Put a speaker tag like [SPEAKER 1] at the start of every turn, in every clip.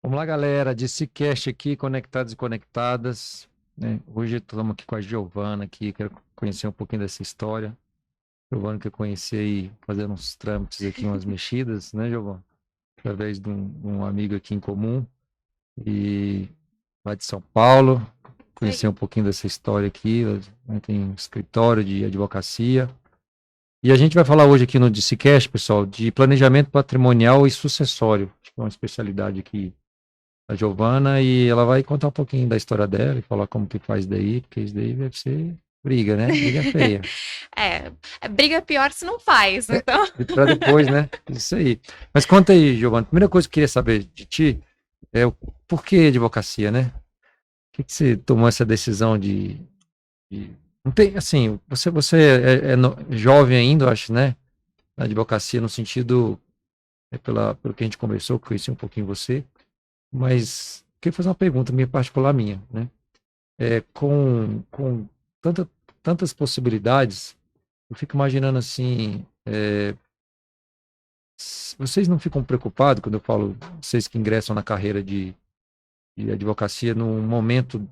[SPEAKER 1] Vamos lá, galera. DCCast aqui, conectados e conectadas, né? Hoje estamos aqui com a Giovana aqui, quero conhecer um pouquinho dessa história. Giovana que eu conheci aí fazendo uns trâmites aqui, umas mexidas, né, Giovana? Através de um amigo aqui em comum e lá de São Paulo.
[SPEAKER 2] Isso
[SPEAKER 1] Conhecer um
[SPEAKER 2] aí.
[SPEAKER 1] pouquinho dessa história aqui, né? Tem um escritório de advocacia. E a gente vai falar hoje aqui no DCCast, pessoal, de planejamento patrimonial e sucessório. Acho que é uma especialidade aqui a Giovana, e ela vai contar um pouquinho da história dela e falar como que faz daí, porque isso daí deve ser briga, né? Briga feia.
[SPEAKER 2] Briga pior se não faz, então.
[SPEAKER 1] E para depois, né? Isso aí. Mas conta aí, Giovana, a primeira coisa que eu queria saber de ti é o porquê advocacia, né? Por que que você tomou essa decisão Não tem, assim, você é jovem ainda, eu acho, né? Na advocacia, no sentido, pelo que a gente conversou, conheci um pouquinho você, mas queria fazer uma pergunta minha particular minha, né? Com tanta, tantas possibilidades, eu fico imaginando assim, vocês não ficam preocupados quando eu falo, vocês que ingressam na carreira de advocacia, num momento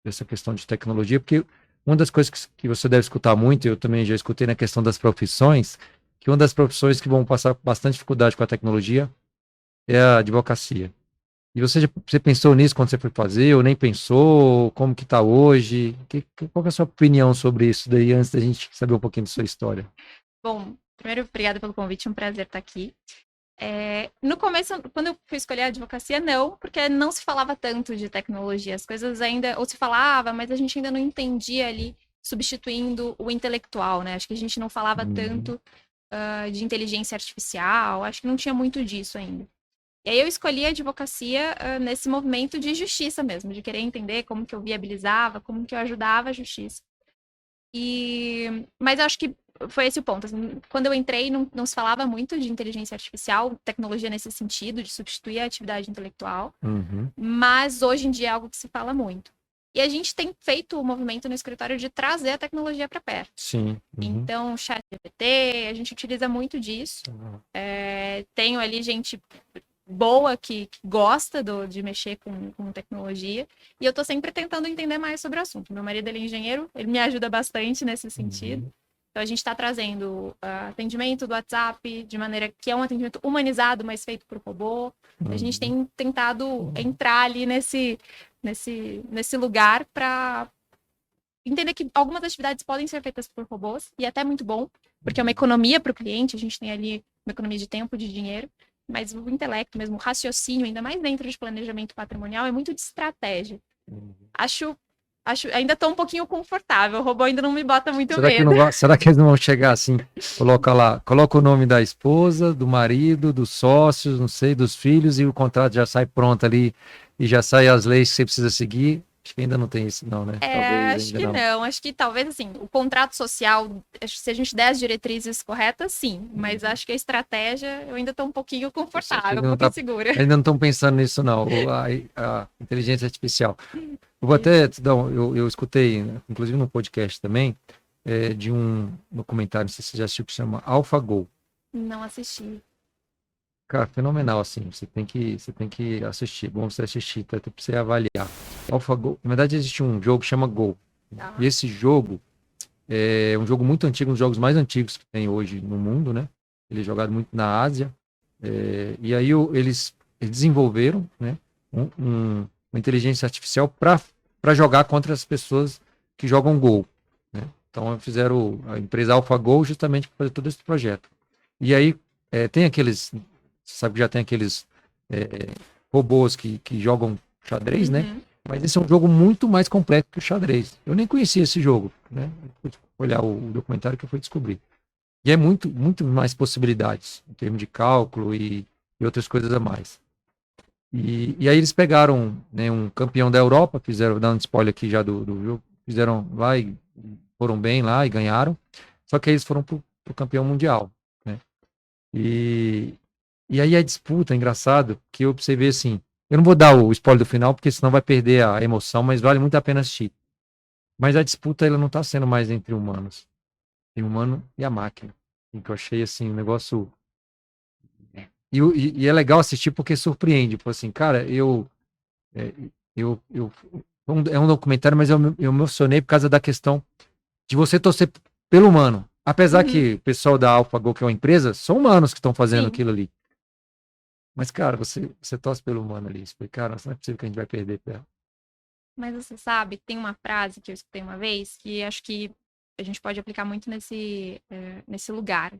[SPEAKER 1] dessa questão de tecnologia, porque uma das coisas que você deve escutar muito, eu também já escutei na questão das profissões, que uma das profissões que vão passar bastante dificuldade com a tecnologia é a advocacia. E você pensou nisso quando você foi fazer, ou nem pensou? Como que tá hoje? Qual que é a sua opinião sobre isso daí, antes da gente saber um pouquinho da sua história?
[SPEAKER 2] Bom, primeiro, obrigada pelo convite, é um prazer estar aqui. No começo, quando eu fui escolher a advocacia, não, porque não se falava tanto de tecnologia. As coisas ainda, ou se falava, mas a gente ainda não entendia ali, substituindo o intelectual, né? Acho que a gente não falava
[SPEAKER 1] Uhum,
[SPEAKER 2] tanto de inteligência artificial, acho que não tinha muito disso ainda. E aí eu escolhi a advocacia nesse movimento de justiça mesmo, de querer entender como que eu viabilizava, como que eu ajudava a justiça. Mas eu acho que foi esse o ponto. Assim, quando eu entrei, não se falava muito de inteligência artificial, tecnologia nesse sentido, de substituir a atividade intelectual,
[SPEAKER 1] uhum,
[SPEAKER 2] mas hoje em dia é algo que se fala muito. E a gente tem feito o movimento no escritório de trazer a tecnologia para perto.
[SPEAKER 1] sim, uhum,
[SPEAKER 2] Então, chat GPT, a gente utiliza muito disso. Tenho ali gente boa que gosta de mexer com tecnologia, e eu estou sempre tentando entender mais sobre o assunto. Meu marido ele é engenheiro, ele me ajuda bastante nesse sentido.
[SPEAKER 1] uhum,
[SPEAKER 2] Então a gente está trazendo atendimento do WhatsApp de maneira que é um atendimento humanizado, mas feito por robô. A gente
[SPEAKER 1] uhum,
[SPEAKER 2] tem tentado entrar ali nesse lugar para entender que algumas atividades podem ser feitas por robôs, e é até muito bom, porque é uma economia para o cliente, a gente tem ali uma economia de tempo, de dinheiro, mas o intelecto mesmo, o raciocínio, ainda mais dentro de planejamento patrimonial, é muito de estratégia.
[SPEAKER 1] uhum.
[SPEAKER 2] Acho, ainda estou um pouquinho confortável, o robô ainda não me bota muito medo.
[SPEAKER 1] Será que eles não vão chegar assim? Coloca lá, coloca o nome da esposa, do marido, dos sócios, não sei, dos filhos, e o contrato já sai pronto ali, e já sai as leis que você precisa seguir. Acho que ainda não tem isso, não, né? Talvez
[SPEAKER 2] Acho
[SPEAKER 1] ainda
[SPEAKER 2] que
[SPEAKER 1] não.
[SPEAKER 2] não. Acho que talvez assim, o contrato social, se a gente der as diretrizes corretas, sim. Mas
[SPEAKER 1] Uhum.
[SPEAKER 2] acho que a estratégia eu ainda estou um pouquinho
[SPEAKER 1] Você acha que
[SPEAKER 2] confortável, um pouquinho segura.
[SPEAKER 1] ainda não estão pensando nisso, não, a inteligência artificial. Eu vou até te dar eu escutei, né, inclusive no podcast também, de um documentário, não sei se você já assistiu, que chama AlphaGo.
[SPEAKER 2] Não assisti.
[SPEAKER 1] Cara, fenomenal, assim, você tem que assistir, bom você assistir, até para você avaliar. AlphaGo, na verdade existe um jogo que chama Go, e
[SPEAKER 2] Tá.
[SPEAKER 1] esse jogo é um jogo muito antigo, um dos jogos mais antigos que tem hoje no mundo, né? Ele é jogado muito na Ásia. E aí eles desenvolveram, né, uma inteligência artificial para jogar contra as pessoas que jogam Go, né? Então fizeram a empresa AlphaGo justamente para fazer todo esse projeto. E aí tem aqueles, você sabe que já tem aqueles robôs que jogam xadrez, né?
[SPEAKER 2] Uhum.
[SPEAKER 1] Mas esse é um jogo muito mais complexo que o xadrez. Eu nem conhecia esse jogo, né? Fui olhar o documentário que eu fui descobrir. E é muito mais possibilidades em termos de cálculo e outras coisas a mais. E aí eles pegaram, né, um campeão da Europa, fizeram, dando spoiler aqui já do jogo, fizeram lá e foram bem lá e ganharam. Só que aí eles foram pro campeão mundial, né? E, e aí a disputa, é engraçado, que eu observei assim, eu não vou dar o spoiler do final, porque senão vai perder a emoção, mas vale muito a pena assistir. Mas a disputa, ela não está sendo mais entre humanos. Tem o humano e a máquina. E que eu achei, assim, um negócio E é legal assistir porque surpreende. Tipo assim, cara, é, eu é um documentário, mas eu me emocionei por causa da questão de você torcer pelo humano. Apesar
[SPEAKER 2] Uhum,
[SPEAKER 1] que o pessoal da AlphaGo, que é uma empresa, são humanos que estão fazendo
[SPEAKER 2] sim.
[SPEAKER 1] aquilo ali. Mas, cara, você torce pelo humano ali. Você fala, cara, não é possível que a gente vai perder pra ela.
[SPEAKER 2] Mas você sabe, tem uma frase que eu escutei uma vez que acho que a gente pode aplicar muito nesse lugar.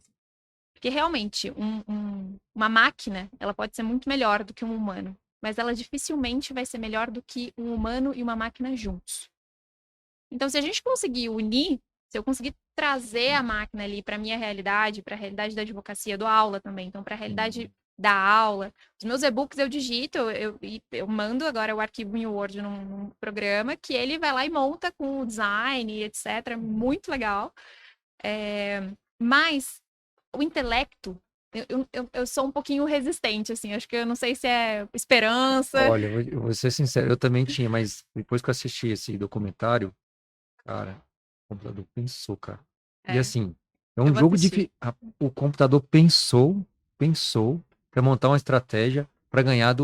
[SPEAKER 2] Porque realmente, uma máquina, ela pode ser muito melhor do que um humano, mas ela dificilmente vai ser melhor do que um humano e uma máquina juntos. Então, se a gente conseguir unir, se eu conseguir trazer a máquina ali para minha realidade, para a realidade da advocacia, do aula também, então para a realidade
[SPEAKER 1] Hum.
[SPEAKER 2] da aula, os meus e-books eu digito, eu mando agora o arquivo em Word num programa que ele vai lá e monta com o design, etc. Muito legal. Mas o intelecto, eu sou um pouquinho resistente, assim, acho que eu não sei se é esperança.
[SPEAKER 1] Olha, eu vou ser sincero, eu também tinha, mas depois que eu assisti esse documentário, cara, o computador pensou, cara. E
[SPEAKER 2] É,
[SPEAKER 1] assim, é
[SPEAKER 2] eu
[SPEAKER 1] um
[SPEAKER 2] vou
[SPEAKER 1] jogo
[SPEAKER 2] assistir.
[SPEAKER 1] de. O computador pensou para montar uma estratégia para ganhar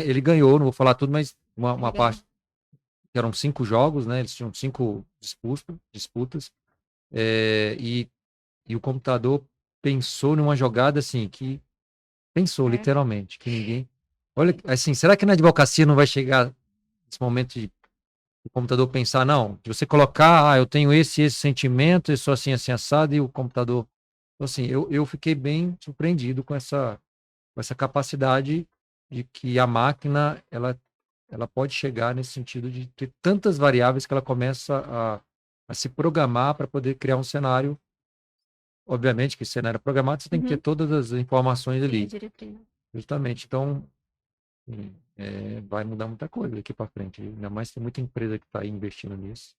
[SPEAKER 1] Ele ganhou, não vou falar tudo, mas
[SPEAKER 2] Ele
[SPEAKER 1] uma
[SPEAKER 2] ganhou.
[SPEAKER 1] parte que eram 5 jogos, né? Eles tinham 5 disputas, e o computador pensou numa jogada assim, que pensou
[SPEAKER 2] É.
[SPEAKER 1] literalmente, que ninguém. Olha, assim, será que na advocacia não vai chegar esse momento de o computador pensar, não, de você colocar, eu tenho esse sentimento, eu sou assim, assim, assado, e o computador. Então, assim, eu fiquei bem surpreendido com essa capacidade de que a máquina, ela pode chegar nesse sentido de ter tantas variáveis que ela começa a se programar para poder criar um cenário. Obviamente que cenário programado, você tem que ter
[SPEAKER 2] Uhum.
[SPEAKER 1] todas as informações
[SPEAKER 2] Tem a
[SPEAKER 1] ali,
[SPEAKER 2] diretriz.
[SPEAKER 1] justamente. Então, vai mudar muita coisa daqui para frente. Ainda mais tem muita empresa que está aí investindo nisso.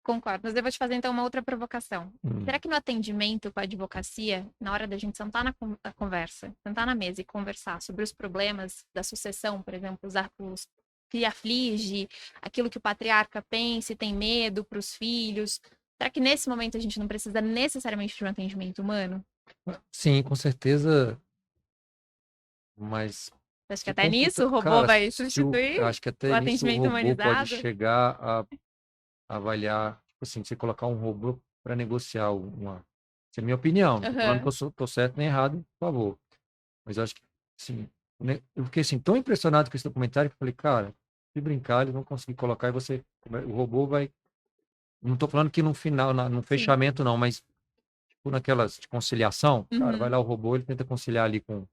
[SPEAKER 2] Concordo, mas eu vou te fazer então uma outra provocação. Será
[SPEAKER 1] Hum.
[SPEAKER 2] que no atendimento com a advocacia, na hora da gente sentar na conversa, sentar na mesa e conversar sobre os problemas da sucessão, por exemplo, os que aflige, aquilo que o patriarca pensa e tem medo para os filhos, será que nesse momento a gente não precisa necessariamente de um atendimento humano?
[SPEAKER 1] Sim, com certeza, mas
[SPEAKER 2] Acho que
[SPEAKER 1] se o
[SPEAKER 2] até nisso o robô
[SPEAKER 1] cara,
[SPEAKER 2] vai
[SPEAKER 1] eu
[SPEAKER 2] substituir
[SPEAKER 1] acho que
[SPEAKER 2] o
[SPEAKER 1] até nisso o
[SPEAKER 2] atendimento
[SPEAKER 1] robô pode
[SPEAKER 2] humanizado?
[SPEAKER 1] chegar a avaliar, tipo assim, você colocar um robô para negociar uma. Essa é a minha opinião, não tô falando que
[SPEAKER 2] Aham.
[SPEAKER 1] eu tô certo nem errado, por favor. Mas eu acho que, sim, né, eu fiquei assim, tão impressionado com esse documentário que eu falei, cara, se brincar, eles vão conseguir colocar e o robô vai. Não tô falando que no final, no
[SPEAKER 2] Sim.
[SPEAKER 1] fechamento, não, mas tipo, naquelas de conciliação, cara, vai
[SPEAKER 2] Uhum.
[SPEAKER 1] lá o robô, ele tenta conciliar ali com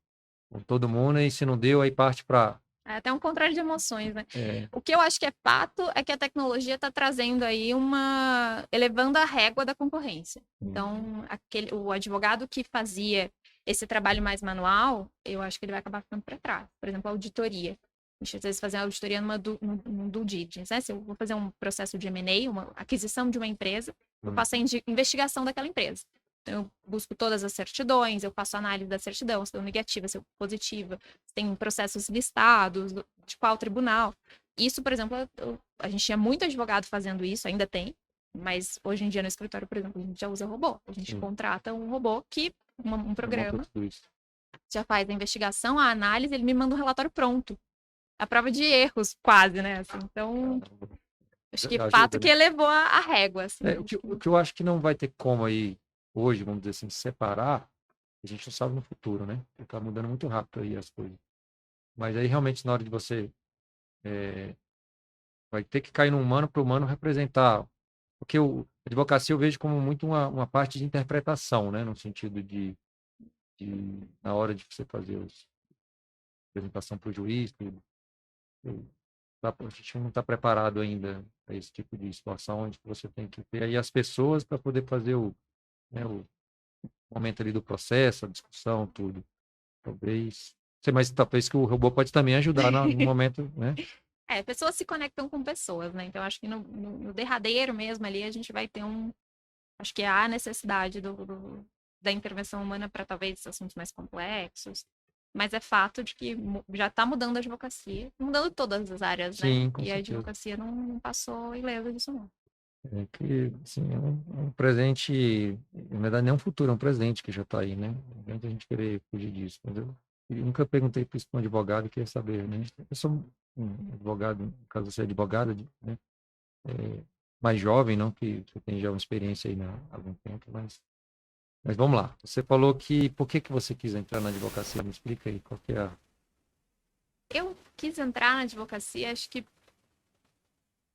[SPEAKER 1] todo mundo, e se não deu, aí parte para.
[SPEAKER 2] É até um contrário de emoções, né?
[SPEAKER 1] É,
[SPEAKER 2] O que eu acho que é fato é que a tecnologia está trazendo aí elevando a régua da concorrência. Então, o advogado que fazia esse trabalho mais manual, eu acho que ele vai acabar ficando para trás. Por exemplo, a auditoria. A gente às vezes fazer uma auditoria num due diligence, né? Se eu vou fazer um processo de M&A, uma aquisição de uma empresa, eu faço a investigação daquela empresa. Então, eu busco todas as certidões, eu faço análise da certidão, se deu negativa, se deu positiva, se tem processos listados, de qual tribunal. Isso, por exemplo, a gente tinha muito advogado fazendo isso, ainda tem, mas hoje em dia no escritório, por exemplo, a gente já usa robô. A gente
[SPEAKER 1] sim,
[SPEAKER 2] contrata um robô um
[SPEAKER 1] já montou
[SPEAKER 2] programa,
[SPEAKER 1] tudo isso.
[SPEAKER 2] já faz a investigação, a análise, ele me manda um relatório pronto. A prova de erros, quase, né? Assim, então,
[SPEAKER 1] Caramba.
[SPEAKER 2] acho que fato
[SPEAKER 1] Ajuda,
[SPEAKER 2] que
[SPEAKER 1] né?
[SPEAKER 2] elevou a régua, assim.
[SPEAKER 1] O que,
[SPEAKER 2] Acho que...
[SPEAKER 1] o que eu acho que não vai ter como aí, hoje, vamos dizer assim, separar, a gente não sabe no futuro, né? Tá mudando muito rápido aí as coisas. Mas aí, realmente, na hora de você, vai ter que cair no humano para o humano representar. Porque a advocacia eu vejo como muito uma parte de interpretação, né? No sentido na hora de você fazer a apresentação para o juiz, tudo. Eu- a gente não está preparado ainda para esse tipo de situação, onde você tem que ter aí as pessoas para poder fazer o momento ali do processo, a discussão, tudo. Talvez. Sei, mas talvez que o robô pode também ajudar no momento, né?
[SPEAKER 2] Pessoas se conectam com pessoas, né? Então, acho que no derradeiro mesmo ali, a gente vai ter acho que há necessidade da intervenção humana para talvez assuntos mais complexos, mas é fato de que já está mudando a advocacia, mudando todas as áreas, né?
[SPEAKER 1] Sim, com
[SPEAKER 2] E a
[SPEAKER 1] certeza.
[SPEAKER 2] advocacia não passou ilesa disso, não.
[SPEAKER 1] É que, assim, é um presente, na verdade, não é um futuro, é um presente que já está aí, né? Não adianta a gente querer fugir disso, entendeu? Eu nunca perguntei para um advogado, queria saber, né? Eu sou um advogado, no caso você é advogada, né? Mais jovem, não que eu tenha já uma experiência aí há algum tempo, mas vamos lá. Você falou que, por que você quis entrar na advocacia? Me explica aí, qual que é a...
[SPEAKER 2] Eu quis entrar na advocacia, acho que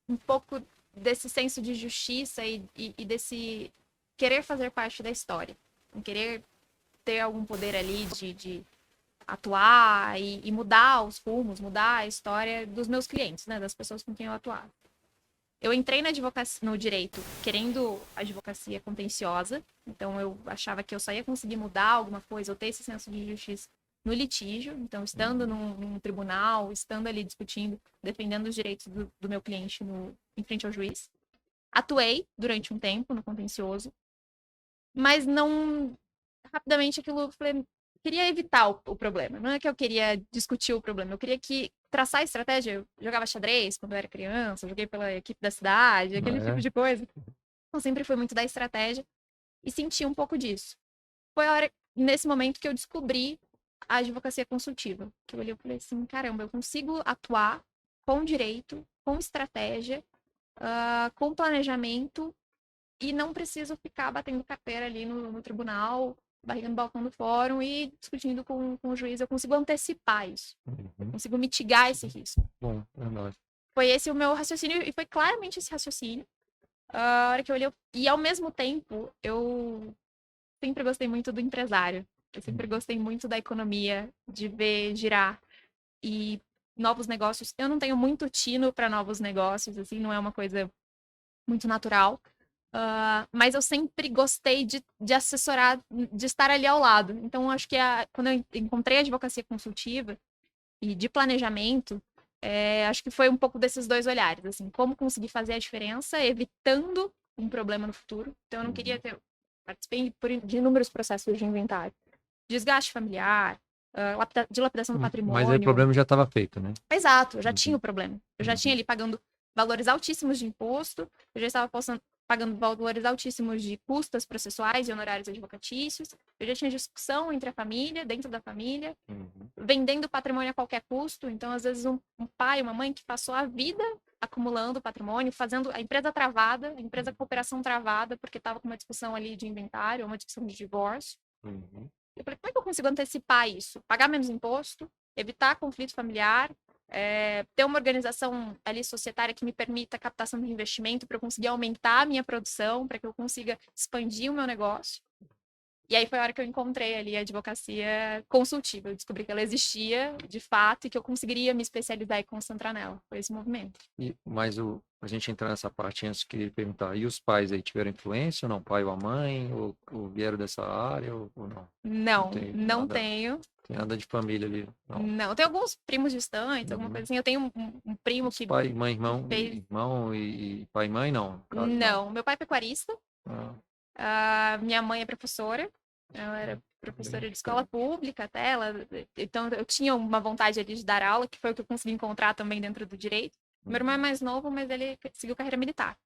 [SPEAKER 2] um pouco desse senso de justiça e desse querer fazer parte da história. Querer ter algum poder ali de atuar e mudar os rumos, mudar a história dos meus clientes, né? Das pessoas com quem eu atuava. Eu entrei na advocacia, no direito querendo advocacia contenciosa, então eu achava que eu só ia conseguir mudar alguma coisa ou ter esse senso de justiça no litígio, então estando num tribunal, estando ali discutindo, defendendo os direitos do meu cliente em frente ao juiz. Atuei durante um tempo no contencioso, mas não rapidamente aquilo, eu falei, queria evitar o problema. Não é que eu queria discutir o problema, eu queria que traçar estratégia. Eu jogava xadrez quando eu era criança, joguei pela equipe da cidade, aquele tipo de coisa. Então sempre foi muito da estratégia e senti um pouco disso. Foi a hora, nesse momento, que eu descobri a advocacia consultiva. Que eu olhei e falei assim, caramba, eu consigo atuar com direito, com estratégia, com planejamento e não preciso ficar batendo carteira ali no tribunal, barriga no balcão do fórum e discutindo com o juiz. Eu consigo antecipar isso. Eu consigo mitigar esse risco.
[SPEAKER 1] Bom, é nóis.
[SPEAKER 2] Foi esse o meu raciocínio e foi claramente esse raciocínio. A hora que eu olhei, e ao mesmo tempo, eu sempre gostei muito do empresário. Eu sempre gostei muito da economia, de ver girar e novos negócios. Eu não tenho muito tino para novos negócios, assim, não é uma coisa muito natural. Mas eu sempre gostei de assessorar, de estar ali ao lado. Então, acho que quando eu encontrei a advocacia consultiva e de planejamento, acho que foi um pouco desses dois olhares. Assim, como conseguir fazer a diferença, evitando um problema no futuro. Então, eu não queria ter... Participei de inúmeros processos de inventário. Desgaste familiar, dilapidação do patrimônio.
[SPEAKER 1] Mas aí o problema já estava feito, né?
[SPEAKER 2] Exato, eu já tinha o problema. Eu já tinha ali pagando valores altíssimos de imposto, eu já estava pagando valores altíssimos de custas processuais e honorários advocatícios, eu já tinha discussão entre a família, dentro da família, vendendo patrimônio a qualquer custo. Então, às vezes, um pai, uma mãe que passou a vida acumulando patrimônio, fazendo a empresa travada, a empresa com operação travada, porque estava com uma discussão ali de inventário, uma discussão de divórcio. Eu falei, como é que eu consigo antecipar isso? Pagar menos imposto, evitar conflito familiar, ter uma organização ali societária que me permita captação de investimento para eu conseguir aumentar a minha produção, para que eu consiga expandir o meu negócio. E aí foi a hora que eu encontrei ali a advocacia consultiva. Eu descobri que ela existia, de fato, e que eu conseguiria me especializar e concentrar nela. Foi esse movimento.
[SPEAKER 1] Mas a gente entrar nessa parte antes, queria perguntar, e os pais aí tiveram influência ou não? O pai ou a mãe? Ou vieram dessa área ou não?
[SPEAKER 2] Não tenho.
[SPEAKER 1] Tem nada de família ali, não?
[SPEAKER 2] Não, tem alguns primos distantes, alguma coisa assim. Eu tenho um primo que...
[SPEAKER 1] Pai, mãe, irmão e pai e mãe, não? Caso,
[SPEAKER 2] não, meu pai é pecuarista.
[SPEAKER 1] Ah.
[SPEAKER 2] Minha mãe é professora. Ela era professora de escola pública até. Então, eu tinha uma vontade ali de dar aula, que foi o que eu consegui encontrar também dentro do direito. Meu irmão é mais novo, mas ele seguiu carreira militar.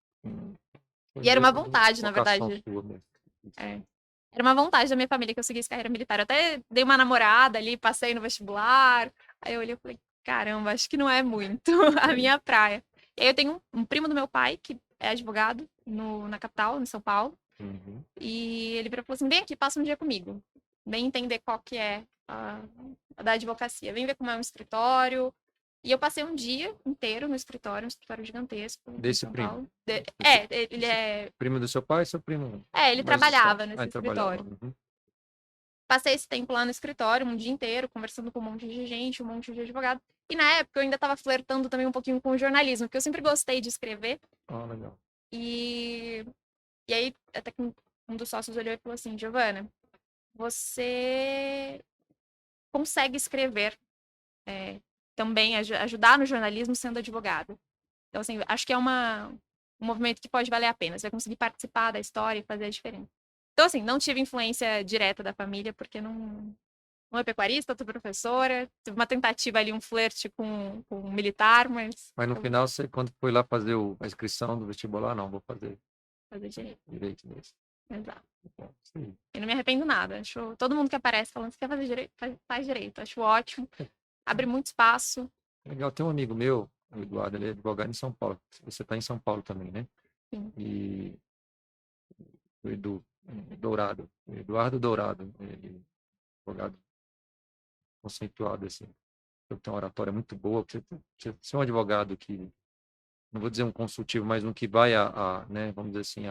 [SPEAKER 2] E era uma vontade, na verdade. Era uma vontade da minha família que eu seguisse carreira militar. Eu até dei uma namorada ali, passei no vestibular. Aí eu olhei e falei, caramba, acho que não é muito a minha praia. E aí eu tenho um primo do meu pai, que é advogado na capital, em São Paulo. E ele falou assim, vem aqui, passa um dia comigo. Vem entender qual que é a da advocacia. Vem ver como é um escritório. E eu passei um dia inteiro no escritório, um escritório gigantesco.
[SPEAKER 1] Desse primo?
[SPEAKER 2] Ele é...
[SPEAKER 1] Primo do seu pai ou seu primo?
[SPEAKER 2] ele trabalhava nesse escritório.
[SPEAKER 1] Trabalhava.
[SPEAKER 2] Passei esse tempo lá no escritório, um dia inteiro, conversando com um monte de gente, um monte de advogado. E na época eu ainda estava flertando também um pouquinho com o jornalismo, porque eu sempre gostei de escrever.
[SPEAKER 1] Legal.
[SPEAKER 2] E aí, até que um dos sócios olhou e falou assim, Giovana, você consegue escrever também, ajudar no jornalismo sendo advogada. Então, assim, acho que é um movimento que pode valer a pena. Você vai conseguir participar da história e fazer a diferença. Então, assim, não tive influência direta da família, porque não é pecuarista, outra professora. Tive uma tentativa ali, um flerte com um militar, mas...
[SPEAKER 1] Mas no final, você, quando foi lá fazer a inscrição do vestibular, não, vou fazer
[SPEAKER 2] direito.
[SPEAKER 1] Direito mesmo.
[SPEAKER 2] Exato.
[SPEAKER 1] Sim.
[SPEAKER 2] E não me arrependo nada. Acho, todo mundo que aparece falando, você quer fazer direito, faz direito. Acho ótimo. Abre muito espaço.
[SPEAKER 1] Legal, tem um amigo meu, o Eduardo, ele é advogado em São Paulo. Você está em São Paulo também, né?
[SPEAKER 2] Sim.
[SPEAKER 1] E o Edu, Dourado, Eduardo Dourado, ele é advogado conceituado, assim. Ele tem uma oratória muito boa. Você é um advogado que, não vou dizer um consultivo, mas um que vai né, vamos dizer assim,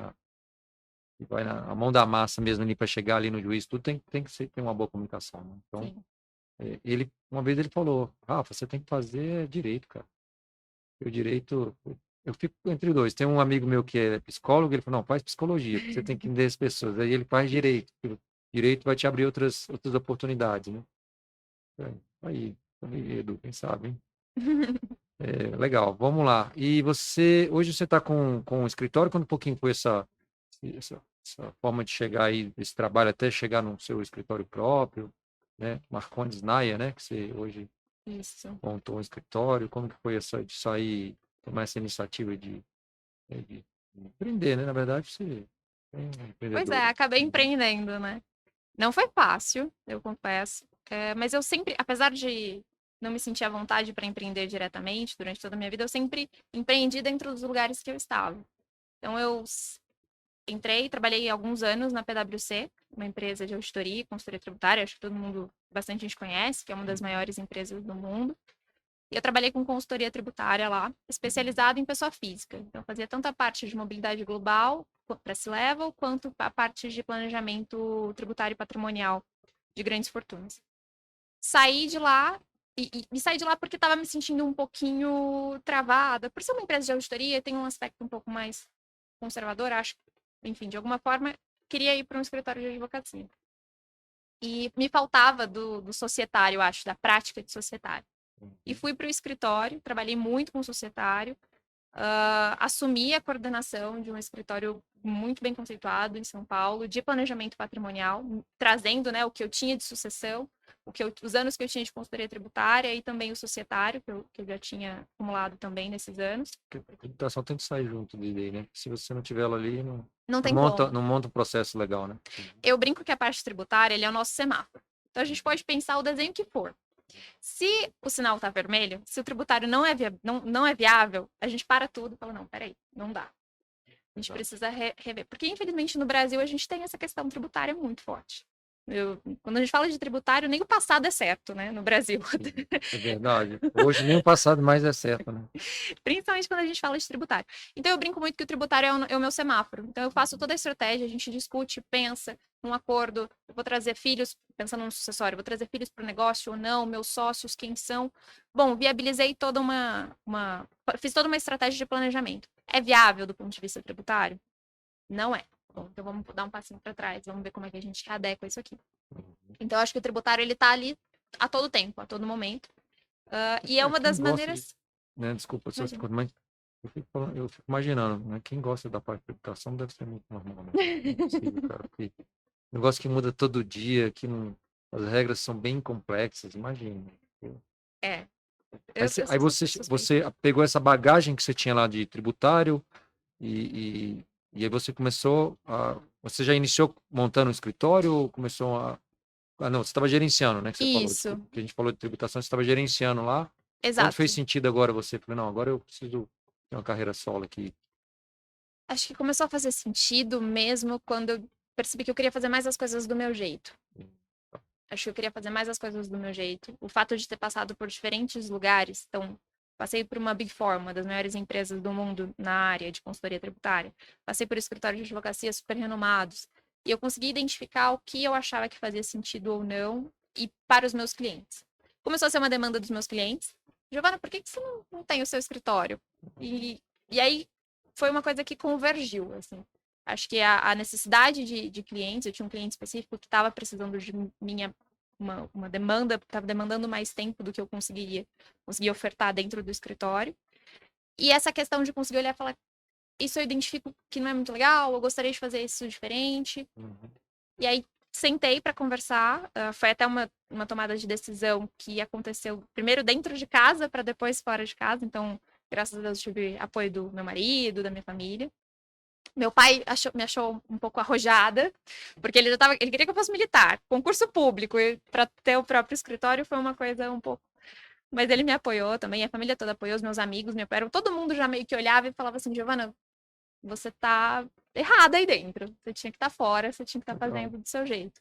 [SPEAKER 1] que vai na a mão da massa mesmo ali para chegar ali no juiz, tudo tem que ser, ter uma boa comunicação, né? Então,
[SPEAKER 2] Sim.
[SPEAKER 1] uma vez ele falou, Rafa, você tem que fazer direito, cara. O direito, eu fico entre dois. Tem um amigo meu que é psicólogo, ele falou, não, faz psicologia, porque você tem que entender as pessoas. Aí ele faz direito, porque o direito vai te abrir outras oportunidades, né? Aí, Edu, quem sabe, hein? Legal, vamos lá. E hoje você está com o escritório, quando um pouquinho foi essa forma de chegar aí, esse trabalho até chegar no seu escritório próprio, né? Marcondes Naia, né? Que você hoje
[SPEAKER 2] Isso.
[SPEAKER 1] montou um escritório, como que foi essa de sair, tomar essa iniciativa de empreender, né? Na verdade, você é um
[SPEAKER 2] Pois
[SPEAKER 1] empreendedor.
[SPEAKER 2] é, acabei empreendendo, né? Não foi fácil, eu confesso. Mas eu sempre, apesar de não me sentir à vontade para empreender diretamente durante toda a minha vida, eu sempre empreendi dentro dos lugares que eu estava. Então, entrei, trabalhei alguns anos na PwC, uma empresa de auditoria e consultoria tributária, acho que todo mundo, bastante gente conhece, que é uma das maiores empresas do mundo. E eu trabalhei com consultoria tributária lá, especializada em pessoa física. Então, fazia tanto a parte de mobilidade global para C-Level, quanto a parte de planejamento tributário e patrimonial de grandes fortunas. Saí de lá, e saí de lá porque estava me sentindo um pouquinho travada. Por ser uma empresa de auditoria, tem um aspecto um pouco mais conservador, acho. Enfim, de alguma forma, queria ir para um escritório de advocacia. E me faltava do societário, acho, da prática de societário. E fui para o escritório, trabalhei muito com societário, assumi a coordenação de um escritório muito bem conceituado em São Paulo, de planejamento patrimonial, trazendo, né, o que eu tinha de sucessão, os anos que eu tinha de consultoria tributária e também o societário, que eu já tinha acumulado também nesses anos.
[SPEAKER 1] A tributação tem que sair junto daí, né? Se você não tiver ela ali,
[SPEAKER 2] Não tem como.
[SPEAKER 1] não monta um processo legal, né?
[SPEAKER 2] Eu brinco que a parte tributária ele é o nosso semáforo. Então a gente pode pensar o desenho que for. Se o sinal está vermelho, se o tributário não é viável, a gente para tudo e fala, não, peraí, não dá. A gente precisa rever. Porque, infelizmente, no Brasil, a gente tem essa questão tributária muito forte. Quando a gente fala de tributário, nem o passado é certo, né, no Brasil.
[SPEAKER 1] Sim, é verdade. Hoje nem o passado mais é certo, né?
[SPEAKER 2] Principalmente quando a gente fala de tributário. Então, eu brinco muito que o tributário é o meu semáforo. Então, eu faço toda a estratégia, a gente discute, pensa num acordo. Eu vou trazer filhos, pensando no sucessório, vou trazer filhos para o negócio ou não, meus sócios, quem são. Bom, viabilizei toda fiz toda uma estratégia de planejamento. É viável do ponto de vista tributário? Não é. Bom, então vamos dar um passinho para trás, vamos ver como é que a gente adequa isso aqui. Então, eu acho que o tributário, ele tá ali a todo tempo, a todo momento. E é uma
[SPEAKER 1] Quem
[SPEAKER 2] das
[SPEAKER 1] gosta
[SPEAKER 2] maneiras...
[SPEAKER 1] né? Desculpa, só te
[SPEAKER 2] Imagina.
[SPEAKER 1] corto, mas eu fico imaginando, né? Quem gosta da parte de tributação deve ser muito normal, né? Não é possível, cara, porque negócio que muda todo dia, as regras são bem complexas, imagina.
[SPEAKER 2] É,
[SPEAKER 1] Aí,
[SPEAKER 2] eu
[SPEAKER 1] aí
[SPEAKER 2] sou suspeita.
[SPEAKER 1] você pegou essa bagagem que você tinha lá de tributário e aí você começou você já iniciou montando um escritório ou começou não, você estava gerenciando, né, que você falou,
[SPEAKER 2] Isso,
[SPEAKER 1] desculpa, que a gente falou de tributação, você estava gerenciando lá. Quando fez
[SPEAKER 2] exato.
[SPEAKER 1] sentido agora você falou, não, agora eu preciso ter uma carreira solo aqui.
[SPEAKER 2] Acho que começou a fazer sentido mesmo quando eu percebi que eu queria fazer mais as coisas do meu jeito. Acho que eu queria fazer mais as coisas do meu jeito. O fato de ter passado por diferentes lugares, então, passei por uma Big Four, uma das maiores empresas do mundo na área de consultoria tributária. Passei por escritórios de advocacia super renomados. E eu consegui identificar o que eu achava que fazia sentido ou não e para os meus clientes. Começou a ser uma demanda dos meus clientes. Giovana, por que você não tem o seu escritório? E aí foi uma coisa que convergiu, assim. Acho que a necessidade de clientes, eu tinha um cliente específico que estava precisando de uma demanda, estava demandando mais tempo do que eu conseguia ofertar dentro do escritório. E essa questão de conseguir olhar e falar, isso eu identifico que não é muito legal, eu gostaria de fazer isso diferente. E aí sentei para conversar, foi até uma tomada de decisão que aconteceu primeiro dentro de casa para depois fora de casa, então graças a Deus tive apoio do meu marido, da minha família. Meu pai me achou um pouco arrojada, porque ele queria que eu fosse militar, concurso público, e para ter o próprio escritório foi uma coisa um pouco. Mas ele me apoiou também, a família toda apoiou, os meus amigos me apoiaram, todo mundo já meio que olhava e falava assim, Giovana, você tá errada aí dentro, você tinha que estar fora, você tinha que estar
[SPEAKER 1] Legal.
[SPEAKER 2] fazendo do seu jeito.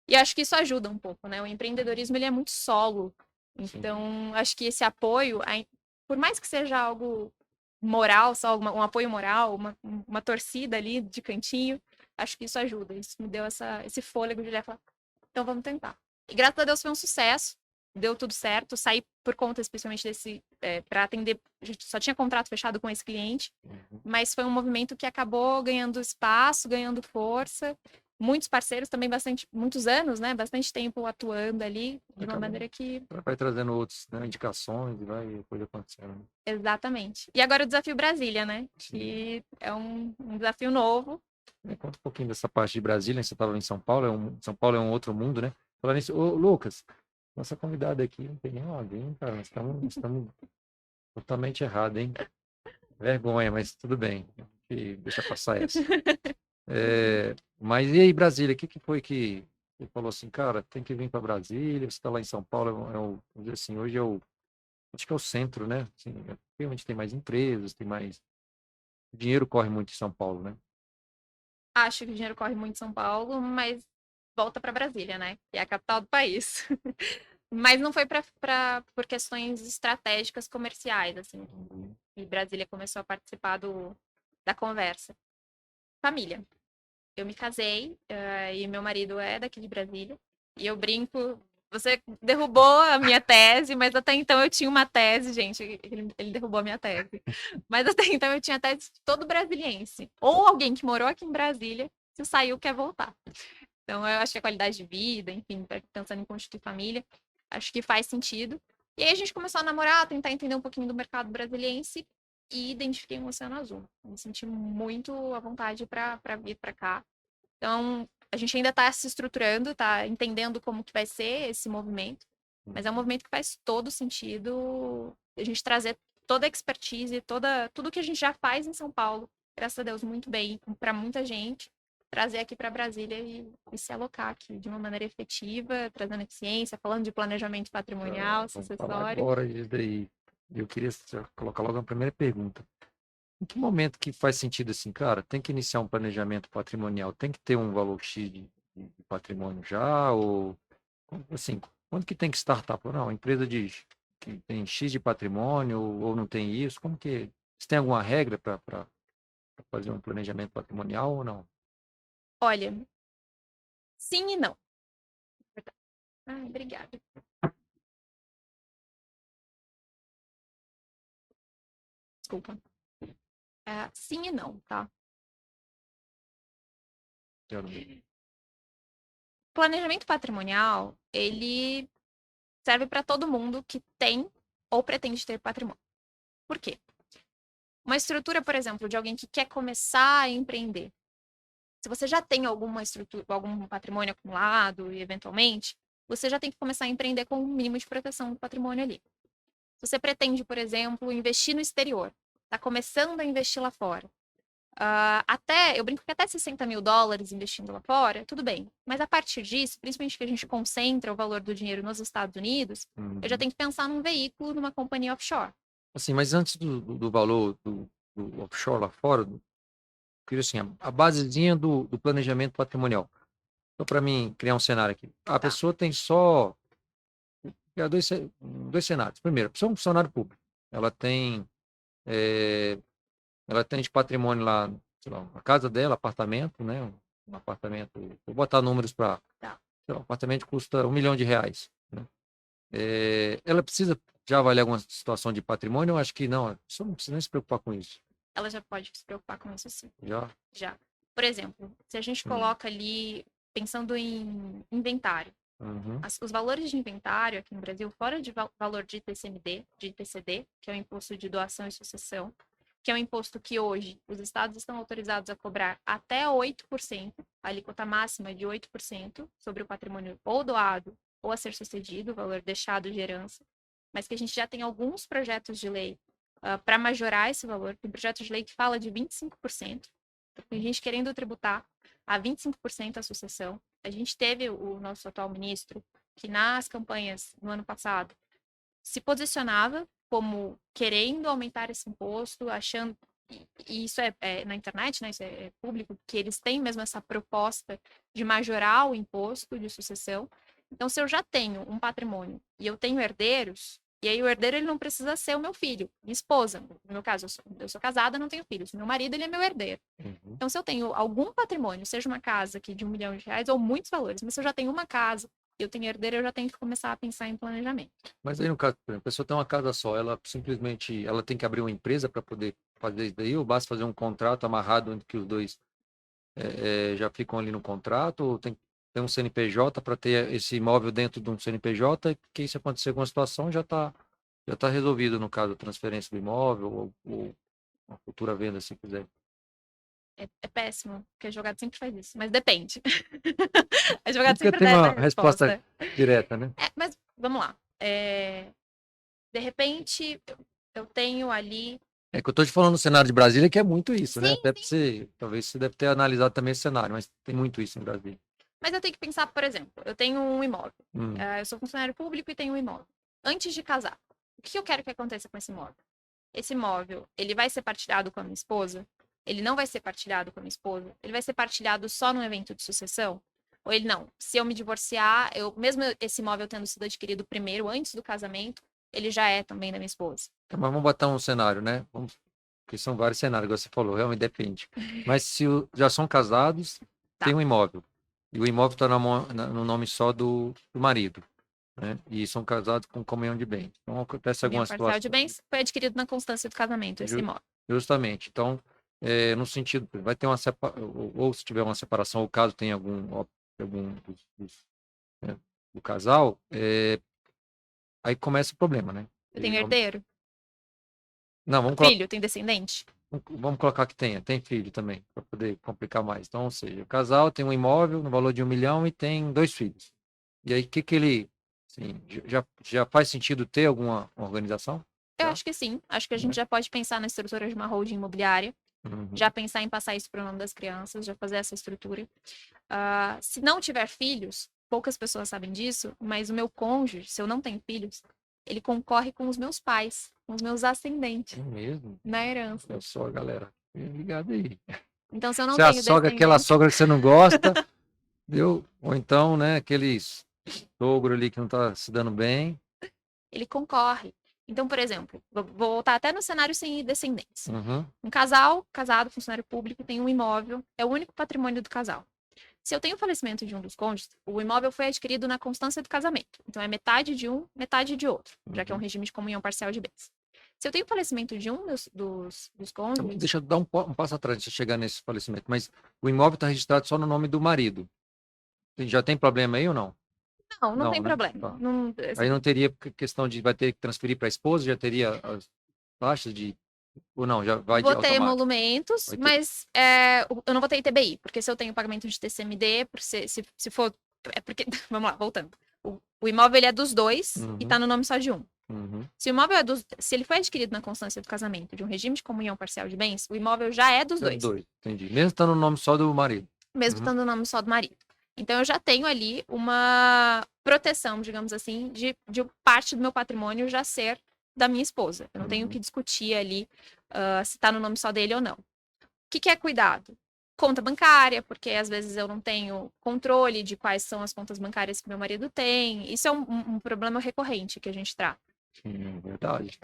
[SPEAKER 2] E acho que isso ajuda um pouco, né? O empreendedorismo ele é muito solo,
[SPEAKER 1] Sim.
[SPEAKER 2] então acho que esse apoio, por mais que seja algo moral, só um apoio moral, uma torcida ali de cantinho, acho que isso ajuda. Isso me deu esse fôlego de olhar e falar, então vamos tentar. E graças a Deus foi um sucesso, deu tudo certo, saí por conta especialmente desse, para atender, a gente só tinha contrato fechado com esse cliente, mas foi um movimento que acabou ganhando espaço, ganhando força, muitos parceiros também muitos anos, né, bastante tempo atuando ali, de uma maneira que...
[SPEAKER 1] Vai trazendo outras, né, indicações e vai coisa acontecendo. Né?
[SPEAKER 2] Exatamente. E agora o Desafio Brasília, né, que é um desafio novo.
[SPEAKER 1] Me conta um pouquinho dessa parte de Brasília, né? Você estava em São Paulo, São Paulo é um outro mundo, né? Falando nisso, ô, Lucas, nossa convidada aqui não tem nenhum alguém, cara, nós estamos totalmente errado, hein? Vergonha, mas tudo bem, deixa passar essa. Mas e aí, Brasília, o que foi que você falou assim, cara, tem que vir para Brasília, você está lá em São Paulo, vamos dizer assim, hoje acho que é o centro, né? Assim, realmente tem mais empresas, tem mais, o dinheiro corre muito em São Paulo, né?
[SPEAKER 2] Acho que o dinheiro corre muito em São Paulo, mas volta para Brasília, né? Que é a capital do país. Mas não foi por questões estratégicas comerciais, assim. E Brasília começou a participar da conversa. Família. Eu me casei, e meu marido é daqui de Brasília. E eu brinco, você derrubou a minha tese, mas até então eu tinha uma tese, gente. Ele derrubou a minha tese. Mas até então eu tinha a tese de todo brasiliense. Ou alguém que morou aqui em Brasília, se saiu, quer voltar. Então eu acho que a qualidade de vida, enfim, pensando em constituir família, acho que faz sentido. E aí a gente começou a namorar, tentar entender um pouquinho do mercado brasiliense e identifiquei um Oceano Azul. Me senti muito à vontade para vir para cá. Então, a gente ainda está se estruturando, está entendendo como que vai ser esse movimento, mas é um movimento que faz todo sentido a gente trazer toda a expertise, tudo que a gente já faz em São Paulo, graças a Deus, muito bem, para muita gente, trazer aqui para Brasília e se alocar aqui de uma maneira efetiva, trazendo eficiência, falando de planejamento patrimonial,
[SPEAKER 1] Vamos falar
[SPEAKER 2] sucessório.
[SPEAKER 1] agora disso daí. Eu queria colocar logo a primeira pergunta. Em que momento que faz sentido assim, cara, tem que iniciar um planejamento patrimonial, tem que ter um valor X de patrimônio já, ou assim, quando que tem que startar? Não, a empresa diz que tem X de patrimônio ou não tem isso, como que, você tem alguma regra para fazer um planejamento patrimonial ou não?
[SPEAKER 2] Olha, sim e não. Ai, obrigada. Desculpa. Sim e não, tá?
[SPEAKER 1] Quero
[SPEAKER 2] Planejamento patrimonial, ele serve para todo mundo que tem ou pretende ter patrimônio. Por quê? Uma estrutura, por exemplo, de alguém que quer começar a empreender. Se você já tem alguma estrutura, algum patrimônio acumulado e eventualmente, você já tem que começar a empreender com um mínimo de proteção do patrimônio ali. Se você pretende, por exemplo, investir no exterior, está começando a investir lá fora, eu brinco que até US$ 60.000 investindo lá fora, tudo bem. Mas a partir disso, principalmente que a gente concentra o valor do dinheiro nos Estados Unidos, eu já tenho que pensar num veículo, numa companhia offshore.
[SPEAKER 1] Assim, mas antes do valor do offshore lá fora, queria assim, a basezinha do planejamento patrimonial. Só para mim criar um cenário aqui. A
[SPEAKER 2] Tá.
[SPEAKER 1] pessoa tem só dois cenários. Primeiro, a pessoa é um funcionário público. Ela tem, é, ela tem de patrimônio lá, sei lá, a casa dela, apartamento, né? Um apartamento, vou botar números para,
[SPEAKER 2] Tá.
[SPEAKER 1] sei lá, um apartamento custa R$ 1 milhão, né? Ela precisa já avaliar alguma situação de patrimônio? Eu acho que não, a pessoa não precisa nem se preocupar com isso.
[SPEAKER 2] Ela já pode se preocupar com isso sim.
[SPEAKER 1] Já?
[SPEAKER 2] Já. Por exemplo, se a gente coloca ali, pensando em inventário,
[SPEAKER 1] Uhum.
[SPEAKER 2] os valores de inventário aqui no Brasil, fora de valor de ITCMD, de ITCD, que é o Imposto de Doação e Sucessão, que é um imposto que hoje os estados estão autorizados a cobrar até 8%, a alíquota máxima é de 8% sobre o patrimônio ou doado ou a ser sucedido, o valor deixado de herança, mas que a gente já tem alguns projetos de lei para majorar esse valor. Tem projeto de lei que fala de 25%. Tem gente querendo tributar a 25% a sucessão. A gente teve o nosso atual ministro, que nas campanhas no ano passado se posicionava como querendo aumentar esse imposto, achando, e isso é na internet, né, isso é público, que eles têm mesmo essa proposta de majorar o imposto de sucessão. Então, se eu já tenho um patrimônio e eu tenho herdeiros, e aí o herdeiro ele não precisa ser o meu filho, minha esposa. No meu caso, eu sou casada, não tenho filhos. Meu marido ele é meu herdeiro.
[SPEAKER 1] Uhum.
[SPEAKER 2] Então, se eu tenho algum patrimônio, seja uma casa aqui de R$ 1 milhão ou muitos valores, mas se eu já tenho uma casa, eu tenho herdeiro, eu já tenho que começar a pensar em planejamento.
[SPEAKER 1] Mas aí, no caso, por exemplo, a pessoa tem uma casa só, ela simplesmente ela tem que abrir uma empresa para poder fazer isso daí, ou basta fazer um contrato amarrado entre que os dois já ficam ali no contrato, ou tem que ter um CNPJ para ter esse imóvel dentro de um CNPJ, e que se acontecer alguma situação já tá resolvido, no caso, a transferência do imóvel ou uma futura venda, se quiser.
[SPEAKER 2] É péssimo, porque advogado sempre faz isso, mas depende. Advogado
[SPEAKER 1] Porque
[SPEAKER 2] sempre
[SPEAKER 1] tem
[SPEAKER 2] dá essa
[SPEAKER 1] uma resposta
[SPEAKER 2] resposta.
[SPEAKER 1] direta, né?
[SPEAKER 2] Mas vamos lá. De repente, eu tenho ali.
[SPEAKER 1] É que eu estou te falando no cenário de Brasília, que é muito isso, né?
[SPEAKER 2] Sim,
[SPEAKER 1] Até você, talvez você deve ter analisado também esse cenário, mas tem muito isso em Brasília.
[SPEAKER 2] mas eu tenho que pensar, por exemplo, eu tenho um imóvel.
[SPEAKER 1] Hum.
[SPEAKER 2] Eu sou funcionário público e tenho um imóvel. Antes de casar, o que eu quero que aconteça com esse imóvel? Esse imóvel, ele vai ser partilhado com a minha esposa? Ele não vai ser partilhado com a minha esposa? Ele vai ser partilhado só no evento de sucessão? Ou ele não? Se eu me divorciar, mesmo esse imóvel tendo sido adquirido primeiro, antes do casamento, ele já é também da minha esposa.
[SPEAKER 1] Mas vamos botar um cenário, né? Porque são vários cenários, igual você falou, realmente depende. Mas se já são casados,
[SPEAKER 2] Tá.
[SPEAKER 1] tem um imóvel. E o imóvel está no nome só do marido, né? E são casados com comunhão de bens. Então acontece
[SPEAKER 2] União
[SPEAKER 1] alguma
[SPEAKER 2] parcial
[SPEAKER 1] situação.
[SPEAKER 2] de bens foi adquirido na constância do casamento, esse imóvel.
[SPEAKER 1] Justamente. Então, no sentido, vai ter uma separação, ou se tiver uma separação, ou caso tenha algum do casal, aí começa o problema, né?
[SPEAKER 2] Eu tenho herdeiro?
[SPEAKER 1] Não,
[SPEAKER 2] Filho? Tem descendente?
[SPEAKER 1] vamos colocar que tem filho também, para poder complicar mais. Então, ou seja, o casal tem um imóvel no valor de 1 milhão e tem 2 filhos. E aí, o que ele, assim, já faz sentido ter alguma organização?
[SPEAKER 2] Eu
[SPEAKER 1] Já?
[SPEAKER 2] acho que sim. Acho que a gente já pode pensar na estrutura de uma holding imobiliária,
[SPEAKER 1] Uhum.
[SPEAKER 2] já pensar em passar isso para o nome das crianças, já fazer essa estrutura. Se não tiver filhos, poucas pessoas sabem disso, mas o meu cônjuge, se eu não tenho filhos, ele concorre com os meus pais, com os meus ascendentes,
[SPEAKER 1] É mesmo?
[SPEAKER 2] na herança.
[SPEAKER 1] Olha só, galera. Fique ligado aí.
[SPEAKER 2] Então, se eu não
[SPEAKER 1] Se a
[SPEAKER 2] tenho
[SPEAKER 1] sogra, aquela
[SPEAKER 2] descendente,
[SPEAKER 1] sogra que você não gosta, viu? Ou então, né, aquele sogro ali que não está se dando bem.
[SPEAKER 2] ele concorre. Então, por exemplo, vou voltar até no cenário sem descendentes.
[SPEAKER 1] Uhum.
[SPEAKER 2] Um casal, casado, funcionário público, tem um imóvel, é o único patrimônio do casal. Se eu tenho o falecimento de um dos cônjuges, o imóvel foi adquirido na constância do casamento. Então, é metade de um, metade de outro, já que é um regime de comunhão parcial de bens. Se eu tenho o falecimento de um dos cônjuges...
[SPEAKER 1] Deixa eu dar um passo atrás antes de chegar nesse falecimento. Mas o imóvel está registrado só no nome do marido. Já tem problema aí ou não?
[SPEAKER 2] Não tem
[SPEAKER 1] né?
[SPEAKER 2] problema.
[SPEAKER 1] Tá.
[SPEAKER 2] Não,
[SPEAKER 1] Aí não teria questão de vai ter que transferir para a esposa, já teria as taxas de. Ou não, já vai de
[SPEAKER 2] vou ter
[SPEAKER 1] automático.
[SPEAKER 2] emolumentos,
[SPEAKER 1] Vai ter.
[SPEAKER 2] mas eu não vou ter ITBI, porque se eu tenho pagamento de TCMD, se for... É porque, vamos lá, voltando. O imóvel ele é dos dois e está no nome só de um.
[SPEAKER 1] Uhum.
[SPEAKER 2] Se o imóvel se ele foi adquirido na constância do casamento de um regime de comunhão parcial de bens, o imóvel já é dos dois.
[SPEAKER 1] Entendi. Mesmo estando no nome só do marido.
[SPEAKER 2] Mesmo estando no nome só do marido. Então, eu já tenho ali uma proteção, digamos assim, de parte do meu patrimônio já ser da minha esposa. Eu não tenho que discutir ali se está no nome só dele ou não. O que é cuidado? Conta bancária, porque às vezes eu não tenho controle de quais são as contas bancárias que meu marido tem. Isso é um problema recorrente que a gente trata.
[SPEAKER 1] Sim, verdade.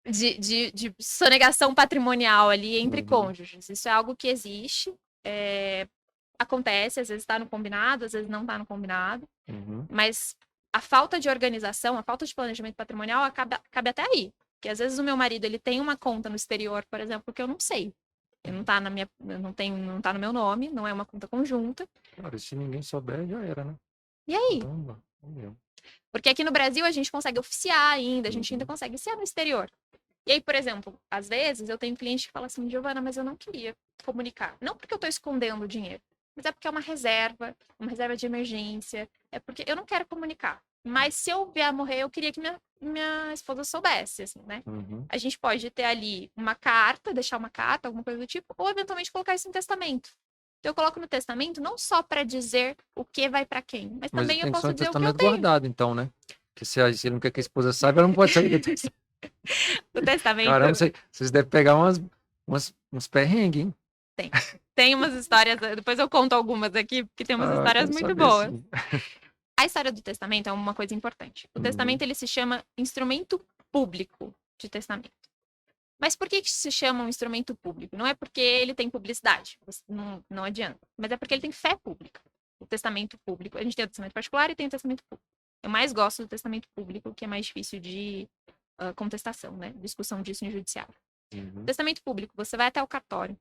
[SPEAKER 2] De sonegação patrimonial ali entre cônjuges. Isso é algo que existe. Acontece, às vezes está no combinado, às vezes não está no combinado. Mas a falta de organização, a falta de planejamento patrimonial cabe até aí. Porque às vezes o meu marido ele tem uma conta no exterior, por exemplo, que eu não sei. Ele não tá não tá no meu nome, não é uma conta conjunta.
[SPEAKER 1] Cara, se ninguém souber, já era, né?
[SPEAKER 2] E aí?
[SPEAKER 1] Caramba.
[SPEAKER 2] Porque aqui no Brasil a gente consegue oficiar ainda, a gente ainda consegue ser no exterior. E aí, por exemplo, às vezes eu tenho cliente que fala assim, Giovana, mas eu não queria comunicar. Não porque eu tô escondendo o dinheiro, mas é porque é uma reserva de emergência. É porque eu não quero comunicar. Mas se eu vier a morrer, eu queria que minha esposa soubesse, assim, né?
[SPEAKER 1] Uhum.
[SPEAKER 2] A gente pode ter ali uma carta, deixar uma carta, alguma coisa do tipo, ou eventualmente colocar isso em testamento. Então, eu coloco no testamento não só para dizer o que vai para quem, mas
[SPEAKER 1] Mas
[SPEAKER 2] também eu
[SPEAKER 1] tem que ser
[SPEAKER 2] posso
[SPEAKER 1] um
[SPEAKER 2] dizer o que eu
[SPEAKER 1] testamento
[SPEAKER 2] tenho.
[SPEAKER 1] guardado, então, né? Porque se ele não quer que a esposa saiba, ela não pode saber do testamento.
[SPEAKER 2] O testamento
[SPEAKER 1] Caramba, vocês devem pegar uns perrengues, hein?
[SPEAKER 2] tem. Tem umas histórias, depois eu conto algumas aqui, porque tem umas
[SPEAKER 1] Ah,
[SPEAKER 2] histórias
[SPEAKER 1] quero
[SPEAKER 2] muito
[SPEAKER 1] saber,
[SPEAKER 2] boas.
[SPEAKER 1] sim.
[SPEAKER 2] A história do testamento é uma coisa importante. O
[SPEAKER 1] Uhum.
[SPEAKER 2] testamento, ele se chama instrumento público de testamento. Mas por que se chama um instrumento público? Não é porque ele tem publicidade, não adianta. Mas é porque ele tem fé pública. O testamento público, a gente tem o testamento particular e tem o testamento público. Eu mais gosto do testamento público, que é mais difícil de contestação, né? Discussão disso em judiciário.
[SPEAKER 1] Uhum.
[SPEAKER 2] Testamento público, você vai até o cartório,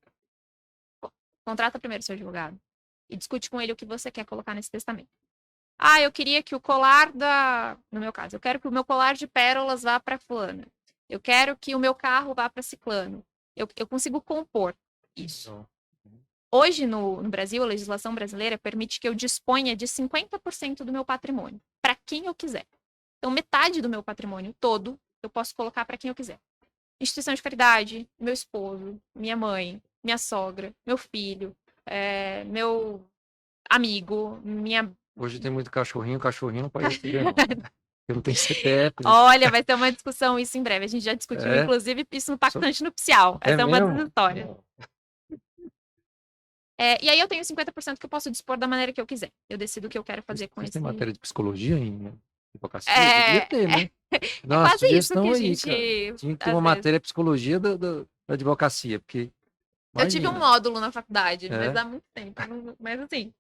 [SPEAKER 2] contrata primeiro seu advogado e discute com ele o que você quer colocar nesse testamento. Ah, eu queria que o colar no meu caso, eu quero que o meu colar de pérolas vá para fulana. Eu quero que o meu carro vá para ciclano. Eu consigo compor isso.
[SPEAKER 1] Então,
[SPEAKER 2] Hoje, no Brasil, a legislação brasileira permite que eu disponha de 50% do meu patrimônio, para quem eu quiser. Então, metade do meu patrimônio todo, eu posso colocar para quem eu quiser. Instituição de caridade, meu esposo, minha mãe, minha sogra, meu filho, meu amigo, minha.
[SPEAKER 1] hoje tem muito cachorrinho não pode receber, não. Porque não tem CPF, né?
[SPEAKER 2] Olha, vai ter uma discussão isso em breve. A gente já discutiu,
[SPEAKER 1] É,
[SPEAKER 2] inclusive, isso no
[SPEAKER 1] só-
[SPEAKER 2] Pactante Nupcial.
[SPEAKER 1] é
[SPEAKER 2] Essa é uma das
[SPEAKER 1] mesmo?
[SPEAKER 2] histórias. E aí eu tenho 50% que eu posso dispor da maneira que eu quiser. Eu decido o que eu quero fazer com
[SPEAKER 1] Vocês têm
[SPEAKER 2] esse.
[SPEAKER 1] matéria de psicologia em advocacia? Devia
[SPEAKER 2] É,
[SPEAKER 1] ter, né?
[SPEAKER 2] é
[SPEAKER 1] Nossa,
[SPEAKER 2] quase isso que
[SPEAKER 1] sugestão
[SPEAKER 2] a
[SPEAKER 1] aí, cara.
[SPEAKER 2] gente,
[SPEAKER 1] Tinha que ter
[SPEAKER 2] às
[SPEAKER 1] uma
[SPEAKER 2] vezes.
[SPEAKER 1] matéria de psicologia da advocacia, porque,
[SPEAKER 2] Eu tive um
[SPEAKER 1] imagina,
[SPEAKER 2] módulo na faculdade, mas
[SPEAKER 1] é,
[SPEAKER 2] há muito tempo. Mas assim,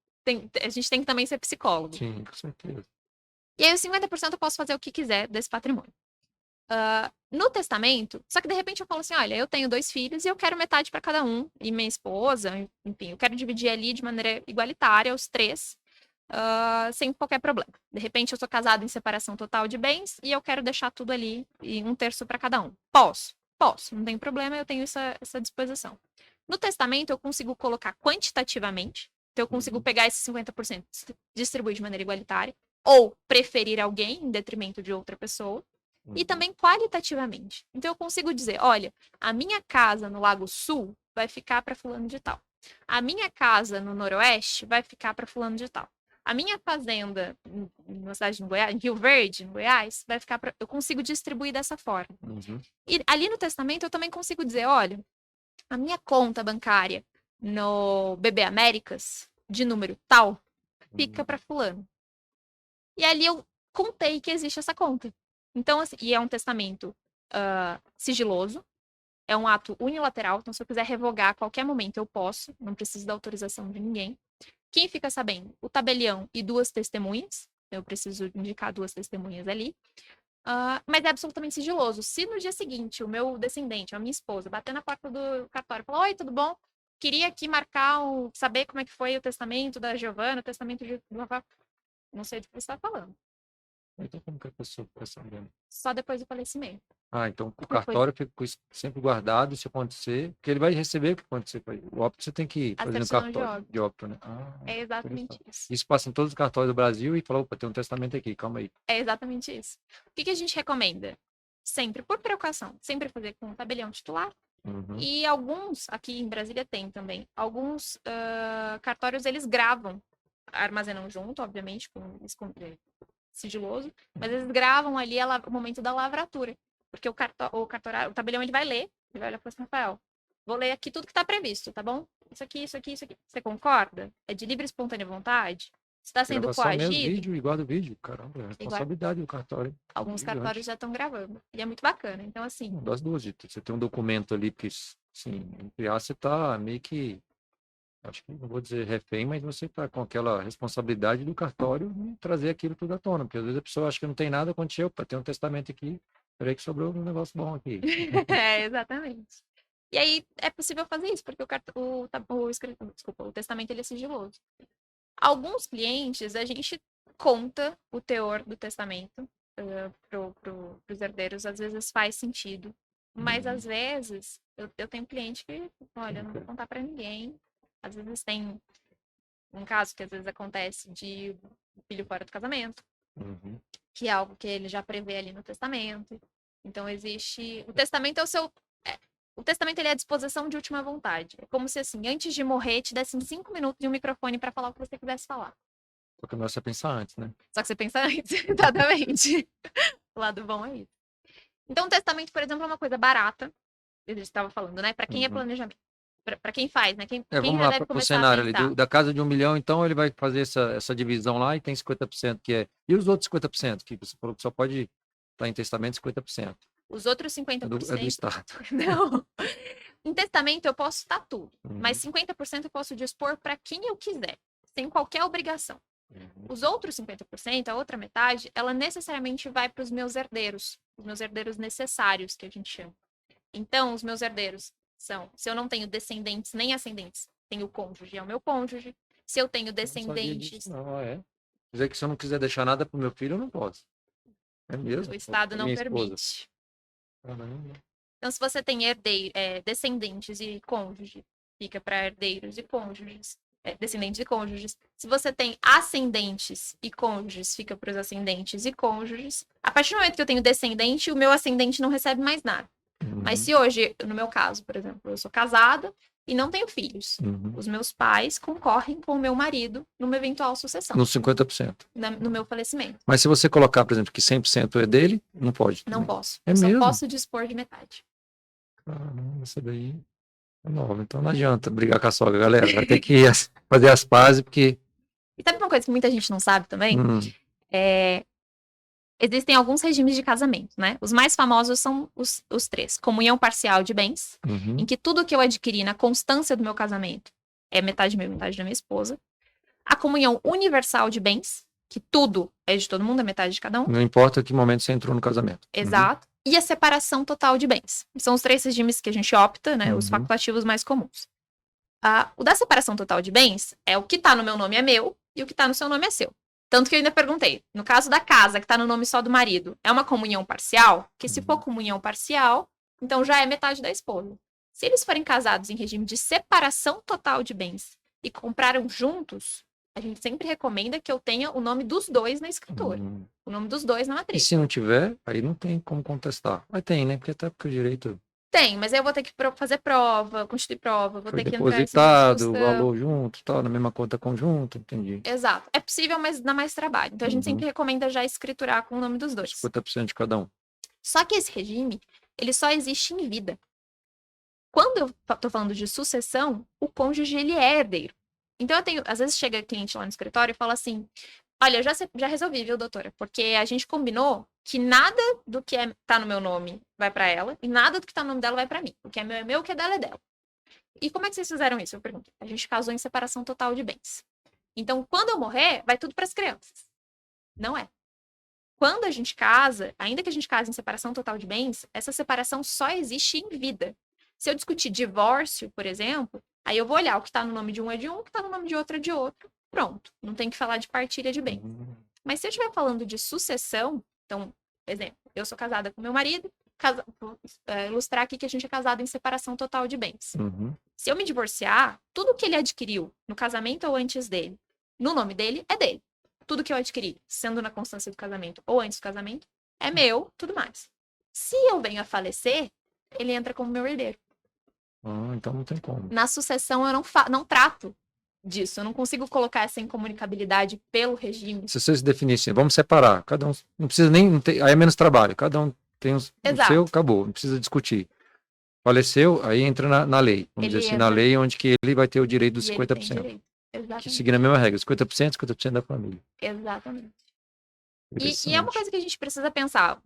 [SPEAKER 2] a gente tem que também ser psicólogo.
[SPEAKER 1] sim, com certeza.
[SPEAKER 2] E aí, os 50% eu posso fazer o que quiser desse patrimônio. No testamento, só que de repente eu falo assim: olha, eu tenho 2 filhos e eu quero metade para cada um, e minha esposa, enfim, eu quero dividir ali de maneira igualitária os três, sem qualquer problema. De repente eu sou casado em separação total de bens e eu quero deixar tudo ali e 1/3 para cada um. Posso, não tem problema, eu tenho essa disposição. No testamento eu consigo colocar quantitativamente, então eu consigo pegar esses 50% e distribuir de maneira igualitária, ou preferir alguém em detrimento de outra pessoa. E também qualitativamente. Então eu consigo dizer, olha, a minha casa no Lago Sul vai ficar para fulano de tal. A minha casa no Noroeste vai ficar para fulano de tal. A minha fazenda na cidade de Goiás, em Rio Verde, no Goiás, vai ficar para. Eu consigo distribuir dessa forma.
[SPEAKER 1] Uhum.
[SPEAKER 2] E ali no testamento eu também consigo dizer, olha, a minha conta bancária no BB Américas, de número tal, fica para fulano. E ali eu contei que existe essa conta. Então, assim, e é um testamento sigiloso, é um ato unilateral, então se eu quiser revogar a qualquer momento eu posso, não preciso da autorização de ninguém. Quem fica sabendo? O tabelião e 2 testemunhas, eu preciso indicar 2 testemunhas ali, mas é absolutamente sigiloso. Se no dia seguinte o meu descendente, a minha esposa, bater na porta do cartório e falar: oi, tudo bom? Queria aqui marcar, saber como é que foi o testamento da Giovana, o testamento do Rafael. Não sei do que você está falando.
[SPEAKER 1] Então, como que a pessoa fica sabendo?
[SPEAKER 2] Só depois do falecimento.
[SPEAKER 1] Ah, então o
[SPEAKER 2] Depois,
[SPEAKER 1] cartório fica com isso sempre guardado, se acontecer, porque ele vai receber o que acontecer com ele. O óbito você tem que
[SPEAKER 2] a
[SPEAKER 1] fazer no
[SPEAKER 2] certidão de
[SPEAKER 1] cartório
[SPEAKER 2] óbito.
[SPEAKER 1] de óbito, né? Ah,
[SPEAKER 2] É exatamente
[SPEAKER 1] interessante.
[SPEAKER 2] isso.
[SPEAKER 1] Isso passa em todos os cartórios do Brasil e fala, opa, tem um testamento aqui, calma aí.
[SPEAKER 2] É exatamente isso. O que a gente recomenda? Sempre, por precaução, sempre fazer com o tabelião titular.
[SPEAKER 1] Uhum.
[SPEAKER 2] E alguns, aqui em Brasília tem também, alguns cartórios eles gravam, armazenam junto, obviamente, com sigiloso, mas eles gravam ali o momento da lavratura. Porque o tabelião ele vai ler, ele vai olhar e falar assim: Rafael, vou ler aqui tudo que está previsto, tá bom? Isso aqui, isso aqui, isso aqui. Você concorda? É de livre e espontânea vontade? Você está sendo
[SPEAKER 1] Gravação mesmo,
[SPEAKER 2] coagido?
[SPEAKER 1] vídeo e guarda o vídeo. Caramba, é
[SPEAKER 2] Igual,
[SPEAKER 1] responsabilidade do cartório.
[SPEAKER 2] alguns cartórios
[SPEAKER 1] Gigante.
[SPEAKER 2] já estão gravando. E é muito bacana. Então, assim,
[SPEAKER 1] Das duas, você tem um documento ali, porque, assim, entre aspas, você tá meio que, acho que não vou dizer refém, mas você tá com aquela responsabilidade do cartório de trazer aquilo tudo à tona, porque às vezes a pessoa acha que não tem nada, quando chega, opa, tem um testamento aqui, peraí que sobrou um negócio bom aqui.
[SPEAKER 2] exatamente. E aí é possível fazer isso, porque o testamento ele é sigiloso. Alguns clientes, a gente conta o teor do testamento para os herdeiros, às vezes faz sentido. Mas às vezes eu tenho cliente que, olha, eu não vou contar para ninguém. Às vezes tem um caso que às vezes acontece de filho fora do casamento.
[SPEAKER 1] Uhum.
[SPEAKER 2] que é algo que ele já prevê ali no testamento. Então existe, o testamento é o seu, o testamento ele é a disposição de última vontade. É como se assim, antes de morrer, te dessem 5 minutos de um microfone para falar o que você quisesse falar.
[SPEAKER 1] Só que o negócio é pensar antes, né?
[SPEAKER 2] Só que você pensa antes, exatamente. O lado bom é isso. Então o testamento, por exemplo, é uma coisa barata, a gente estava falando, né? Para quem é
[SPEAKER 1] Uhum.
[SPEAKER 2] planejamento. Para quem faz, né? Quem
[SPEAKER 1] Vamos
[SPEAKER 2] já
[SPEAKER 1] lá
[SPEAKER 2] deve
[SPEAKER 1] para o
[SPEAKER 2] começar a
[SPEAKER 1] cenário ali.
[SPEAKER 2] pensar.
[SPEAKER 1] Da casa de 1 milhão, então ele vai fazer essa divisão lá e tem 50% que é. E os outros 50%? Que você falou que só pode estar em testamento 50%.
[SPEAKER 2] Os outros
[SPEAKER 1] É do
[SPEAKER 2] 50%.
[SPEAKER 1] Estado.
[SPEAKER 2] Não. Em testamento eu posso estar tudo, mas
[SPEAKER 1] Uhum.
[SPEAKER 2] 50% eu posso dispor para quem eu quiser, sem qualquer obrigação.
[SPEAKER 1] Uhum.
[SPEAKER 2] Os outros 50%, a outra metade, ela necessariamente vai para os meus herdeiros necessários, que a gente chama. Então, os meus herdeiros são, se eu não tenho descendentes nem ascendentes, tenho o cônjuge, é o meu cônjuge. Se eu tenho
[SPEAKER 1] Eu não sabia disso,
[SPEAKER 2] descendentes,
[SPEAKER 1] não. Ah, é? Quer dizer que se eu não quiser deixar nada pro meu filho, eu não posso. É
[SPEAKER 2] o
[SPEAKER 1] mesmo? Ou
[SPEAKER 2] Estado
[SPEAKER 1] pra
[SPEAKER 2] não
[SPEAKER 1] minha esposa.
[SPEAKER 2] permite.
[SPEAKER 1] Caramba.
[SPEAKER 2] Então, se você tem descendentes e cônjuge, fica para herdeiros e cônjuges, descendentes e cônjuges. Se você tem ascendentes e cônjuges, fica para os ascendentes e cônjuges. A partir do momento que eu tenho descendente, o meu ascendente não recebe mais nada. Mas
[SPEAKER 1] Uhum.
[SPEAKER 2] se hoje, no meu caso, por exemplo, eu sou casada e não tenho filhos,
[SPEAKER 1] Uhum.
[SPEAKER 2] os meus pais concorrem com o meu marido numa eventual sucessão,
[SPEAKER 1] Nos 50%.
[SPEAKER 2] no meu falecimento.
[SPEAKER 1] Mas se você colocar, por exemplo, que 100% é dele, não pode
[SPEAKER 2] Não
[SPEAKER 1] também.
[SPEAKER 2] posso.
[SPEAKER 1] É
[SPEAKER 2] Eu só
[SPEAKER 1] mesmo?
[SPEAKER 2] posso dispor de metade.
[SPEAKER 1] Caramba, essa daí é nova. Então não adianta brigar com a sogra, galera. Vai ter que fazer as pazes, porque.
[SPEAKER 2] E sabe uma coisa que muita gente não sabe também?
[SPEAKER 1] Hum,
[SPEAKER 2] Existem alguns regimes de casamento, né? Os mais famosos são os três. Comunhão parcial de bens, em
[SPEAKER 1] uhum,
[SPEAKER 2] que tudo que eu adquiri na constância do meu casamento é metade meu, metade da minha esposa. A comunhão universal de bens, que tudo é de todo mundo, é metade de cada um.
[SPEAKER 1] não importa que momento você entrou no casamento. Uhum,
[SPEAKER 2] Exato. E a separação total de bens. São os três regimes que a gente opta, né? Os
[SPEAKER 1] uhum,
[SPEAKER 2] facultativos mais comuns. O da separação total de bens é o que tá no meu nome é meu e o que tá no seu nome é seu. Tanto que eu ainda perguntei, no caso da casa, que tá no nome só do marido, é uma comunhão parcial? Porque se for
[SPEAKER 1] uhum.
[SPEAKER 2] comunhão parcial, então já é metade da esposa. Se eles forem casados em regime de separação total de bens e compraram juntos, a gente sempre recomenda que eu tenha o nome dos dois na escritura.
[SPEAKER 1] Uhum.
[SPEAKER 2] O nome dos dois na
[SPEAKER 1] E
[SPEAKER 2] matriz.
[SPEAKER 1] se não tiver, aí não tem como contestar. Mas tem, né? Porque até porque o direito
[SPEAKER 2] Tem, mas aí eu vou ter que fazer prova, constituir prova, vou
[SPEAKER 1] foi
[SPEAKER 2] ter que entrar em civil
[SPEAKER 1] depositado, o
[SPEAKER 2] discussão.
[SPEAKER 1] valor junto, tal, na mesma conta conjunta, entendi.
[SPEAKER 2] Exato. É possível, mas dá mais trabalho. Então a gente
[SPEAKER 1] Uhum.
[SPEAKER 2] sempre recomenda já escriturar com o nome dos dois.
[SPEAKER 1] 50% de cada um.
[SPEAKER 2] Só que esse regime, ele só existe em vida. Quando eu tô falando de sucessão, o cônjuge, ele é herdeiro. Então eu tenho, às vezes chega cliente lá no escritório e fala assim: olha, eu já resolvi, viu, doutora? Porque a gente combinou que nada do que tá no meu nome vai para ela e nada do que tá no nome dela vai para mim. O que é meu, o que é dela é dela. E como é que vocês fizeram isso? Eu pergunto. A gente casou em separação total de bens. Então, quando eu morrer, vai tudo para as crianças. Não é. Quando a gente casa, ainda que a gente case em separação total de bens, essa separação só existe em vida. Se eu discutir divórcio, por exemplo, aí eu vou olhar o que está no nome de um é de um, o que está no nome de outro é de outro. Pronto. Não tem que falar de partilha de bens.
[SPEAKER 1] Uhum.
[SPEAKER 2] Mas se eu estiver falando de sucessão, então, exemplo, eu sou casada com meu marido, vou ilustrar aqui que a gente é casado em separação total de bens.
[SPEAKER 1] Uhum.
[SPEAKER 2] Se eu me divorciar, tudo que ele adquiriu no casamento ou antes dele, no nome dele, é dele. Tudo que eu adquiri, sendo na constância do casamento ou antes do casamento, é meu, tudo mais. Se eu venho a falecer, ele entra como meu herdeiro.
[SPEAKER 1] Ah, então não tem como.
[SPEAKER 2] Na sucessão, eu não trato disso. Eu não consigo colocar essa incomunicabilidade pelo regime.
[SPEAKER 1] Se vocês definissem, vamos separar, cada um, não precisa nem, não tem, aí é menos trabalho, cada um tem o seu,
[SPEAKER 2] Exato.
[SPEAKER 1] acabou, não precisa discutir. Faleceu, aí entra na lei, vamos
[SPEAKER 2] Ele
[SPEAKER 1] dizer assim, na
[SPEAKER 2] entra
[SPEAKER 1] lei onde que ele vai ter o direito dos
[SPEAKER 2] e ele tem
[SPEAKER 1] 50%,
[SPEAKER 2] direito.
[SPEAKER 1] que
[SPEAKER 2] Exatamente.
[SPEAKER 1] seguindo a mesma regra, 50% da família.
[SPEAKER 2] Exatamente. E é uma
[SPEAKER 1] Interessante.
[SPEAKER 2] coisa que a gente precisa pensar,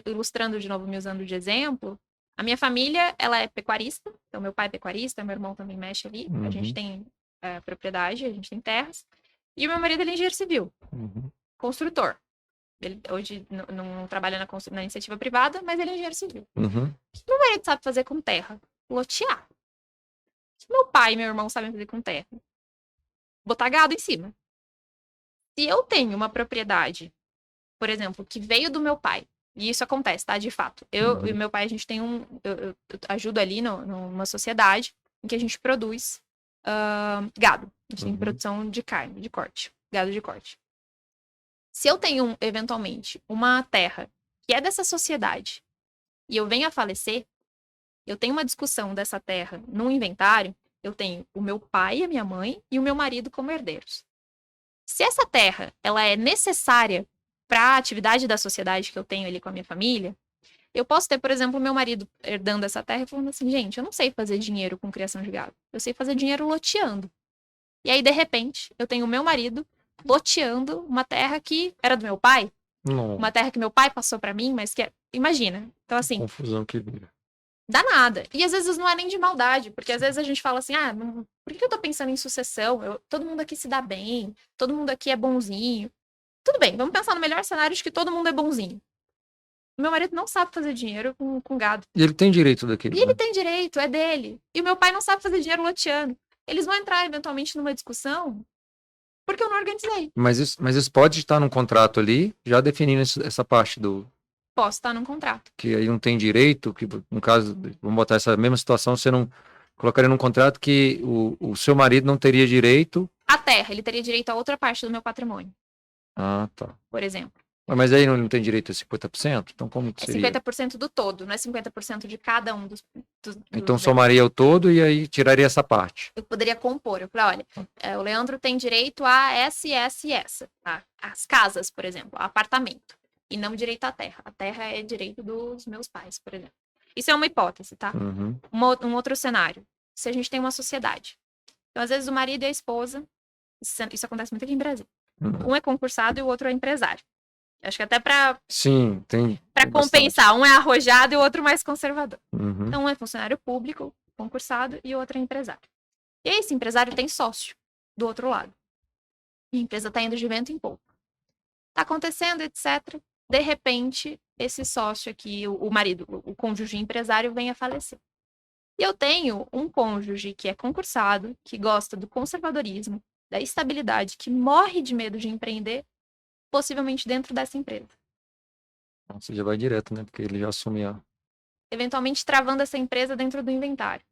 [SPEAKER 2] ilustrando de novo, me usando de exemplo. A minha família, ela é pecuarista, então meu pai é pecuarista, meu irmão também mexe ali. A gente
[SPEAKER 1] Uhum,
[SPEAKER 2] tem propriedade, a gente tem terras. E o meu marido, ele é engenheiro civil,
[SPEAKER 1] uhum,
[SPEAKER 2] construtor. Ele hoje não trabalha na iniciativa privada, mas ele é engenheiro civil.
[SPEAKER 1] uhum.
[SPEAKER 2] O que meu marido sabe fazer com terra? Lotear. O que meu pai e meu irmão sabem fazer com terra? Botar gado em cima. Se eu tenho uma propriedade, por exemplo, que veio do meu pai, e isso acontece, tá? De fato. Eu e meu pai, a gente tem eu ajudo ali numa sociedade em que a gente produz gado. A gente tem produção de carne, de corte. Gado de corte. Se eu tenho, eventualmente, uma terra que é dessa sociedade e eu venho a falecer, eu tenho uma discussão dessa terra no inventário, eu tenho o meu pai, a minha mãe e o meu marido como herdeiros. Se essa terra ela é necessária para a atividade da sociedade que eu tenho ali com a minha família, eu posso ter, por exemplo, o meu marido herdando essa terra e falando assim, gente, eu não sei fazer dinheiro com criação de gado. Eu sei fazer dinheiro loteando. E aí, de repente, eu tenho o meu marido loteando uma terra que era do meu pai,
[SPEAKER 1] Não,
[SPEAKER 2] uma terra que meu pai passou para mim, mas que é... Imagina. Então, assim,
[SPEAKER 1] confusão que vira.
[SPEAKER 2] dá nada. E às vezes não é nem de maldade, porque às vezes a gente fala assim, por que eu tô pensando em sucessão? Todo mundo aqui se dá bem, todo mundo aqui é bonzinho. Tudo bem, vamos pensar no melhor cenário de que todo mundo é bonzinho. Meu marido não sabe fazer dinheiro com gado.
[SPEAKER 1] E ele tem direito daquilo,
[SPEAKER 2] E ele
[SPEAKER 1] né?
[SPEAKER 2] tem direito, é dele. E o meu pai não sabe fazer dinheiro loteando. Eles vão entrar eventualmente numa discussão porque eu não organizei.
[SPEAKER 1] Mas isso pode estar num contrato ali, já definindo essa parte do
[SPEAKER 2] Posso estar num contrato.
[SPEAKER 1] que aí não tem direito, que no caso, vamos botar essa mesma situação, você não colocaria num contrato que o seu marido não teria direito.
[SPEAKER 2] A terra, ele teria direito a outra parte do meu patrimônio,
[SPEAKER 1] Ah, tá.
[SPEAKER 2] por exemplo.
[SPEAKER 1] Mas aí não tem direito a 50%? Então como que
[SPEAKER 2] É
[SPEAKER 1] seria?
[SPEAKER 2] 50% do todo, não é 50% de cada um dos
[SPEAKER 1] Então
[SPEAKER 2] bens.
[SPEAKER 1] somaria o todo e aí tiraria essa parte.
[SPEAKER 2] Eu poderia compor. Eu falei, olha, o Leandro tem direito a essa e essa e essa. Tá? As casas, por exemplo, apartamento. E não direito à terra. A terra é direito dos meus pais, por exemplo. Isso é uma hipótese, tá?
[SPEAKER 1] Uhum.
[SPEAKER 2] Um outro cenário. Se a gente tem uma sociedade. Então, às vezes, o marido e a esposa, isso acontece muito aqui em Brasil.
[SPEAKER 1] Uhum.
[SPEAKER 2] Um é concursado e o outro é empresário. Acho que até para
[SPEAKER 1] Sim, tem
[SPEAKER 2] compensar. Um é arrojado e o outro mais conservador.
[SPEAKER 1] Uhum.
[SPEAKER 2] Então, um é funcionário público, concursado, e o outro é empresário. E aí, esse empresário tem sócio do outro lado. E a empresa está indo de vento em pouco. Tá acontecendo, etc. De repente, esse sócio aqui, o marido, o cônjuge empresário, vem a falecer. E eu tenho um cônjuge que é concursado, que gosta do conservadorismo, da estabilidade, que morre de medo de empreender, possivelmente dentro dessa empresa.
[SPEAKER 1] Você já vai direto, né? Porque ele já assume a...
[SPEAKER 2] Eventualmente travando essa empresa dentro do inventário.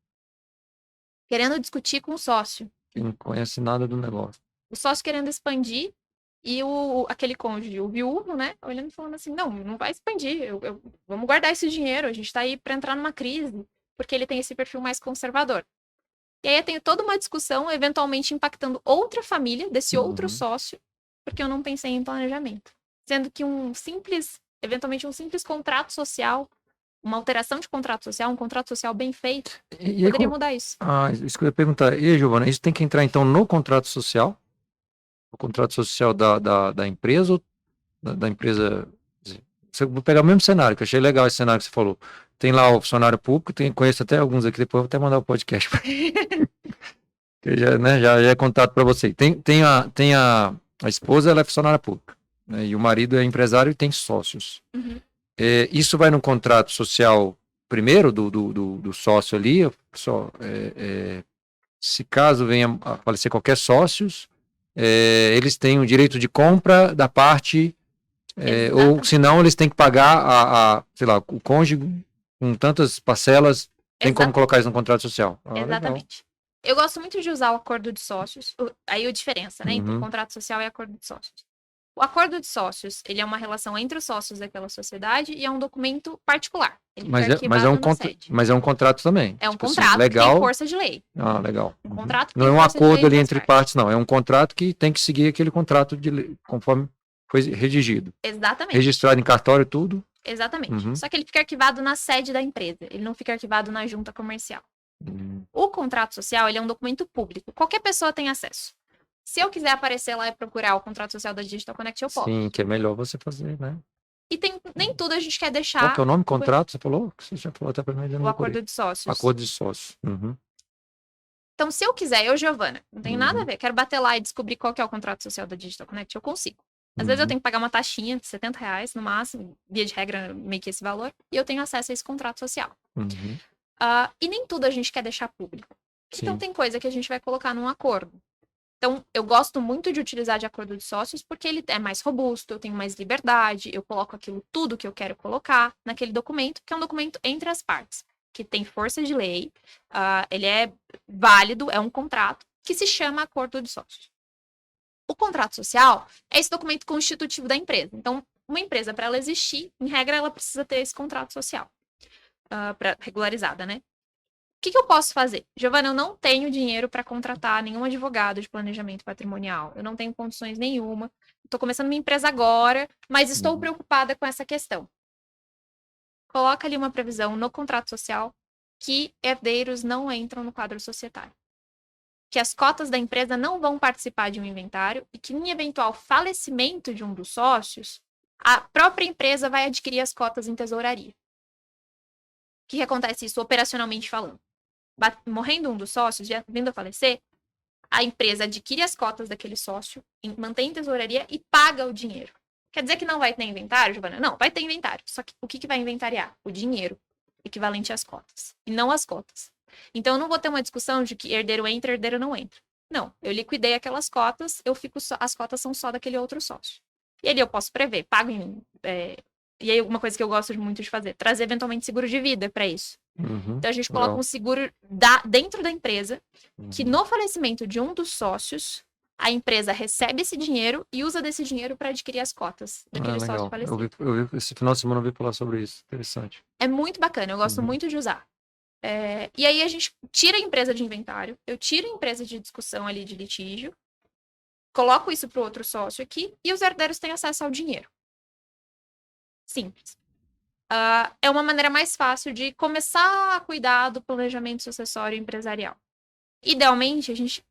[SPEAKER 2] Querendo discutir com o sócio.
[SPEAKER 1] que não conhece nada do negócio.
[SPEAKER 2] O sócio querendo expandir e aquele cônjuge, o viúvo, né? Olhando e falando assim, não vai expandir. Vamos guardar esse dinheiro. A gente tá aí para entrar numa crise. Porque ele tem esse perfil mais conservador. E aí eu tenho toda uma discussão, eventualmente impactando outra família desse outro sócio, porque eu não pensei em planejamento. Sendo que eventualmente um simples contrato social, uma alteração de contrato social, um contrato social bem feito, poderia mudar isso.
[SPEAKER 1] Ah, isso que eu ia perguntar. E aí, Giovana, isso tem que entrar então no contrato social? O contrato social da empresa ou da empresa... Você vou pegar o mesmo cenário, que eu achei legal esse cenário que você falou. Tem lá o funcionário público, conheço até alguns aqui, depois eu vou até mandar o podcast para que já, né, já é contato para você. Tem a esposa, ela é funcionária pública, né, e o marido é empresário e tem sócios.
[SPEAKER 2] Uhum.
[SPEAKER 1] Isso vai no contrato social primeiro do sócio ali, se caso venha a falecer qualquer sócios, eles têm o direito de compra da parte, ou senão eles têm que pagar sei lá, o cônjuge com tantas parcelas, tem como colocar isso no contrato social.
[SPEAKER 2] Exatamente. Legal. Eu gosto muito de usar o acordo de sócios, aí a diferença, né, entre contrato social e acordo de sócios. O acordo de sócios, ele é uma relação entre os sócios daquela sociedade e é um documento particular. Ele
[SPEAKER 1] mas é um contrato também.
[SPEAKER 2] É um contrato
[SPEAKER 1] assim, legal.
[SPEAKER 2] Que tem força de lei.
[SPEAKER 1] Ah, legal.
[SPEAKER 2] Um contrato que
[SPEAKER 1] não é um acordo ali entre partes, não. É um contrato que tem que seguir aquele contrato de lei, conforme foi redigido.
[SPEAKER 2] Exatamente.
[SPEAKER 1] Registrado em cartório, tudo.
[SPEAKER 2] Exatamente. Só que ele fica arquivado na sede da empresa. Ele não fica arquivado na junta comercial. O contrato social, ele é um documento público. Qualquer pessoa tem acesso. Se eu quiser aparecer lá e procurar o contrato social da Digital Connect, eu posso.
[SPEAKER 1] Sim, que é melhor você fazer, né?
[SPEAKER 2] E nem tudo a gente quer deixar...
[SPEAKER 1] Qual que é o nome? Contrato? Você falou? Você já falou até pra mim.
[SPEAKER 2] O acordo de sócios.
[SPEAKER 1] Acordo de sócios.
[SPEAKER 2] Então, se eu quiser, eu, Giovana, não tem nada a ver, quero bater lá e descobrir qual que é o contrato social da Digital Connect, eu consigo. Às vezes eu tenho que pagar uma taxinha de R$70 no máximo, via de regra, meio que esse valor, e eu tenho acesso a esse contrato social. E nem tudo a gente quer deixar público. Então, tem coisa que a gente vai colocar num acordo. Então, eu gosto muito de utilizar de acordo de sócios porque ele é mais robusto, eu tenho mais liberdade, eu coloco aquilo tudo que eu quero colocar naquele documento, que é um documento entre as partes, que tem força de lei, ele é válido, é um contrato que se chama acordo de sócios. O contrato social é esse documento constitutivo da empresa. Então, uma empresa, para ela existir, em regra, ela precisa ter esse contrato social regularizada, né? O que eu posso fazer? Giovana, eu não tenho dinheiro para contratar nenhum advogado de planejamento patrimonial. Eu não tenho condições nenhuma. Estou começando minha empresa agora, mas estou preocupada com essa questão. Coloca ali uma previsão no contrato social que herdeiros não entram no quadro societário. Que as cotas da empresa não vão participar de um inventário e que, em eventual falecimento de um dos sócios, a própria empresa vai adquirir as cotas em tesouraria. O que acontece isso operacionalmente falando? Morrendo um dos sócios, já vindo a falecer, a empresa adquire as cotas daquele sócio, mantém em tesouraria e paga o dinheiro. Quer dizer que não vai ter inventário, Giovana? Não, vai ter inventário. Só que o que vai inventariar? O dinheiro equivalente às cotas, e não as cotas. Então, eu não vou ter uma discussão de que herdeiro entra, herdeiro não entra. Não, eu liquidei aquelas cotas, as cotas são só daquele outro sócio. E ali eu posso prever, pago em... E aí, uma coisa que eu gosto muito de fazer, trazer eventualmente seguro de vida para isso. Então, a gente coloca um seguro dentro da empresa, que no falecimento de um dos sócios, a empresa recebe esse dinheiro e usa desse dinheiro para adquirir as cotas daquele sócio falecido.
[SPEAKER 1] Esse final de semana eu ouvi falar sobre isso. Interessante.
[SPEAKER 2] É muito bacana, eu gosto muito de usar. E aí a gente tira a empresa de inventário, eu tiro a empresa de discussão ali de litígio, coloco isso para o outro sócio aqui e os herdeiros têm acesso ao dinheiro. Simples. É uma maneira mais fácil de começar a cuidar do planejamento sucessório empresarial. Idealmente, a gente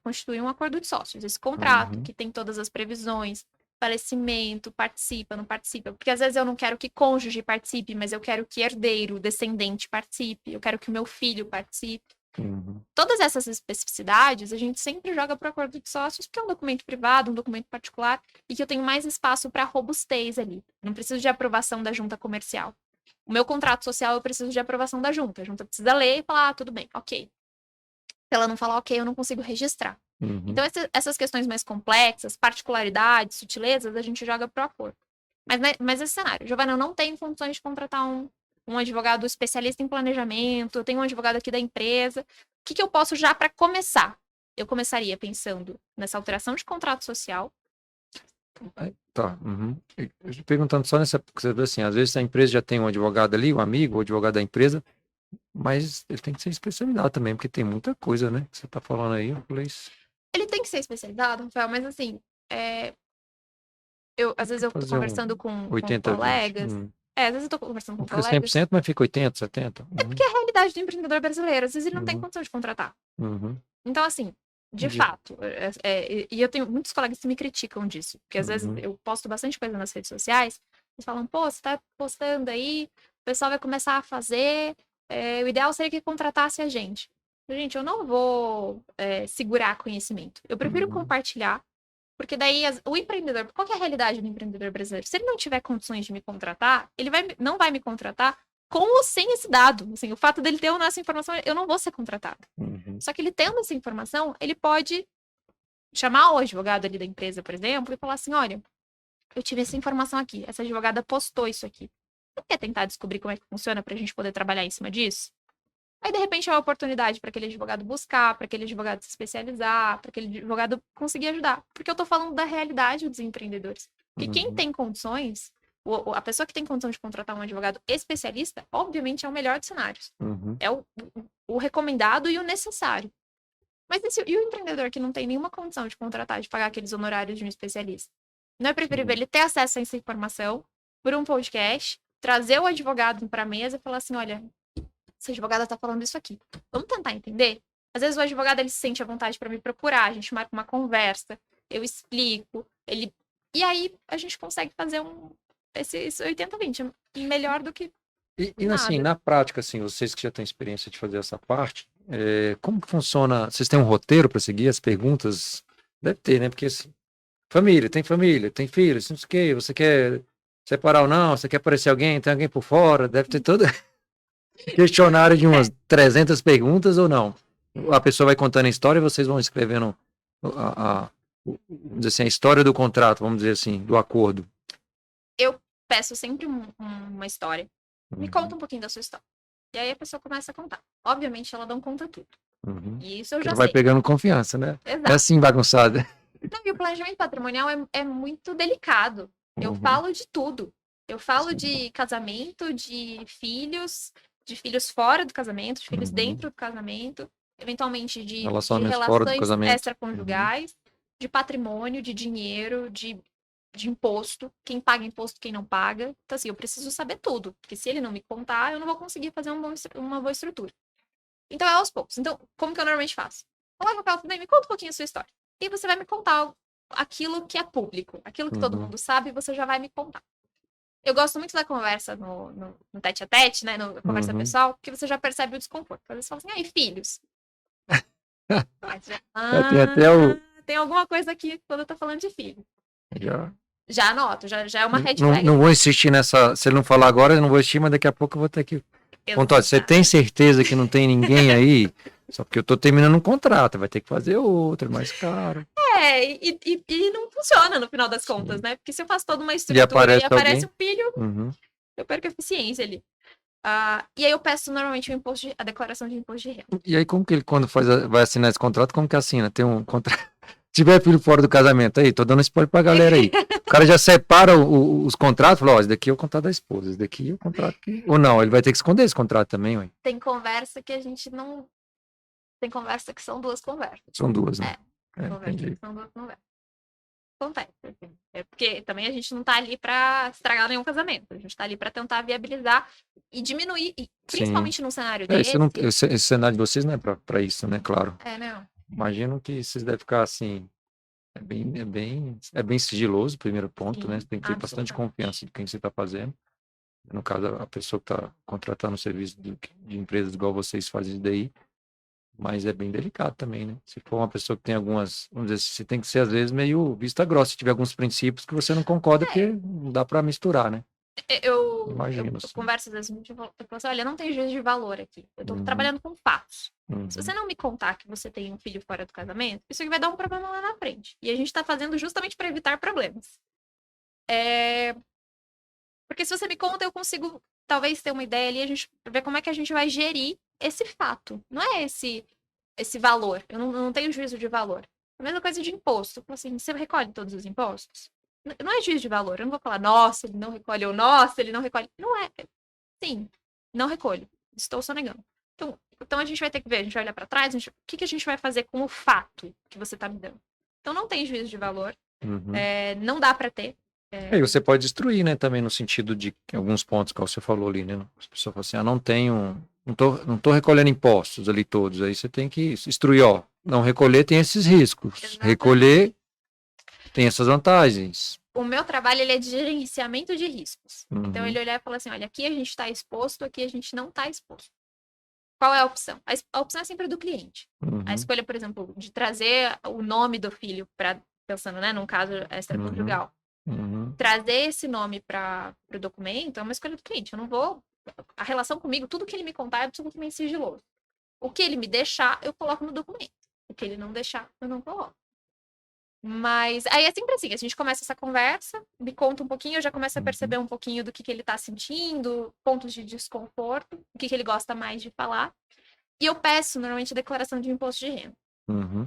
[SPEAKER 2] constitui um acordo de sócios, esse contrato que tem todas as previsões, falecimento, participa, não participa, porque às vezes eu não quero que cônjuge participe, mas eu quero que herdeiro, descendente participe, eu quero que o meu filho participe. Todas essas especificidades a gente sempre joga para o acordo de sócios, porque é um documento privado, um documento particular, e que eu tenho mais espaço para robustez ali. Não preciso de aprovação da junta comercial. O meu contrato social eu preciso de aprovação da junta. A junta precisa ler e falar, tudo bem, ok. Se ela não falar ok, eu não consigo registrar. Então, essas questões mais complexas, particularidades, sutilezas, a gente joga pro acordo. Mas esse cenário, Giovana, eu não tenho condições de contratar um advogado especialista em planejamento, eu tenho um advogado aqui da empresa. O que eu posso já para começar? Eu começaria pensando nessa alteração de contrato social.
[SPEAKER 1] Tá. Perguntando só nessa, porque você vê assim, às vezes a empresa já tem um advogado ali, um amigo, o advogado da empresa, mas ele tem que ser especializado também, porque tem muita coisa, né, que você tá falando aí, eu falei isso.
[SPEAKER 2] Ele tem que ser especializado, Rafael, mas assim, às vezes eu tô conversando com colegas. Às vezes eu tô conversando com colegas.
[SPEAKER 1] 100%, mas fica 80%, 70%.
[SPEAKER 2] É porque é a realidade do empreendedor brasileiro. Às vezes ele não tem condição de contratar. Então, assim, de fato, e eu tenho muitos colegas que me criticam disso, porque às vezes eu posto bastante coisa nas redes sociais, eles falam, pô, você tá postando aí, o pessoal vai começar a fazer, o ideal seria que contratasse a gente. Gente, eu não vou segurar conhecimento. Eu prefiro compartilhar, porque daí o empreendedor, qual que é a realidade do empreendedor brasileiro? Se ele não tiver condições de me contratar, ele não vai me contratar com ou sem esse dado. Assim, o fato dele ter ou não essa informação, eu não vou ser contratado. Só que ele tendo essa informação, ele pode chamar o advogado ali da empresa, por exemplo, e falar assim, olha, eu tive essa informação aqui, essa advogada postou isso aqui. Você quer tentar descobrir como é que funciona para a gente poder trabalhar em cima disso? Aí, de repente, é uma oportunidade para aquele advogado buscar, para aquele advogado se especializar, para aquele advogado conseguir ajudar. Porque eu estou falando da realidade dos empreendedores. Porque quem tem condições, a pessoa que tem condição de contratar um advogado especialista, obviamente é o melhor dos cenários. É o recomendado e o necessário. Mas e o empreendedor que não tem nenhuma condição de contratar, de pagar aqueles honorários de um especialista? Não é preferível ele ter acesso a essa informação por um podcast, trazer o advogado para a mesa e falar assim, olha, essa advogada está falando isso aqui. Vamos tentar entender? Às vezes o advogado ele se sente à vontade para me procurar, a gente marca uma conversa, eu explico, e aí a gente consegue fazer esse 80-20, melhor do que
[SPEAKER 1] E assim, na prática, assim, vocês que já têm experiência de fazer essa parte, como que funciona? Vocês têm um roteiro para seguir as perguntas? Deve ter, né? Porque assim, família, tem filhos, não sei o quê, você quer separar ou não, você quer aparecer alguém, tem alguém por fora, deve ter todo questionário de umas 300 perguntas ou não? A pessoa vai contando a história e vocês vão escrevendo vamos dizer assim, a história do contrato, vamos dizer assim, do acordo.
[SPEAKER 2] Eu peço sempre uma história. Me conta um pouquinho da sua história. E aí a pessoa começa a contar. Obviamente ela não conta tudo. E isso eu já sei.
[SPEAKER 1] Vai pegando confiança, né?
[SPEAKER 2] Exato.
[SPEAKER 1] É assim bagunçada.
[SPEAKER 2] Não, e o planejamento patrimonial é muito delicado. Eu
[SPEAKER 1] Uhum.
[SPEAKER 2] falo de tudo. Eu falo
[SPEAKER 1] Sim.
[SPEAKER 2] de casamento, de filhos fora do casamento, de filhos
[SPEAKER 1] Uhum.
[SPEAKER 2] dentro do casamento, eventualmente de
[SPEAKER 1] Relacionamentos fora do
[SPEAKER 2] relações
[SPEAKER 1] casamento. Uhum.
[SPEAKER 2] extraconjugais, de patrimônio, de dinheiro, de imposto, quem paga imposto, quem não paga. Então, assim, eu preciso saber tudo, porque se ele não me contar, eu não vou conseguir fazer uma boa estrutura. Então, é aos poucos. Então, como que eu normalmente faço? Olá, Rafael, tudo bem? Me conta um pouquinho a sua história. E você vai me contar aquilo que é público, aquilo que todo
[SPEAKER 1] Uhum.
[SPEAKER 2] mundo sabe, você já vai me contar. Eu gosto muito da conversa no tete a tete, né? Na conversa
[SPEAKER 1] Uhum.
[SPEAKER 2] pessoal, porque você já percebe o desconforto. Às vezes você fala assim, e filhos? Aí você já,
[SPEAKER 1] Tem até o.
[SPEAKER 2] tem alguma coisa aqui quando eu tô falando de filho.
[SPEAKER 1] Já.
[SPEAKER 2] Já anoto, já é uma red
[SPEAKER 1] Não,
[SPEAKER 2] flag
[SPEAKER 1] não
[SPEAKER 2] ali.
[SPEAKER 1] vou insistir nessa. Se ele não falar agora, eu não vou insistir, mas daqui a pouco eu vou ter que. Pontuar. Você
[SPEAKER 2] Exato.
[SPEAKER 1] tem certeza que não tem ninguém aí? Só porque eu tô terminando um contrato, vai ter que fazer outro, é mais caro.
[SPEAKER 2] E não funciona no final das contas,
[SPEAKER 1] Sim.
[SPEAKER 2] né? Porque se eu faço toda uma
[SPEAKER 1] E
[SPEAKER 2] estrutura e
[SPEAKER 1] aparece
[SPEAKER 2] aparece
[SPEAKER 1] alguém.
[SPEAKER 2] um filho,
[SPEAKER 1] Uhum.
[SPEAKER 2] eu perco a eficiência ali. E aí eu peço normalmente a declaração de imposto de renda.
[SPEAKER 1] E aí, como que ele, quando vai assinar esse contrato, como que assina? Tem um contrato. Se tiver filho fora do casamento, aí, tô dando spoiler pra galera aí. O cara já separa os contratos, fala, ó, esse daqui é o contrato da esposa, esse daqui é o contrato que. Ou não, ele vai ter que esconder esse contrato também, ué.
[SPEAKER 2] Tem conversa que a gente não. Tem conversa que são duas conversas.
[SPEAKER 1] São duas, né?
[SPEAKER 2] Tem conversa
[SPEAKER 1] Entendi.
[SPEAKER 2] que são duas conversas. Acontece, assim. É porque também a gente não tá ali pra estragar nenhum casamento. A gente tá ali pra tentar viabilizar e diminuir, e
[SPEAKER 1] Sim.
[SPEAKER 2] principalmente num cenário
[SPEAKER 1] Esse, não,
[SPEAKER 2] desse.
[SPEAKER 1] esse cenário de vocês não é pra isso, né? Claro.
[SPEAKER 2] Não.
[SPEAKER 1] Imagino que vocês devem ficar assim. É bem sigiloso, primeiro ponto, né?
[SPEAKER 2] Sim,
[SPEAKER 1] Você tem que ter bastante
[SPEAKER 2] absolutamente.
[SPEAKER 1] confiança de quem você está fazendo. No caso, a pessoa que está contratando o serviço de empresas igual vocês fazem isso daí, mas é bem delicado também, né? Se for uma pessoa que tem algumas, vamos dizer, você tem que ser às vezes meio vista grossa, se tiver alguns princípios que você não concorda, porque
[SPEAKER 2] É,
[SPEAKER 1] não dá para misturar, né?
[SPEAKER 2] eu
[SPEAKER 1] Imagino, assim.
[SPEAKER 2] converso às vezes, eu falo assim, olha, não tem juízo de valor aqui. Eu tô
[SPEAKER 1] Uhum,
[SPEAKER 2] trabalhando com fatos. Se você
[SPEAKER 1] uhum.
[SPEAKER 2] não me contar que você tem um filho fora do casamento, isso aqui vai dar um problema lá na frente. E a gente tá fazendo justamente para evitar problemas. Porque se você me conta, eu consigo talvez ter uma ideia ali, a gente ver como é que a gente vai gerir esse fato. Não é esse valor. Eu não tenho juízo de valor. A mesma coisa de imposto. Tipo assim, você recolhe todos os impostos? Não é juízo de valor. Eu não vou falar, nossa, ele não recolhe, ou nossa, ele não recolhe. Não é. Sim, não recolho. Estou sonegando. Então a gente vai ter que ver, a gente vai olhar para trás, o que a gente vai fazer com o fato que você está me dando. Então não tem juízo de valor,
[SPEAKER 1] Uhum.
[SPEAKER 2] não dá para ter.
[SPEAKER 1] E você pode destruir, né, também no sentido de que alguns pontos que você falou ali, né? As pessoas falam assim, não tenho, não tô recolhendo impostos ali todos. Aí você tem que instruir, ó, não recolher tem esses riscos.
[SPEAKER 2] Exatamente.
[SPEAKER 1] Recolher tem essas vantagens.
[SPEAKER 2] O meu trabalho ele é de gerenciamento de riscos. Então
[SPEAKER 1] Uhum,
[SPEAKER 2] ele olhar e falar assim, olha, aqui a gente está exposto, aqui a gente não está exposto. Qual é a opção? A opção é sempre do cliente. A
[SPEAKER 1] uhum,
[SPEAKER 2] escolha, por exemplo, de trazer o nome do filho para pensando, né, num caso
[SPEAKER 1] uhum,
[SPEAKER 2] extraconjugal,
[SPEAKER 1] uhum,
[SPEAKER 2] trazer esse nome para o documento é uma escolha do cliente. Eu não vou. A relação comigo, tudo que ele me contar é absolutamente sigiloso. O que ele me deixar, eu coloco no documento. O que ele não deixar, eu não coloco. Mas aí é sempre assim, a gente começa essa conversa, me conta um pouquinho, eu já começo a
[SPEAKER 1] uhum,
[SPEAKER 2] perceber um pouquinho do que ele tá sentindo, pontos de desconforto, o que ele gosta mais de falar. E eu peço, normalmente, a declaração de imposto de renda.
[SPEAKER 1] uhum.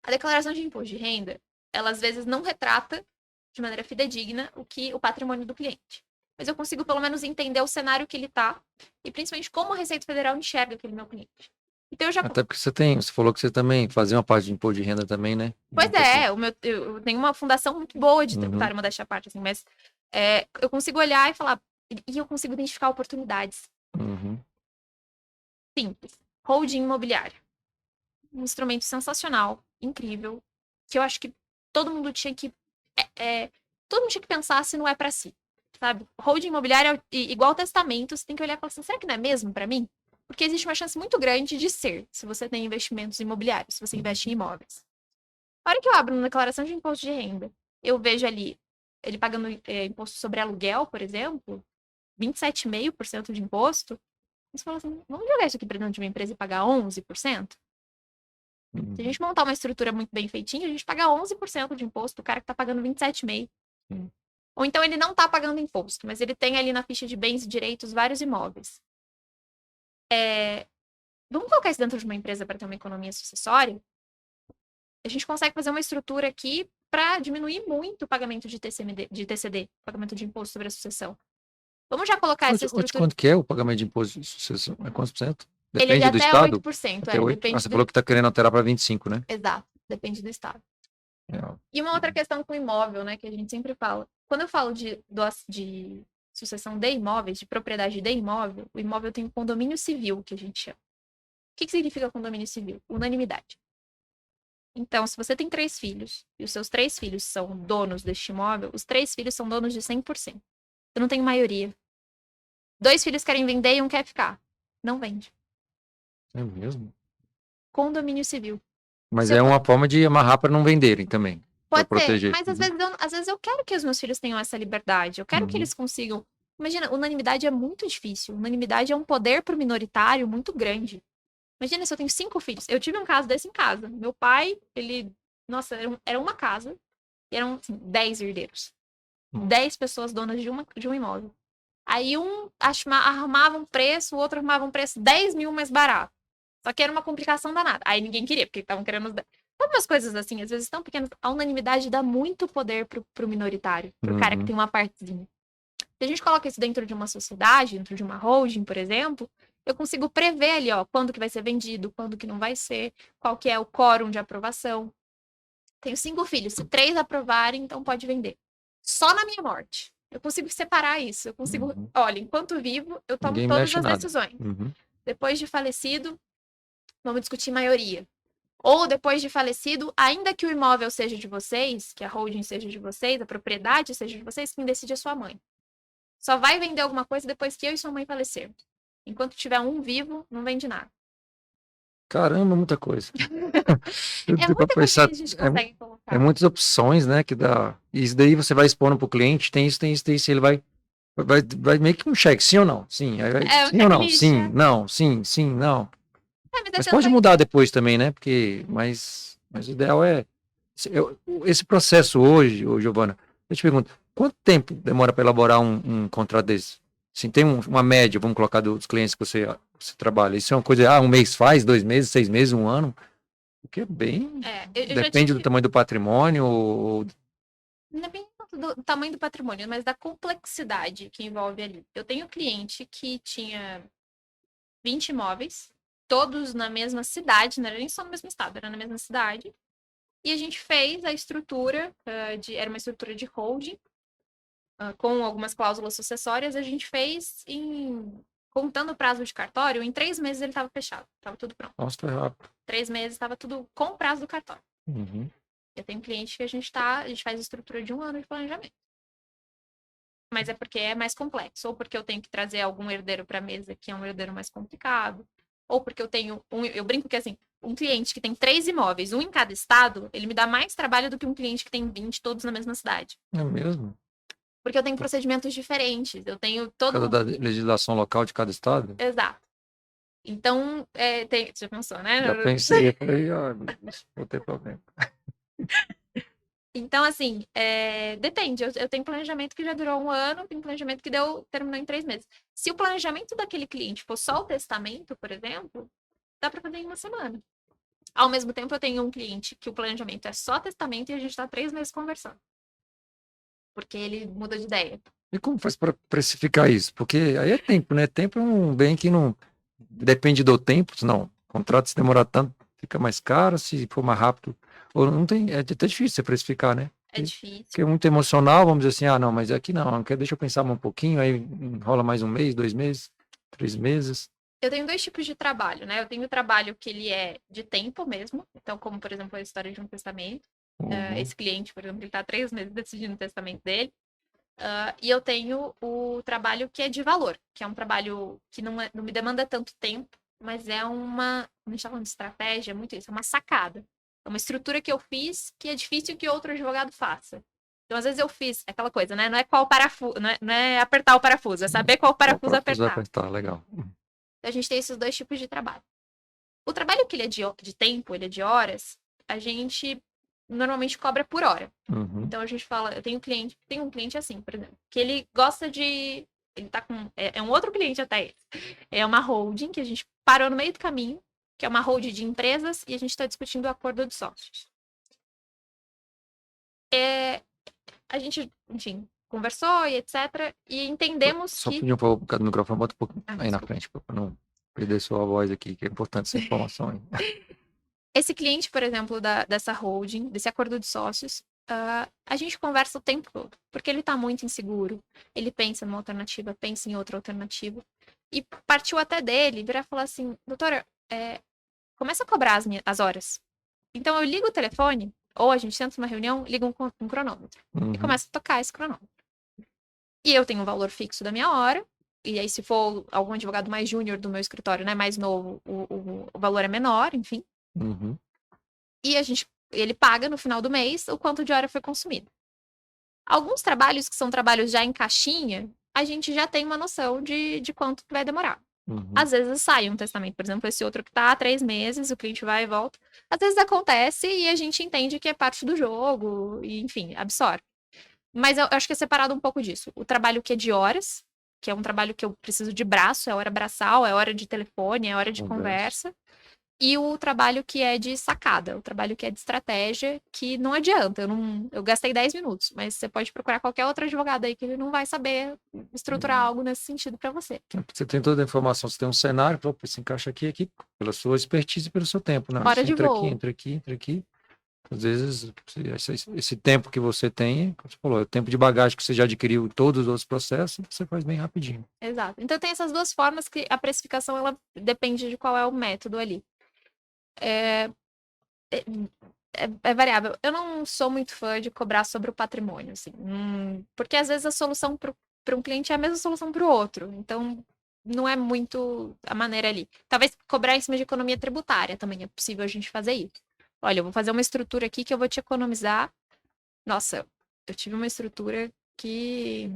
[SPEAKER 2] A declaração de imposto de renda, ela às vezes não retrata de maneira fidedigna o patrimônio do cliente. Mas eu consigo pelo menos entender o cenário que ele tá e principalmente como a Receita Federal enxerga aquele meu cliente. Então eu já.
[SPEAKER 1] Até porque você falou que você também fazia uma parte de imposto de renda também, né?
[SPEAKER 2] Pois é, eu tenho uma fundação muito boa de
[SPEAKER 1] Uhum,
[SPEAKER 2] tributário, modéstia à parte, assim, mas eu consigo olhar e falar, e eu consigo identificar oportunidades
[SPEAKER 1] uhum,
[SPEAKER 2] simples. Holding imobiliário. Um instrumento sensacional, incrível, que eu acho que todo mundo tinha que. Todo mundo tinha que pensar se não é para si. Sabe? Holding imobiliário é igual testamento, você tem que olhar e falar assim, será que não é mesmo para mim? Porque existe uma chance muito grande de ser, se você tem investimentos imobiliários, se você investe em imóveis. A hora que eu abro uma declaração de imposto de renda, eu vejo ali ele pagando imposto sobre aluguel, por exemplo, 27,5% de imposto. Você fala assim, vamos jogar isso aqui para dentro de uma empresa e pagar 11%? Se a
[SPEAKER 1] uhum,
[SPEAKER 2] gente montar uma estrutura muito bem feitinha, a gente paga 11% de imposto, o cara que está pagando 27,5%.
[SPEAKER 1] uhum.
[SPEAKER 2] Ou então ele não está pagando imposto, mas ele tem ali na ficha de bens e direitos vários imóveis. Vamos colocar isso dentro de uma empresa para ter uma economia sucessória? A gente consegue fazer uma estrutura aqui para diminuir muito o pagamento de TCD, pagamento de imposto sobre a sucessão. Vamos já colocar essa estrutura.
[SPEAKER 1] Quanto que é o pagamento de imposto de sucessão? É quantos por cento?
[SPEAKER 2] Ele é de
[SPEAKER 1] Depende do
[SPEAKER 2] até
[SPEAKER 1] estado?
[SPEAKER 2] 8%,
[SPEAKER 1] Até 8?
[SPEAKER 2] depende
[SPEAKER 1] Você
[SPEAKER 2] do...
[SPEAKER 1] falou que está querendo alterar para 25, né?
[SPEAKER 2] Exato, depende do estado.
[SPEAKER 1] É.
[SPEAKER 2] E uma outra questão com imóvel, né, que a gente sempre fala. Quando eu falo de sucessão de imóveis, de propriedade de imóvel, o imóvel tem um condomínio civil, que a gente chama. O que significa condomínio civil? Unanimidade. Então, se você tem 3 filhos, e os seus 3 filhos são donos deste imóvel, os 3 filhos são donos de 100%. Eu não tenho maioria. 2 filhos querem vender e um quer ficar. Não vende.
[SPEAKER 1] É mesmo?
[SPEAKER 2] Condomínio civil.
[SPEAKER 1] Mas
[SPEAKER 2] Se
[SPEAKER 1] é
[SPEAKER 2] eu-
[SPEAKER 1] uma forma de amarrar para não venderem também. Para
[SPEAKER 2] Pode ser,
[SPEAKER 1] proteger.
[SPEAKER 2] mas às vezes eu quero que os meus filhos tenham essa liberdade. Eu quero que
[SPEAKER 1] Uhum.
[SPEAKER 2] eles consigam. Imagina, unanimidade é muito difícil. Unanimidade é um poder pro minoritário muito grande. Imagina se eu tenho 5 filhos. Eu tive um caso desse em casa. Meu pai, ele. Nossa, era uma casa. E eram assim, 10 herdeiros. 10 pessoas donas de um imóvel. Aí arrumava um preço, o outro arrumava um preço 10 mil mais barato. Só que era uma complicação danada. Aí ninguém queria, porque estavam querendo os 10. Algumas coisas assim, às vezes tão pequenas. A unanimidade dá muito poder pro minoritário, pro cara que tem uma partezinha. Se a gente coloca isso dentro de uma sociedade, dentro de uma holding, por exemplo, eu consigo prever ali, ó, quando que vai ser vendido, quando que não vai ser, qual que é o quórum de aprovação. Tenho 5 filhos, se 3 aprovarem, então pode vender. Só na minha morte. Eu consigo separar isso. Eu consigo, olha, enquanto vivo, eu tomo
[SPEAKER 1] Ninguém
[SPEAKER 2] todas
[SPEAKER 1] mexe
[SPEAKER 2] as
[SPEAKER 1] nada.
[SPEAKER 2] decisões.
[SPEAKER 1] Uhum.
[SPEAKER 2] Depois de falecido, vamos discutir maioria. Ou depois de falecido, ainda que o imóvel seja de vocês, que a holding seja de vocês, a propriedade seja de vocês, quem decide é sua mãe. Só vai vender alguma coisa depois que eu e sua mãe falecermos. Enquanto tiver um vivo, não vende nada.
[SPEAKER 1] Caramba, muita coisa.
[SPEAKER 2] É
[SPEAKER 1] Deu pra
[SPEAKER 2] muita coisa
[SPEAKER 1] pensar,
[SPEAKER 2] que a gente consegue colocar.
[SPEAKER 1] é muitas opções, né, que dá. E isso daí você vai expondo pro cliente, tem isso, tem isso, tem isso, ele vai meio que um cheque, sim ou não? Sim, aí
[SPEAKER 2] É um
[SPEAKER 1] sim ou não? Sim,
[SPEAKER 2] checklist.
[SPEAKER 1] não, sim, sim, não.
[SPEAKER 2] Mas
[SPEAKER 1] Mas
[SPEAKER 2] você
[SPEAKER 1] pode
[SPEAKER 2] vai...
[SPEAKER 1] mudar depois também, né? Mas o ideal é esse processo hoje, ô Giovana, eu te pergunto, quanto tempo demora para elaborar um contrato desse? Assim, tem uma média, vamos colocar dos clientes que você trabalha. Isso é uma coisa, um mês faz, 2 meses, 6 meses, um ano? Porque é bem.
[SPEAKER 2] eu já
[SPEAKER 1] Depende do
[SPEAKER 2] tive...
[SPEAKER 1] tamanho do patrimônio.
[SPEAKER 2] Não é bem tanto do tamanho do patrimônio, mas da complexidade que envolve ali. Eu tenho cliente que tinha 20 imóveis, todos na mesma cidade, não era nem só no mesmo estado, era na mesma cidade. E a gente fez a estrutura, era uma estrutura de holding, com algumas cláusulas sucessórias, a gente fez contando o prazo de cartório, em 3 meses ele estava fechado, estava tudo pronto.
[SPEAKER 1] Nossa, foi rápido.
[SPEAKER 2] 3 meses estava tudo com o prazo do cartório.
[SPEAKER 1] Uhum.
[SPEAKER 2] Eu tenho cliente que a gente faz a estrutura de 1 ano de planejamento. Mas é porque é mais complexo, ou porque eu tenho que trazer algum herdeiro para a mesa que é um herdeiro mais complicado, ou porque eu tenho eu brinco que assim, um cliente que tem 3 imóveis, um em cada estado, ele me dá mais trabalho do que um cliente que tem 20 todos na mesma cidade.
[SPEAKER 1] É mesmo?
[SPEAKER 2] Porque eu tenho procedimentos diferentes, eu tenho
[SPEAKER 1] Por causa
[SPEAKER 2] todo...
[SPEAKER 1] da legislação local de cada estado?
[SPEAKER 2] Exato. Então, você já pensou, né?
[SPEAKER 1] Já pensei, eu falei, vou ter problema.
[SPEAKER 2] Então, assim, depende. Eu tenho planejamento que já durou 1 ano, tem planejamento que terminou em 3 meses. Se o planejamento daquele cliente for só o testamento, por exemplo, dá para fazer em 1 semana. Ao mesmo tempo, eu tenho um cliente que o planejamento é só testamento e a gente está 3 meses conversando. Porque ele muda de ideia.
[SPEAKER 1] E como faz para precificar isso? Porque aí é tempo, né? Tempo é um bem que não depende do tempo, não. O contrato, se demorar tanto, fica mais caro, se for mais rápido. Ou não tem, é até difícil você precificar, né?
[SPEAKER 2] É difícil.
[SPEAKER 1] Porque é muito emocional, vamos dizer assim, não, mas aqui não, deixa eu pensar um pouquinho, aí rola mais 1 mês, 2 meses, 3 meses.
[SPEAKER 2] Eu tenho 2 tipos de trabalho, né? Eu tenho o trabalho que ele é de tempo mesmo. Então, como, por exemplo, a história de um testamento. Esse cliente, por exemplo, ele está 3 meses decidindo o testamento dele. E eu tenho o trabalho que é de valor, que é um trabalho que não me demanda tanto tempo, mas é uma... A gente está falando de estratégia, é muito isso, é uma sacada. É uma estrutura que eu fiz que é difícil que outro advogado faça. Então, às vezes eu fiz aquela coisa, né? Não é qual parafuso, não é apertar o parafuso, é saber qual parafuso apertar.
[SPEAKER 1] Legal.
[SPEAKER 2] Então, a gente tem esses 2 tipos de trabalho. O trabalho que ele é de tempo, ele é de horas, a gente normalmente cobra por hora.
[SPEAKER 1] Uhum.
[SPEAKER 2] Então a gente fala, tem um cliente assim, por exemplo, que ele gosta de... Ele tá com... É um outro cliente até esse. É uma holding que a gente parou no meio do caminho, que é uma holding de empresas, e a gente está discutindo o acordo de sócios. A gente, enfim, conversou e etc. E entendemos
[SPEAKER 1] Só
[SPEAKER 2] que...
[SPEAKER 1] pedir um favor por causa do microfone, bota um pouquinho aí na
[SPEAKER 2] Desculpa.
[SPEAKER 1] frente, para não perder sua voz aqui, que é importante essa informação aí.
[SPEAKER 2] Esse cliente, por exemplo, dessa holding, desse acordo de sócios, a gente conversa o tempo todo, porque ele está muito inseguro, ele pensa numa alternativa, pensa em outra alternativa, e partiu até dele virar e falar assim, doutora, começa a cobrar as horas. Então eu ligo o telefone, ou a gente senta numa reunião, liga um cronômetro, e começa a tocar esse cronômetro. E eu tenho um valor fixo da minha hora, e aí se for algum advogado mais júnior do meu escritório, né, mais novo, o valor é menor, enfim.
[SPEAKER 1] Uhum.
[SPEAKER 2] E ele paga no final do mês o quanto de hora foi consumido. Alguns trabalhos que são trabalhos já em caixinha, a gente já tem uma noção de quanto vai demorar.
[SPEAKER 1] Uhum.
[SPEAKER 2] Às vezes sai um testamento, por exemplo, esse outro que tá há 3 meses, o cliente vai e volta. Às vezes acontece e a gente entende que é parte do jogo, e enfim, absorve. Mas eu acho que é separado um pouco disso. O trabalho que é de horas, que é um trabalho que eu preciso de braço, é hora braçal, é hora de telefone, é hora de conversa. E o trabalho que é de sacada, o trabalho que é de estratégia, que não adianta. Eu gastei 10 minutos, mas você pode procurar qualquer outro advogado aí que ele não vai saber estruturar algo nesse sentido para você.
[SPEAKER 1] Você tem toda a informação, você tem um cenário, se encaixa aqui, pela sua expertise e pelo seu tempo, né?
[SPEAKER 2] Hora
[SPEAKER 1] Você
[SPEAKER 2] de voo.
[SPEAKER 1] entra aqui. Às vezes, esse tempo que você tem, como você falou, é o tempo de bagagem que você já adquiriu em todos os outros processos, você faz bem rapidinho.
[SPEAKER 2] Exato. Então tem essas duas formas que a precificação, ela depende de qual é o método ali. É variável. Eu não sou muito fã de cobrar sobre o patrimônio, assim. Porque às vezes a solução para um cliente é a mesma solução para o outro. Então, não é muito a maneira ali. Talvez cobrar em cima de economia tributária também é possível a gente fazer isso. Olha, eu vou fazer uma estrutura aqui que eu vou te economizar. Nossa, eu tive uma estrutura que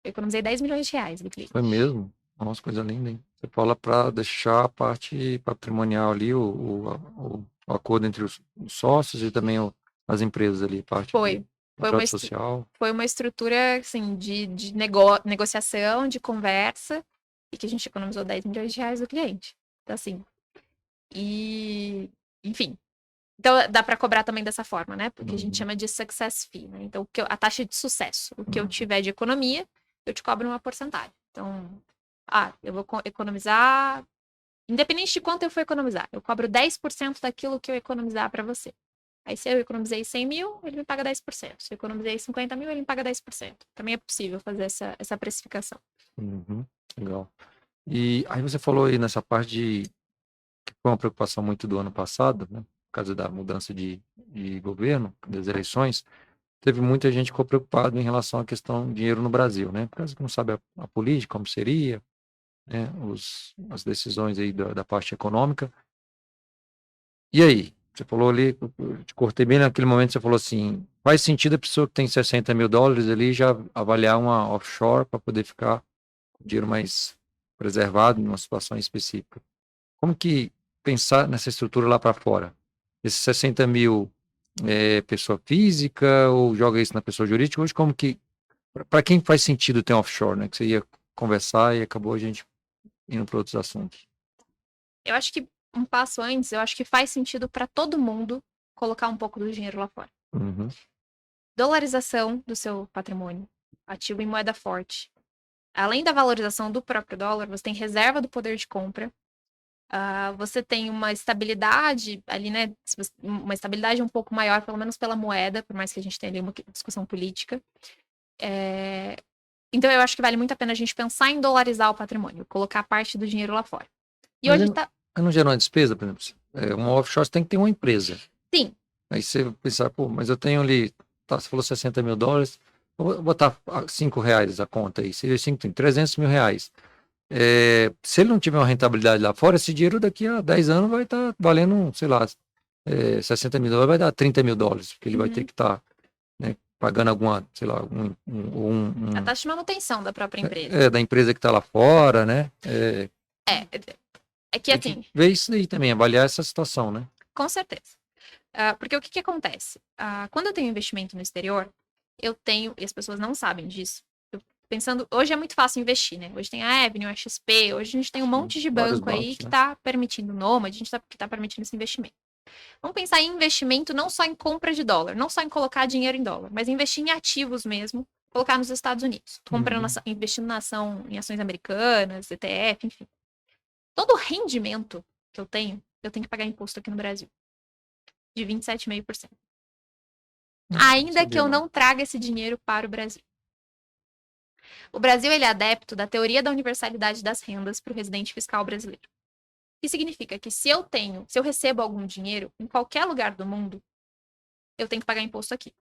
[SPEAKER 2] eu economizei 10 milhões de reais do cliente.
[SPEAKER 1] Foi mesmo? Nossa, coisa linda, hein? Você fala para deixar a parte patrimonial ali, o acordo entre os sócios e também as empresas ali, parte
[SPEAKER 2] Foi.
[SPEAKER 1] de
[SPEAKER 2] Foi
[SPEAKER 1] contrato social.
[SPEAKER 2] Foi uma estrutura, assim, de negociação, de conversa, e que a gente economizou 10 milhões de reais do cliente. Então, assim, enfim. Então, dá para cobrar também dessa forma, né? Porque a gente chama de success fee, né? Então, a taxa de sucesso. O que eu tiver de economia, eu te cobro uma porcentagem. Então, eu vou economizar... Independente de quanto eu for economizar, eu cobro 10% daquilo que eu economizar para você. Aí, se eu economizei 100 mil, ele me paga 10%. Se eu economizei 50 mil, ele me paga 10%. Também é possível fazer essa precificação.
[SPEAKER 1] Uhum, legal. E aí você falou aí nessa parte que foi uma preocupação muito do ano passado, né? Por causa da mudança de governo, das eleições, teve muita gente que ficou preocupada em relação à questão do dinheiro no Brasil, né? Por causa que não sabe a política, como seria, né? As decisões aí da parte econômica. E aí? Você falou ali, eu te cortei bem naquele momento, você falou assim, faz sentido a pessoa que tem 60 mil dólares ali já avaliar uma offshore para poder ficar com o dinheiro mais preservado numa situação específica. Como que pensar nessa estrutura lá para fora? Esses 60 mil é pessoa física ou joga isso na pessoa jurídica? Hoje, como que, para quem faz sentido ter um offshore, né? Que você ia conversar e acabou a gente indo para outros assuntos.
[SPEAKER 2] Eu acho que um passo antes, eu acho que faz sentido para todo mundo colocar um pouco do dinheiro lá fora.
[SPEAKER 1] Uhum.
[SPEAKER 2] Dolarização do seu patrimônio, ativo em moeda forte. Além da valorização do próprio dólar, você tem reserva do poder de compra, você tem uma estabilidade ali, né? Uma estabilidade um pouco maior, pelo menos pela moeda, por mais que a gente tenha ali uma discussão política. Então, eu acho que vale muito a pena a gente pensar em dolarizar o patrimônio, colocar parte do dinheiro lá fora. E
[SPEAKER 1] Mas
[SPEAKER 2] hoje tá.
[SPEAKER 1] não gera uma despesa, por exemplo? Uma offshore você tem que ter uma empresa.
[SPEAKER 2] Sim.
[SPEAKER 1] Aí você pensar, pô, mas eu tenho ali, tá, você falou 60 mil dólares, vou botar R$ 5 a conta aí, seria 5, tem 300 mil reais. Se ele não tiver uma rentabilidade lá fora, esse dinheiro daqui a 10 anos vai estar valendo, sei lá, 60 mil dólares vai dar 30 mil dólares, porque ele vai ter que estar, né, pagando alguma, sei lá,
[SPEAKER 2] A taxa de manutenção da própria empresa.
[SPEAKER 1] Da empresa que está lá fora, né?
[SPEAKER 2] É que assim.
[SPEAKER 1] Ver isso aí também, avaliar essa situação, né?
[SPEAKER 2] Com certeza. Porque o que acontece? Quando eu tenho investimento no exterior, eu tenho, e as pessoas não sabem disso, pensando, hoje é muito fácil investir, né? Hoje tem a Avenue, a XP, hoje a gente tem um monte de banco aí que está permitindo Nomad, que está permitindo esse investimento. Vamos pensar em investimento não só em compra de dólar, não só em colocar dinheiro em dólar, mas investir em ativos mesmo, colocar nos Estados Unidos. Comprando, investindo na ação, em ações americanas, ETF, enfim. Todo rendimento que eu tenho que pagar imposto aqui no Brasil. De 27,5%. Ainda que eu não traga esse dinheiro para o Brasil. O Brasil ele é adepto da teoria da universalidade das rendas para o residente fiscal brasileiro. O que significa que se eu recebo algum dinheiro em qualquer lugar do mundo, eu tenho que pagar imposto aqui.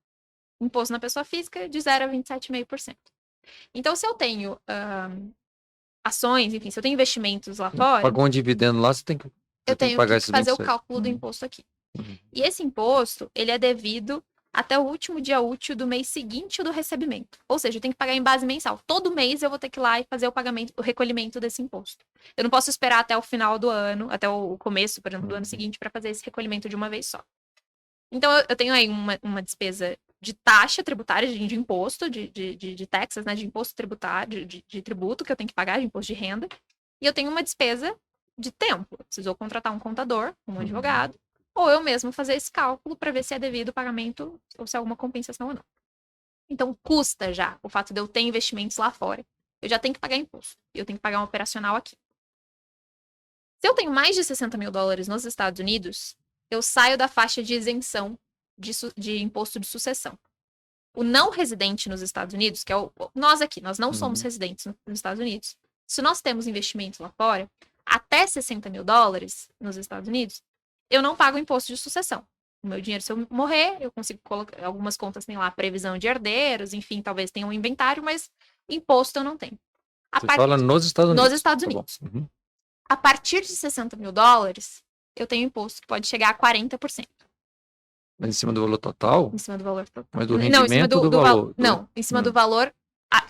[SPEAKER 2] Imposto na pessoa física de 0 a 27,5%. Então, se eu tenho ações, enfim, se eu tenho investimentos lá fora...
[SPEAKER 1] Pagou um dividendo lá, você tem que
[SPEAKER 2] eu tenho que fazer
[SPEAKER 1] 27.
[SPEAKER 2] o cálculo do imposto aqui. E esse imposto, ele é devido até o último dia útil do mês seguinte do recebimento. Ou seja, eu tenho que pagar em base mensal. Todo mês eu vou ter que ir lá e fazer o recolhimento desse imposto. Eu não posso esperar até o final do ano, até o começo, por exemplo, do ano seguinte, para fazer esse recolhimento de uma vez só. Então, eu tenho aí uma despesa de taxa tributária, de imposto, de taxas, né, de imposto tributário, de tributo que eu tenho que pagar, de imposto de renda. E eu tenho uma despesa de tempo. Eu preciso contratar um contador, um advogado, ou eu mesmo fazer esse cálculo para ver se é devido o pagamento ou se é alguma compensação ou não. Então, custa já o fato de eu ter investimentos lá fora. Eu já tenho que pagar imposto. E eu tenho que pagar um operacional aqui. Se eu tenho mais de 60 mil dólares nos Estados Unidos, eu saio da faixa de isenção de imposto de sucessão. O não residente nos Estados Unidos, que é nós aqui, nós não somos residentes nos Estados Unidos. Se nós temos investimentos lá fora, até 60 mil dólares nos Estados Unidos, eu não pago imposto de sucessão. O meu dinheiro, se eu morrer, eu consigo colocar algumas contas, tem lá previsão de herdeiros, enfim, talvez tenha um inventário, mas imposto eu não tenho.
[SPEAKER 1] Você fala nos Estados Unidos?
[SPEAKER 2] Nos Estados Unidos.
[SPEAKER 1] Tá bom.
[SPEAKER 2] A partir de 60 mil dólares, eu tenho imposto que pode chegar a 40%.
[SPEAKER 1] Mas em cima do valor total?
[SPEAKER 2] Em cima do valor total.
[SPEAKER 1] Mas do rendimento, não, em cima do valor?
[SPEAKER 2] Não, em cima do valor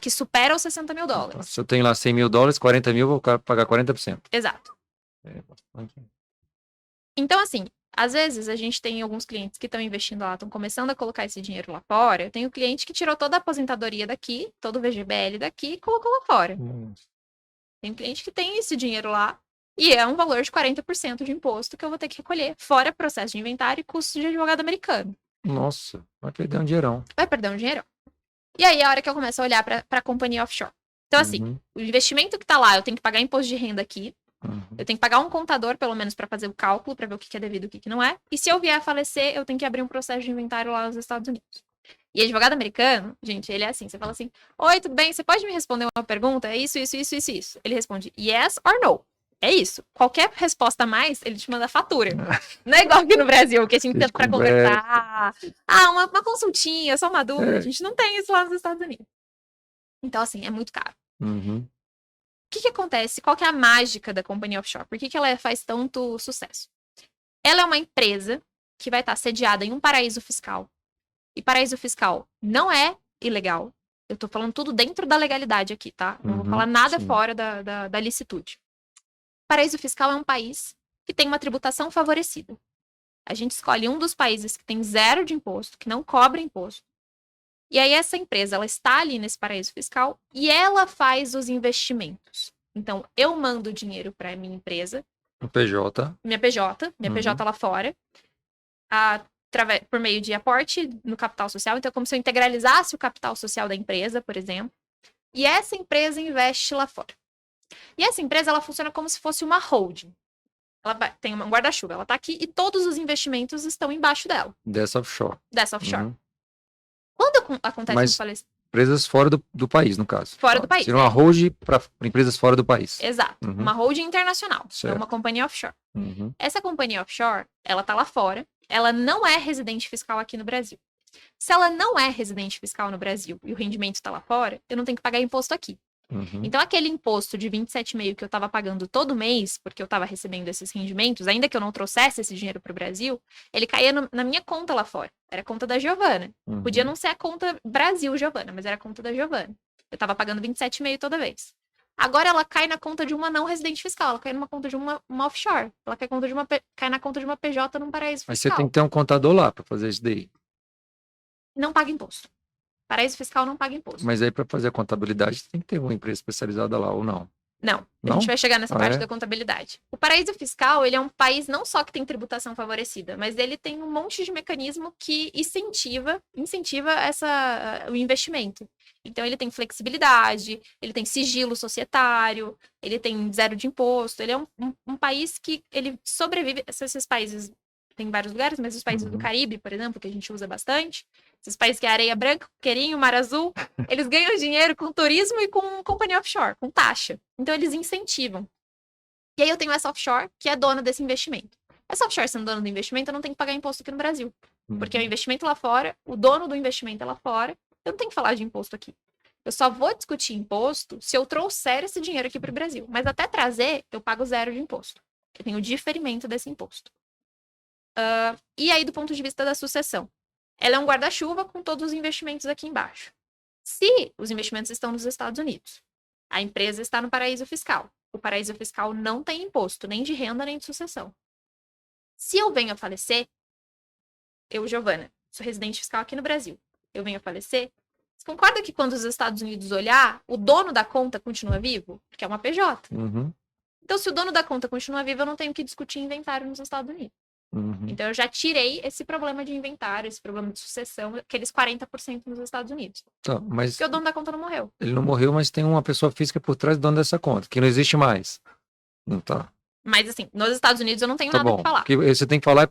[SPEAKER 2] que supera os 60 mil dólares.
[SPEAKER 1] Então, se eu tenho lá 100 mil dólares, 40 mil, eu vou pagar 40%.
[SPEAKER 2] Exato. Então, assim, às vezes a gente tem alguns clientes que estão investindo lá, estão começando a colocar esse dinheiro lá fora. Eu tenho cliente que tirou toda a aposentadoria daqui, todo o VGBL daqui e colocou lá fora. Tem cliente que tem esse dinheiro lá e é um valor de 40% de imposto que eu vou ter que recolher, fora processo de inventário e custos de advogado americano.
[SPEAKER 1] Nossa, vai perder um dinheirão.
[SPEAKER 2] Vai perder um dinheirão. E aí é a hora que eu começo a olhar para a companhia offshore. Então, assim, o investimento que tá lá, eu tenho que pagar imposto de renda aqui. Eu tenho que pagar um contador, pelo menos, para fazer o cálculo, para ver o que é devido e o que não é. E se eu vier a falecer, eu tenho que abrir um processo de inventário lá nos Estados Unidos. E advogado americano, gente, ele é assim. Você fala assim, oi, tudo bem? Você pode me responder uma pergunta? É isso. Ele responde yes or no. É isso. Qualquer resposta a mais, ele te manda fatura. Não é igual aqui no Brasil, que a gente tenta pra conversar. Uma consultinha, só uma dúvida. A gente não tem isso lá nos Estados Unidos. Então, assim, é muito caro. O que acontece? Qual que é a mágica da companhia offshore? Por que ela faz tanto sucesso? Ela é uma empresa que vai estar sediada em um paraíso fiscal. E paraíso fiscal não é ilegal. Eu tô falando tudo dentro da legalidade aqui, tá? Não vou falar nada fora da licitude. Paraíso fiscal é um país que tem uma tributação favorecida. A gente escolhe um dos países que tem 0 de imposto, que não cobra imposto. E aí essa empresa, ela está ali nesse paraíso fiscal e ela faz os investimentos. Então, eu mando dinheiro para minha empresa. Minha PJ lá fora. Por meio de aporte no capital social. Então, é como se eu integralizasse o capital social da empresa, por exemplo. E essa empresa investe lá fora. E essa empresa, ela funciona como se fosse uma holding. Ela tem um guarda-chuva, ela tá aqui e todos os investimentos estão embaixo dela.
[SPEAKER 1] Dessa offshore.
[SPEAKER 2] Quando acontece
[SPEAKER 1] empresas fora do país, no caso.
[SPEAKER 2] Fora do país.
[SPEAKER 1] Seria uma holding para empresas fora do país.
[SPEAKER 2] Exato. Uma holding internacional. Certo. É uma companhia offshore. Essa companhia offshore, ela tá lá fora. Ela não é residente fiscal aqui no Brasil. Se ela não é residente fiscal no Brasil e o rendimento está lá fora, eu não tenho que pagar imposto aqui. Então, aquele imposto de 27,5% que eu estava pagando todo mês, porque eu estava recebendo esses rendimentos, ainda que eu não trouxesse esse dinheiro para o Brasil, ele caía na minha conta lá fora. Era a conta da Giovana. Podia não ser a conta Brasil Giovana, mas era a conta da Giovana. Eu estava pagando 27,5% toda vez. Agora ela cai na conta de uma não residente fiscal, ela cai numa conta de uma offshore. Ela cai na conta de uma PJ num paraíso fiscal.
[SPEAKER 1] Mas você tem que ter um contador lá para fazer isso daí.
[SPEAKER 2] Não paga imposto. Paraíso fiscal não paga imposto.
[SPEAKER 1] Mas aí, para fazer a contabilidade, tem que ter uma empresa especializada lá, ou não?
[SPEAKER 2] Não, a
[SPEAKER 1] Não?
[SPEAKER 2] gente vai chegar nessa
[SPEAKER 1] Ah,
[SPEAKER 2] parte
[SPEAKER 1] é?
[SPEAKER 2] da contabilidade. O paraíso fiscal, ele é um país não só que tem tributação favorecida, mas ele tem um monte de mecanismo que incentiva o investimento. Então, ele tem flexibilidade, ele tem sigilo societário, ele tem zero de imposto. Ele é um país que ele sobrevive. Esses países, tem vários lugares, mas os países do Caribe, por exemplo, que a gente usa bastante, esses países que é areia branca, coqueirinho, mar azul, eles ganham dinheiro com turismo e com companhia offshore, com taxa. Então, eles incentivam. E aí eu tenho essa offshore, que é dona desse investimento. Essa offshore sendo dona do investimento, eu não tenho que pagar imposto aqui no Brasil. Porque o investimento lá fora, o dono do investimento é lá fora, eu não tenho que falar de imposto aqui. Eu só vou discutir imposto se eu trouxer esse dinheiro aqui para o Brasil. Mas até trazer, eu pago zero de imposto. Eu tenho o diferimento desse imposto. E aí, do ponto de vista da sucessão, ela é um guarda-chuva com todos os investimentos aqui embaixo. Se os investimentos estão nos Estados Unidos, a empresa está no paraíso fiscal. O paraíso fiscal não tem imposto, nem de renda, nem de sucessão. Se eu venho a falecer, eu, Giovana, sou residente fiscal aqui no Brasil, eu venho a falecer, você concorda que quando os Estados Unidos olhar, o dono da conta continua vivo? Porque é uma PJ. Então, se o dono da conta continua vivo, eu não tenho que discutir inventário nos Estados Unidos. Então, eu já tirei esse problema de inventário, esse problema de sucessão, aqueles 40% nos Estados Unidos.
[SPEAKER 1] Tá, mas
[SPEAKER 2] Porque o dono da conta não morreu.
[SPEAKER 1] ele não morreu, mas tem uma pessoa física por trás do dono dessa conta, que não existe mais. Não tá.
[SPEAKER 2] Mas, assim, nos Estados Unidos eu não tenho
[SPEAKER 1] Tá
[SPEAKER 2] nada
[SPEAKER 1] bom.
[SPEAKER 2] pra falar.
[SPEAKER 1] O que você tem que falar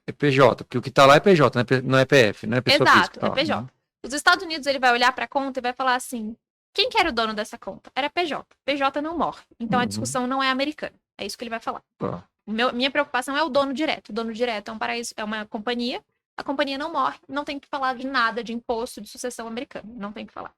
[SPEAKER 1] é PJ, porque o que tá lá é PJ, não é PF, não é pessoa
[SPEAKER 2] Exato,
[SPEAKER 1] física.
[SPEAKER 2] é
[SPEAKER 1] Tá.
[SPEAKER 2] PJ. Os Estados Unidos, ele vai olhar pra conta e vai falar assim, quem que era o dono dessa conta? Era PJ. PJ não morre. Então, a discussão não é americana. É isso que ele vai falar.
[SPEAKER 1] Tá.
[SPEAKER 2] Minha preocupação é o dono direto. O dono direto é um paraíso, é uma companhia. A companhia não morre, não tem que falar de nada de imposto de sucessão americano. Não tem que falar.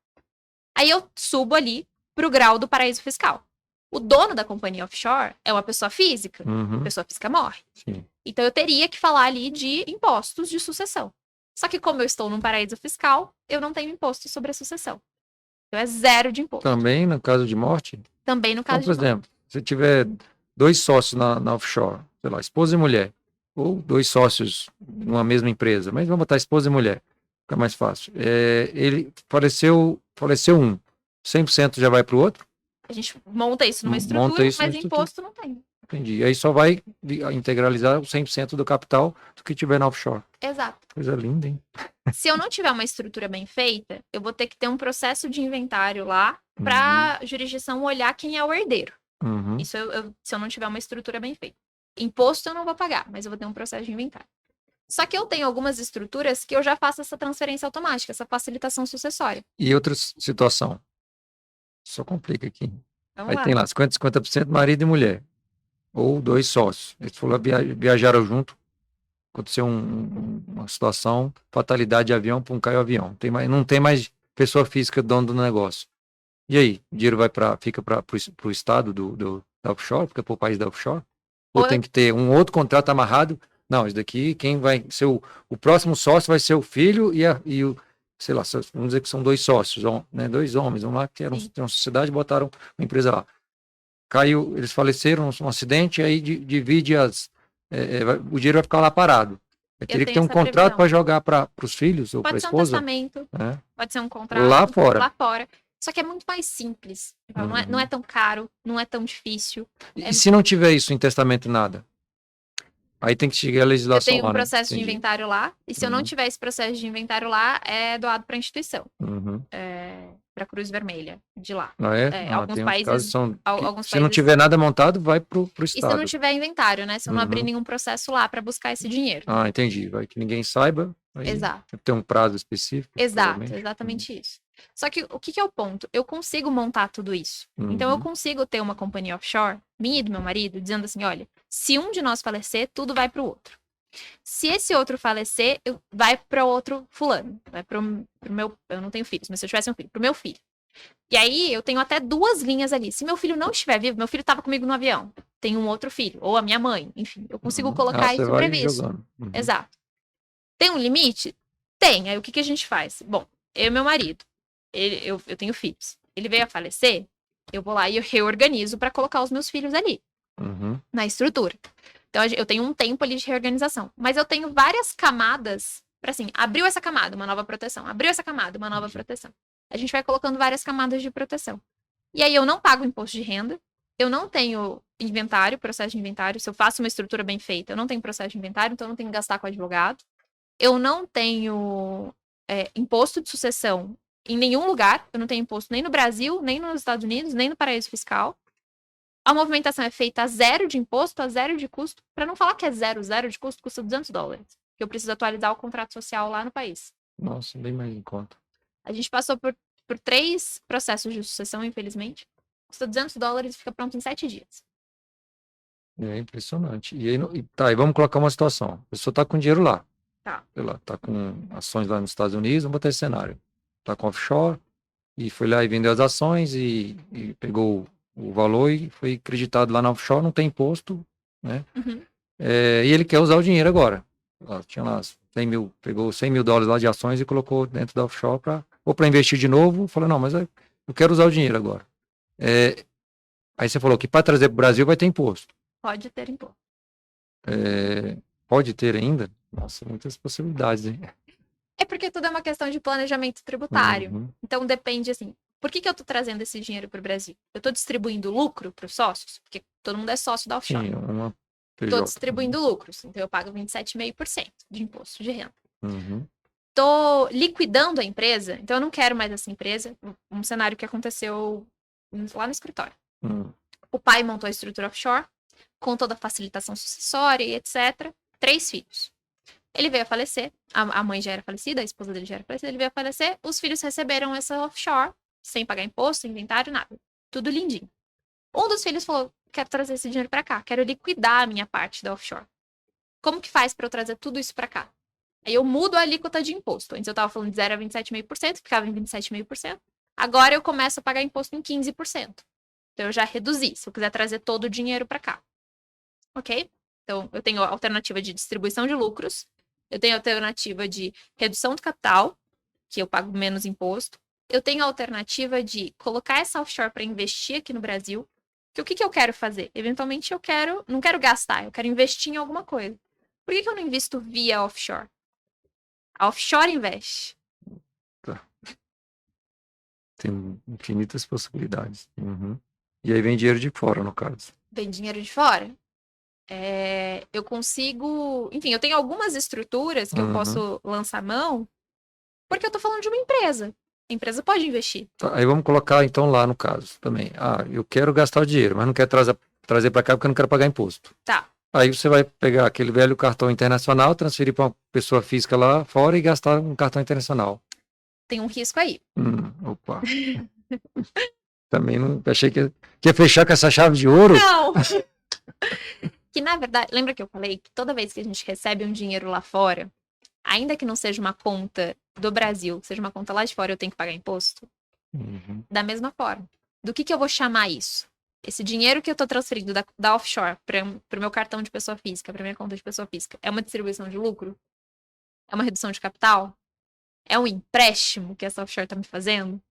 [SPEAKER 2] Aí eu subo ali pro grau do paraíso fiscal. O dono da companhia offshore é uma pessoa física. A pessoa física morre.
[SPEAKER 1] Sim.
[SPEAKER 2] Então eu teria que falar ali de impostos de sucessão. Só que como eu estou num paraíso fiscal, eu não tenho imposto sobre a sucessão. Então é zero de imposto.
[SPEAKER 1] Também no caso de morte?
[SPEAKER 2] Também no
[SPEAKER 1] Então,
[SPEAKER 2] caso
[SPEAKER 1] por
[SPEAKER 2] de morte.
[SPEAKER 1] exemplo, se tiver 2 sócios na offshore, sei lá, esposa e mulher, ou 2 sócios numa mesma empresa, mas vamos botar esposa e mulher, fica mais fácil. Ele faleceu um, 100% já vai para o outro?
[SPEAKER 2] A gente monta isso numa
[SPEAKER 1] Monta
[SPEAKER 2] estrutura,
[SPEAKER 1] isso numa
[SPEAKER 2] mas
[SPEAKER 1] estrutura.
[SPEAKER 2] imposto não tem.
[SPEAKER 1] Entendi. Aí só vai integralizar o 100% do capital do que tiver na offshore.
[SPEAKER 2] Exato.
[SPEAKER 1] Coisa linda, hein?
[SPEAKER 2] Se eu não tiver uma estrutura bem feita, eu vou ter que ter um processo de inventário lá para a jurisdição olhar quem é o herdeiro. Isso se eu não tiver uma estrutura bem feita. Imposto eu não vou pagar, mas eu vou ter um processo de inventário. Só que eu tenho algumas estruturas que eu já faço essa transferência automática, essa facilitação sucessória.
[SPEAKER 1] E outra situação. Só complica aqui.
[SPEAKER 2] Vamos
[SPEAKER 1] Aí
[SPEAKER 2] lá.
[SPEAKER 1] tem lá 50% marido e mulher. Ou 2 sócios. Eles foram viajaram junto. Aconteceu uma situação, fatalidade de avião, pum, caiu o avião. Não tem mais pessoa física dono do negócio. E aí? O dinheiro fica para o estado da offshore, fica para o país da offshore? Ou tem que ter um outro contrato amarrado? Não, isso daqui, quem vai ser o próximo sócio vai ser o filho e o, sei lá, vamos dizer que são 2 sócios, né, 2 homens, vamos lá, que eram uma sociedade, botaram uma empresa lá. Caiu, eles faleceram, um acidente, aí divide o dinheiro vai ficar lá parado. Eu teria que ter um contrato para jogar para os filhos ou para a esposa.
[SPEAKER 2] Pode ser um testamento, pode ser um contrato
[SPEAKER 1] lá fora.
[SPEAKER 2] Só que é muito mais simples. Não é tão caro, não é tão difícil.
[SPEAKER 1] E se não tiver isso em testamento, nada? Aí tem que seguir a legislação.
[SPEAKER 2] Eu tenho um
[SPEAKER 1] lá,
[SPEAKER 2] processo
[SPEAKER 1] né?
[SPEAKER 2] de inventário lá, e se eu não tiver esse processo de inventário lá, é doado para a instituição. Para a Cruz Vermelha, de lá. Alguns países.
[SPEAKER 1] Se não tiver nada montado, vai para o Estado.
[SPEAKER 2] E se não tiver inventário, né? Se eu não abrir nenhum processo lá para buscar esse dinheiro.
[SPEAKER 1] Ah, entendi. Vai que ninguém saiba.
[SPEAKER 2] Exato.
[SPEAKER 1] Tem um prazo específico.
[SPEAKER 2] Exatamente isso. Só que o que é o ponto? Eu consigo montar tudo isso. Então eu consigo ter uma companhia offshore, minha e do meu marido, dizendo assim: olha, se um de nós falecer, tudo vai para o outro. Se esse outro falecer, vai para outro fulano. Vai pro meu. Eu não tenho filhos, mas se eu tivesse um filho, pro meu filho. E aí eu tenho até 2 linhas ali. Se meu filho não estiver vivo, meu filho estava comigo no avião. Tem um outro filho, ou a minha mãe, enfim, eu consigo colocar isso previsto. Exato. Tem um limite? Tem. Aí o que a gente faz? Bom, eu e meu marido, eu tenho filhos. Ele veio a falecer, eu vou lá e eu reorganizo para colocar os meus filhos ali, na estrutura. Então eu tenho um tempo ali de reorganização. Mas eu tenho várias camadas para assim, abriu essa camada, uma nova proteção. Abriu essa camada, uma nova proteção. A gente vai colocando várias camadas de proteção. E aí eu não pago imposto de renda, Eu não tenho inventário, processo de inventário. Se eu faço uma estrutura bem feita, eu não tenho processo de inventário, então eu não tenho que gastar com advogado. Eu não tenho imposto de sucessão em nenhum lugar. Eu não tenho imposto nem no Brasil, nem nos Estados Unidos, nem no paraíso fiscal. A movimentação é feita a zero de imposto, a zero de custo. Para não falar que é zero de custo, custa $200. Que eu preciso atualizar o contrato social lá no país.
[SPEAKER 1] Nossa, bem mais em conta.
[SPEAKER 2] A gente passou por 3 processos de sucessão, infelizmente. Custa $200 e fica pronto em 7 dias.
[SPEAKER 1] É impressionante. E aí, tá, e vamos colocar uma situação. A pessoa está com dinheiro lá.
[SPEAKER 2] Tá.
[SPEAKER 1] Sei lá, tá com ações lá nos Estados Unidos, vamos botar esse cenário. Tá com offshore e foi lá e vendeu as ações e pegou o valor e foi creditado lá na offshore, não tem imposto, né?
[SPEAKER 2] Uhum.
[SPEAKER 1] E ele quer usar o dinheiro agora. Tinha lá 100 mil, pegou $100 mil lá de ações e colocou dentro da offshore ou para investir de novo. Falou, não, mas eu quero usar o dinheiro agora. Aí você falou que para trazer para o Brasil vai ter imposto.
[SPEAKER 2] Pode ter imposto.
[SPEAKER 1] Pode ter ainda? Nossa, muitas possibilidades, hein?
[SPEAKER 2] É porque tudo é uma questão de planejamento tributário.
[SPEAKER 1] Uhum.
[SPEAKER 2] Então depende, assim, por que eu tô trazendo esse dinheiro para o Brasil? Eu tô distribuindo lucro para os sócios? Porque todo mundo é sócio da offshore.
[SPEAKER 1] Sim, uma PJ.
[SPEAKER 2] Tô distribuindo lucros, então eu pago 27,5% de imposto de renda.
[SPEAKER 1] Uhum.
[SPEAKER 2] Tô liquidando a empresa, então eu não quero mais essa empresa. Um cenário que aconteceu lá no escritório. O pai montou a estrutura offshore, com toda a facilitação sucessória e etc. 3 filhos. Ele veio a falecer, a mãe já era falecida, a esposa dele já era falecida, ele veio a falecer, os filhos receberam essa offshore, sem pagar imposto, inventário, nada. Tudo lindinho. Um dos filhos falou, quero trazer esse dinheiro para cá, quero liquidar a minha parte da offshore. Como que faz para eu trazer tudo isso para cá? Aí eu mudo a alíquota de imposto. Antes eu estava falando de 0 a 27,5%, ficava em 27,5%. Agora eu começo a pagar imposto em 15%. Então eu já reduzi, se eu quiser trazer todo o dinheiro para cá. Ok? Então eu tenho a alternativa de distribuição de lucros, eu tenho a alternativa de redução do capital, que eu pago menos imposto. Eu tenho a alternativa de colocar essa offshore para investir aqui no Brasil. Que o que eu quero fazer? Eventualmente não quero gastar, eu quero investir em alguma coisa. Por que eu não invisto via offshore? A offshore investe.
[SPEAKER 1] Tá. Tem infinitas possibilidades. Uhum. E aí vem dinheiro de fora, no caso.
[SPEAKER 2] Vem dinheiro de fora? Eu consigo... Enfim, eu tenho algumas estruturas que eu posso lançar mão, porque eu tô falando de uma empresa. A empresa pode investir.
[SPEAKER 1] Tá, aí vamos colocar, então, lá no caso também. Eu quero gastar o dinheiro, mas não quero trazer para cá porque eu não quero pagar imposto.
[SPEAKER 2] Tá.
[SPEAKER 1] Aí você vai pegar aquele velho cartão internacional, transferir para uma pessoa física lá fora e gastar um cartão internacional.
[SPEAKER 2] Tem um risco aí.
[SPEAKER 1] Opa. Também não... Achei que ia fechar com essa chave de ouro.
[SPEAKER 2] Não! Que, na verdade, lembra que eu falei que toda vez que a gente recebe um dinheiro lá fora, ainda que não seja uma conta do Brasil, seja uma conta lá de fora, eu tenho que pagar imposto? Da mesma forma. Do que eu vou chamar isso? Esse dinheiro que eu tô transferindo da offshore para o meu cartão de pessoa física, para minha conta de pessoa física, é uma distribuição de lucro? É uma redução de capital? É um empréstimo que essa offshore tá me fazendo?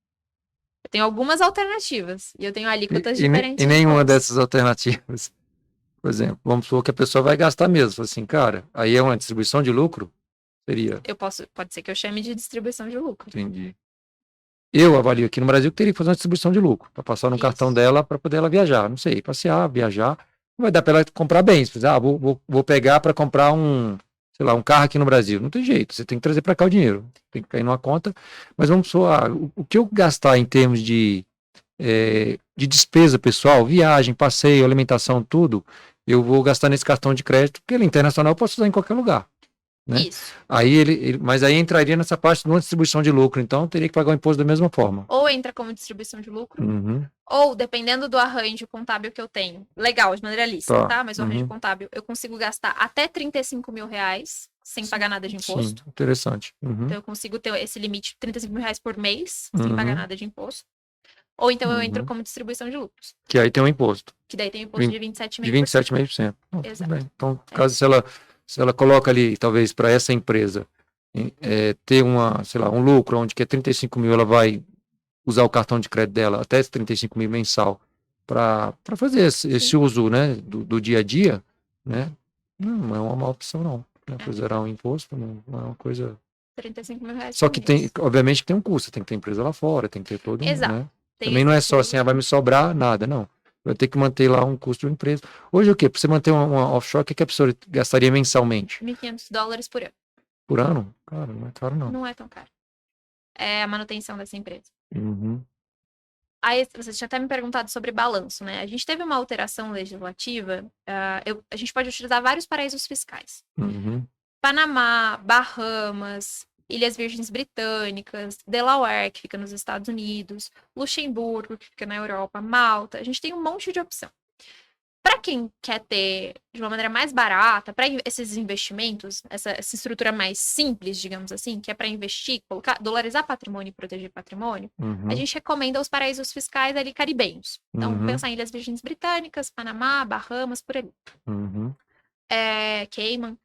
[SPEAKER 2] Eu tenho algumas alternativas e eu tenho alíquotas diferentes.
[SPEAKER 1] E nenhuma dessas alternativas. Por exemplo, vamos supor que a pessoa vai gastar mesmo. Fala assim, cara, aí é uma distribuição de lucro? Seria.
[SPEAKER 2] Pode ser que eu chame de distribuição de lucro.
[SPEAKER 1] Entendi. Eu avalio aqui no Brasil que teria que fazer uma distribuição de lucro, para passar no cartão dela para poder ela viajar. Não sei, passear, viajar. Não vai dar para ela comprar bens. Vou pegar para comprar um carro aqui no Brasil. Não tem jeito, você tem que trazer para cá o dinheiro. Tem que cair numa conta. Mas vamos supor, o que eu gastar em termos de despesa pessoal, viagem, passeio, alimentação, tudo, eu vou gastar nesse cartão de crédito, porque ele é internacional, eu posso usar em qualquer lugar. Né?
[SPEAKER 2] Isso.
[SPEAKER 1] Mas aí entraria nessa parte de uma distribuição de lucro, então teria que pagar o imposto da mesma forma.
[SPEAKER 2] Ou entra como distribuição de lucro, ou dependendo do arranjo contábil que eu tenho, legal, de maneira lícita, tá? Mas o arranjo contábil, eu consigo gastar até R$35 mil sem pagar nada de imposto.
[SPEAKER 1] Sim, interessante.
[SPEAKER 2] Então eu consigo ter esse limite de R$35 mil por mês, sem pagar nada de imposto. Ou então eu entro como distribuição de lucros.
[SPEAKER 1] Que aí tem um imposto.
[SPEAKER 2] Que daí tem um imposto de 27,5%.
[SPEAKER 1] De 27,5%.
[SPEAKER 2] Exato.
[SPEAKER 1] Bem. Então, caso se ela coloca ali, talvez para essa empresa ter um lucro, onde que é 35 mil, ela vai usar o cartão de crédito dela até esse 35 mil mensal para fazer esse uso, né, do dia a dia, né? Não é uma má opção, não. Para zerar um imposto não é uma coisa...
[SPEAKER 2] 35 mil reais.
[SPEAKER 1] Só que obviamente que tem um custo, tem que ter empresa lá fora, tem que ter todo
[SPEAKER 2] Exato.
[SPEAKER 1] né? Também não é só assim, vai me sobrar nada, não. vai ter que manter lá um custo de uma empresa. Hoje o quê? Para você manter uma offshore, o que a pessoa gastaria mensalmente?
[SPEAKER 2] $1.500 por ano.
[SPEAKER 1] Por ano? Cara, não é caro não.
[SPEAKER 2] Não é tão caro. É a manutenção dessa empresa.
[SPEAKER 1] Uhum.
[SPEAKER 2] Aí, você tinha até me perguntado sobre balanço, né? A gente teve uma alteração legislativa. A gente pode utilizar vários paraísos fiscais.
[SPEAKER 1] Uhum.
[SPEAKER 2] Panamá, Bahamas, Ilhas Virgens Britânicas, Delaware, que fica nos Estados Unidos, Luxemburgo, que fica na Europa, Malta. A gente tem um monte de opção. Para quem quer ter de uma maneira mais barata, para esses investimentos, essa estrutura mais simples, digamos assim, que é para investir, colocar, dolarizar patrimônio e proteger patrimônio, a gente recomenda os paraísos fiscais ali caribenhos. Então, pensar em Ilhas Virgens Britânicas, Panamá, Bahamas, por ali. Cayman.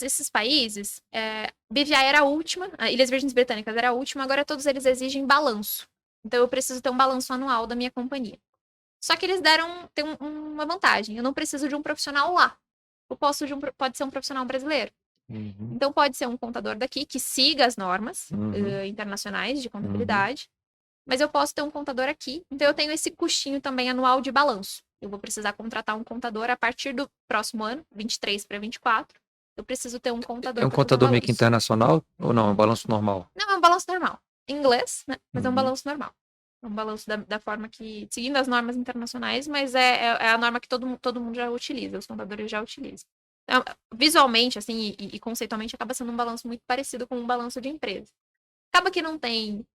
[SPEAKER 2] Esses países, BVI era a última, Ilhas Virgens Britânicas era a última, agora todos eles exigem balanço. Então, eu preciso ter um balanço anual da minha companhia. Só que eles tem uma vantagem. Eu não preciso de um profissional lá. Pode ser um profissional brasileiro. Então, pode ser um contador daqui que siga as normas internacionais de contabilidade. Mas eu posso ter um contador aqui. Então, eu tenho esse custinho também anual de balanço. Eu vou precisar contratar um contador a partir do próximo ano, 23 para 24. Eu preciso ter um contador.
[SPEAKER 1] É um contador meio que internacional ou não? É um balanço normal?
[SPEAKER 2] Não, é um balanço normal. Em inglês, né? Mas é um balanço normal. É um balanço da forma que... Seguindo as normas internacionais, mas é a norma que todo mundo já utiliza. Os contadores já utilizam. Então, visualmente, assim, e conceitualmente, acaba sendo um balanço muito parecido com um balanço de empresa. Acaba que não tem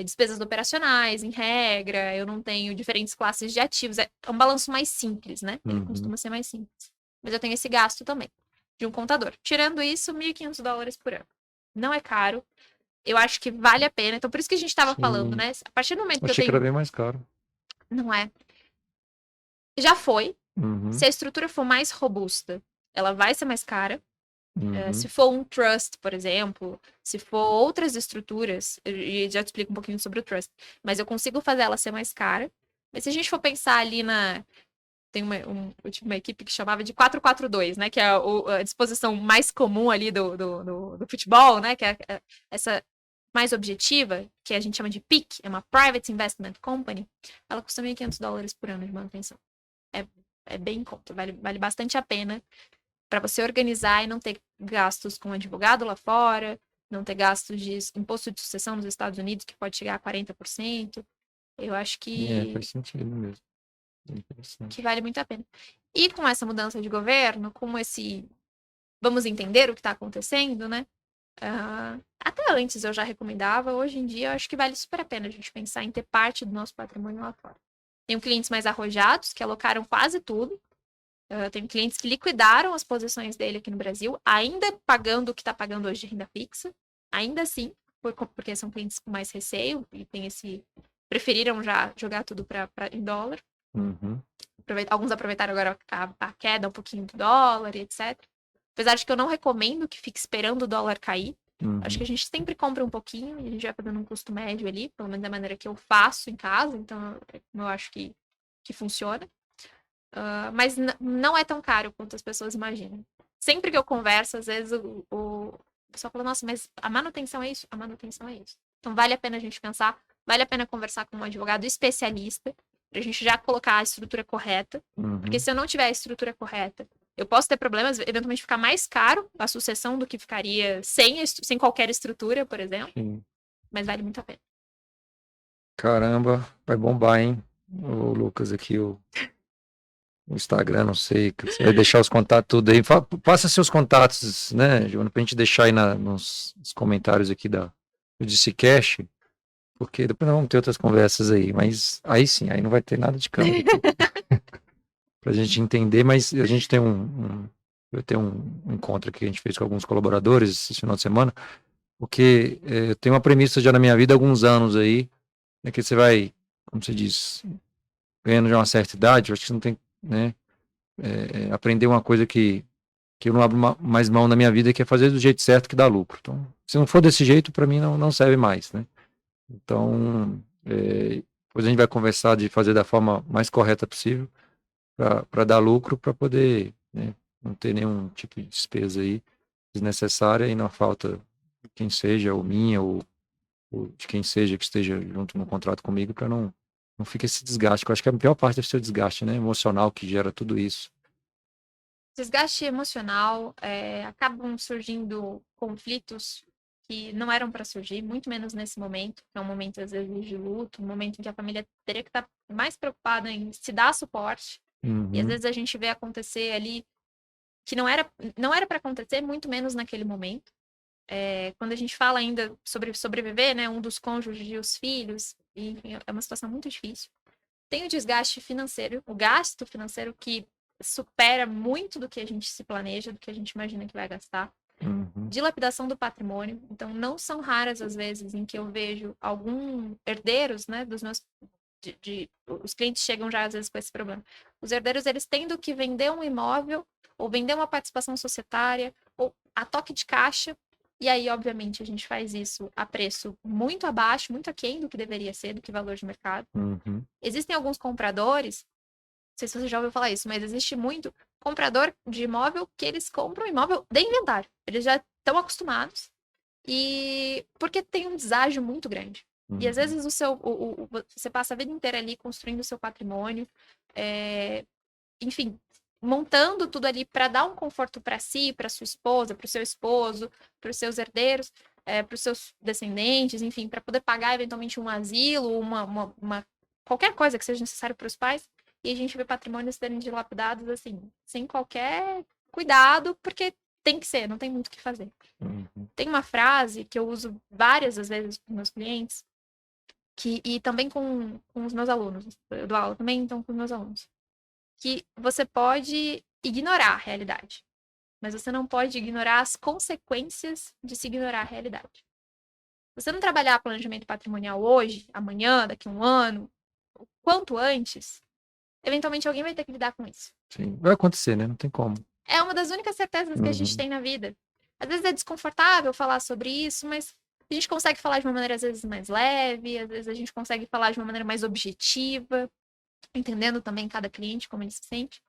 [SPEAKER 2] despesas operacionais, em regra. Eu não tenho diferentes classes de ativos. É um balanço mais simples, né? Ele costuma ser mais simples. Mas eu tenho esse gasto também, de um contador. Tirando isso, $1.500 por ano. Não é caro. Eu acho que vale a pena. Então, por isso que a gente estava falando, né? A partir do momento que eu
[SPEAKER 1] Achei
[SPEAKER 2] tenho...
[SPEAKER 1] que era bem mais caro.
[SPEAKER 2] Não é. Já foi. Se a estrutura for mais robusta, ela vai ser mais cara. Se for um trust, por exemplo, se for outras estruturas, e já te explico um pouquinho sobre o trust, mas eu consigo fazer ela ser mais cara. Mas se a gente for pensar ali tem eu tive uma equipe que chamava de 4-4-2, né? Que é a disposição mais comum ali do futebol, né? Que é essa mais objetiva, que a gente chama de PIC, é uma Private Investment Company. Ela custa $1.500 por ano de manutenção. É bem em conta, vale bastante a pena para você organizar e não ter gastos com advogado lá fora, não ter gastos de imposto de sucessão nos Estados Unidos, que pode chegar a 40%. Eu acho que...
[SPEAKER 1] faz sentido mesmo.
[SPEAKER 2] Que vale muito a pena. E com essa mudança de governo, com esse... Vamos entender o que está acontecendo, né? Até antes eu já recomendava, hoje em dia eu acho que vale super a pena a gente pensar em ter parte do nosso patrimônio lá fora. Tenho clientes mais arrojados, que alocaram quase tudo. Tenho clientes que liquidaram as posições dele aqui no Brasil, ainda pagando o que está pagando hoje de renda fixa. Ainda assim, porque são clientes com mais receio e preferiram já jogar tudo em dólar. Alguns aproveitaram agora a queda um pouquinho do dólar e etc. Apesar de que eu não recomendo que fique esperando o dólar cair. Acho que a gente sempre compra um pouquinho e a gente vai pagando um custo médio ali, pelo menos da maneira que eu faço em casa, então eu acho que funciona. Mas não é tão caro quanto as pessoas imaginam. Sempre que eu converso, às vezes o pessoal fala, nossa, mas a manutenção é isso? A manutenção é isso. Então vale a pena a gente pensar, vale a pena conversar com um advogado especialista, pra gente já colocar a estrutura correta. Porque se eu não tiver a estrutura correta, eu posso ter problemas, eventualmente ficar mais caro a sucessão do que ficaria sem qualquer estrutura, por exemplo.
[SPEAKER 1] Sim.
[SPEAKER 2] Mas vale muito a pena.
[SPEAKER 1] Caramba, vai bombar, hein? O Lucas aqui, o Instagram, não sei. Você vai deixar os contatos tudo aí. Passa seus contatos, né, Giovana, pra gente deixar aí nos comentários aqui do DCCast, porque depois nós vamos ter outras conversas aí, mas aí sim, aí não vai ter nada de câmera pra gente entender, mas a gente tem eu tenho um encontro aqui que a gente fez com alguns colaboradores esse final de semana, porque eu tenho uma premissa já na minha vida há alguns anos aí, é que você vai, como você diz, ganhando já uma certa idade, eu acho que você não tem, né, aprender uma coisa que eu não abro mais mão na minha vida, que é fazer do jeito certo que dá lucro. Então, se não for desse jeito, para mim não serve mais, né? Então, depois a gente vai conversar de fazer da forma mais correta possível para dar lucro, para poder, né, não ter nenhum tipo de despesa aí desnecessária e na falta de quem seja, ou minha, ou de quem seja que esteja junto no contrato comigo, para não não fica esse desgaste, que eu acho que a pior parte deve ser o desgaste, né, emocional que gera tudo isso.
[SPEAKER 2] Desgaste emocional, acabam surgindo conflitos que não eram para surgir, muito menos nesse momento, que é um momento, às vezes, de luto, um momento em que a família teria que estar mais preocupada em se dar suporte. E às
[SPEAKER 1] Uhum,
[SPEAKER 2] vezes a gente vê acontecer ali que não era para acontecer, muito menos naquele momento. Quando a gente fala ainda sobre sobreviver, né, um dos cônjuges e os filhos, e é uma situação muito difícil. Tem o desgaste financeiro, o gasto financeiro que supera muito do que a gente se planeja, do que a gente imagina que vai gastar.
[SPEAKER 1] uhum,
[SPEAKER 2] Dilapidação do patrimônio. Então, não são raras as vezes em que eu vejo algum herdeiros, né, dos meus os clientes chegam já às vezes com esse problema. Os herdeiros, eles tendo que vender um imóvel ou vender uma participação societária ou a toque de caixa. E aí, obviamente, a gente faz isso a preço muito abaixo, muito aquém do que deveria ser, do que valor de mercado.
[SPEAKER 1] uhum,
[SPEAKER 2] Existem alguns compradores, não sei se você já ouviu falar isso, mas existe muito comprador de imóvel que eles compram imóvel de inventário. Eles já estão acostumados e porque tem um deságio muito grande. E às
[SPEAKER 1] uhum,
[SPEAKER 2] vezes você passa a vida inteira ali construindo o seu patrimônio, enfim, montando tudo ali para dar um conforto para si, para sua esposa, para o seu esposo, para os seus herdeiros, para os seus descendentes, enfim, para poder pagar eventualmente um asilo, qualquer coisa que seja necessário para os pais. E a gente vê patrimônios serem dilapidados assim, sem qualquer cuidado, porque tem que ser, não tem muito o que fazer.
[SPEAKER 1] uhum.
[SPEAKER 2] Tem uma frase que eu uso várias às vezes com meus clientes, e também com os meus alunos. Eu dou aula também, então com os meus alunos. Que você pode ignorar a realidade, mas você não pode ignorar as consequências de se ignorar a realidade. Se você não trabalhar planejamento patrimonial hoje, amanhã, daqui a um ano, o quanto antes, eventualmente alguém vai ter que lidar com isso.
[SPEAKER 1] Sim, vai acontecer, né? Não tem como.
[SPEAKER 2] É uma das únicas certezas que a gente
[SPEAKER 1] Uhum,
[SPEAKER 2] tem na vida. Às vezes é desconfortável falar sobre isso, mas a gente consegue falar de uma maneira às vezes mais leve, às vezes a gente consegue falar de uma maneira mais objetiva, entendendo também cada cliente, como ele se sente.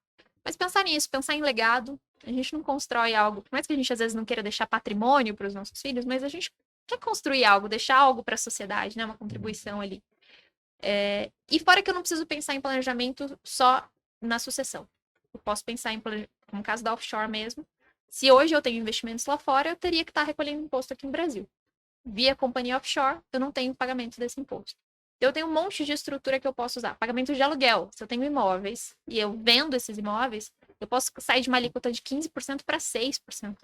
[SPEAKER 2] Mas pensar nisso, pensar em legado. A gente não constrói algo, por mais que a gente às vezes não queira deixar patrimônio para os nossos filhos, mas a gente quer construir algo, deixar algo para a sociedade, né? Uma contribuição ali. E fora que eu não preciso pensar em planejamento só na sucessão. Eu posso pensar em, como no caso da offshore mesmo. Se hoje eu tenho investimentos lá fora, eu teria que estar recolhendo imposto aqui no Brasil. Via companhia offshore, eu não tenho pagamento desse imposto. Eu tenho um monte de estrutura que eu posso usar. Pagamento de aluguel. Se eu tenho imóveis e eu vendo esses imóveis, eu posso sair de uma alíquota de 15% para 6%.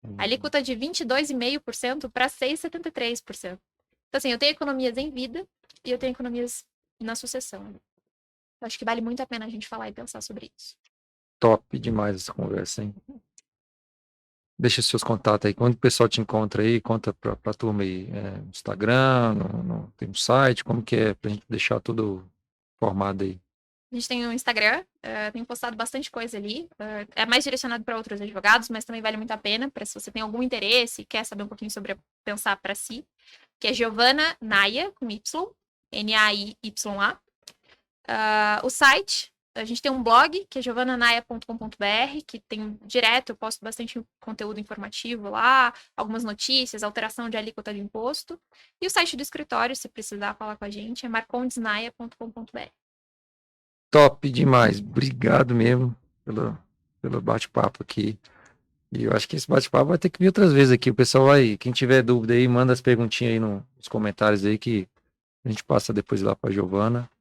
[SPEAKER 2] A
[SPEAKER 1] uhum.
[SPEAKER 2] alíquota de 22,5% para 6,73%. Então, assim, eu tenho economias em vida e eu tenho economias na sucessão. Eu acho que vale muito a pena a gente falar e pensar sobre isso.
[SPEAKER 1] Top demais essa conversa, hein? Deixa os seus contatos aí. Quando o pessoal te encontra aí, conta pra turma aí. No Instagram, tem um site, como que é? Pra gente deixar tudo formado aí.
[SPEAKER 2] A gente tem um Instagram, tenho postado bastante coisa ali. É mais direcionado para outros advogados, mas também vale muito a pena, para se você tem algum interesse e quer saber um pouquinho sobre pensar para si, que é Giovana Naia, com Y, Naiya. O site, a gente tem um blog, que é giovananaia.com.br, que tem direto, eu posto bastante conteúdo informativo lá, algumas notícias, alteração de alíquota de imposto. E o site do escritório, se precisar falar com a gente, é marcondesnaia.com.br.
[SPEAKER 1] Top demais. Obrigado mesmo pelo bate-papo aqui. E eu acho que esse bate-papo vai ter que vir outras vezes aqui. O pessoal vai, quem tiver dúvida aí, manda as perguntinhas aí nos comentários aí que a gente passa depois lá pra Giovana.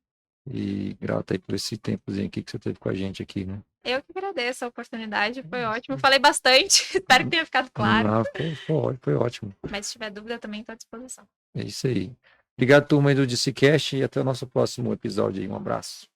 [SPEAKER 1] E grato aí por esse tempozinho aqui que você teve com a gente aqui, né?
[SPEAKER 2] Eu que agradeço a oportunidade, foi ótimo. Falei bastante, espero que tenha ficado claro.
[SPEAKER 1] Não, foi ótimo.
[SPEAKER 2] Mas se tiver dúvida, também estou à disposição.
[SPEAKER 1] É isso aí. Obrigado, turma aí do DCCast, e até o nosso próximo episódio aí. Um abraço.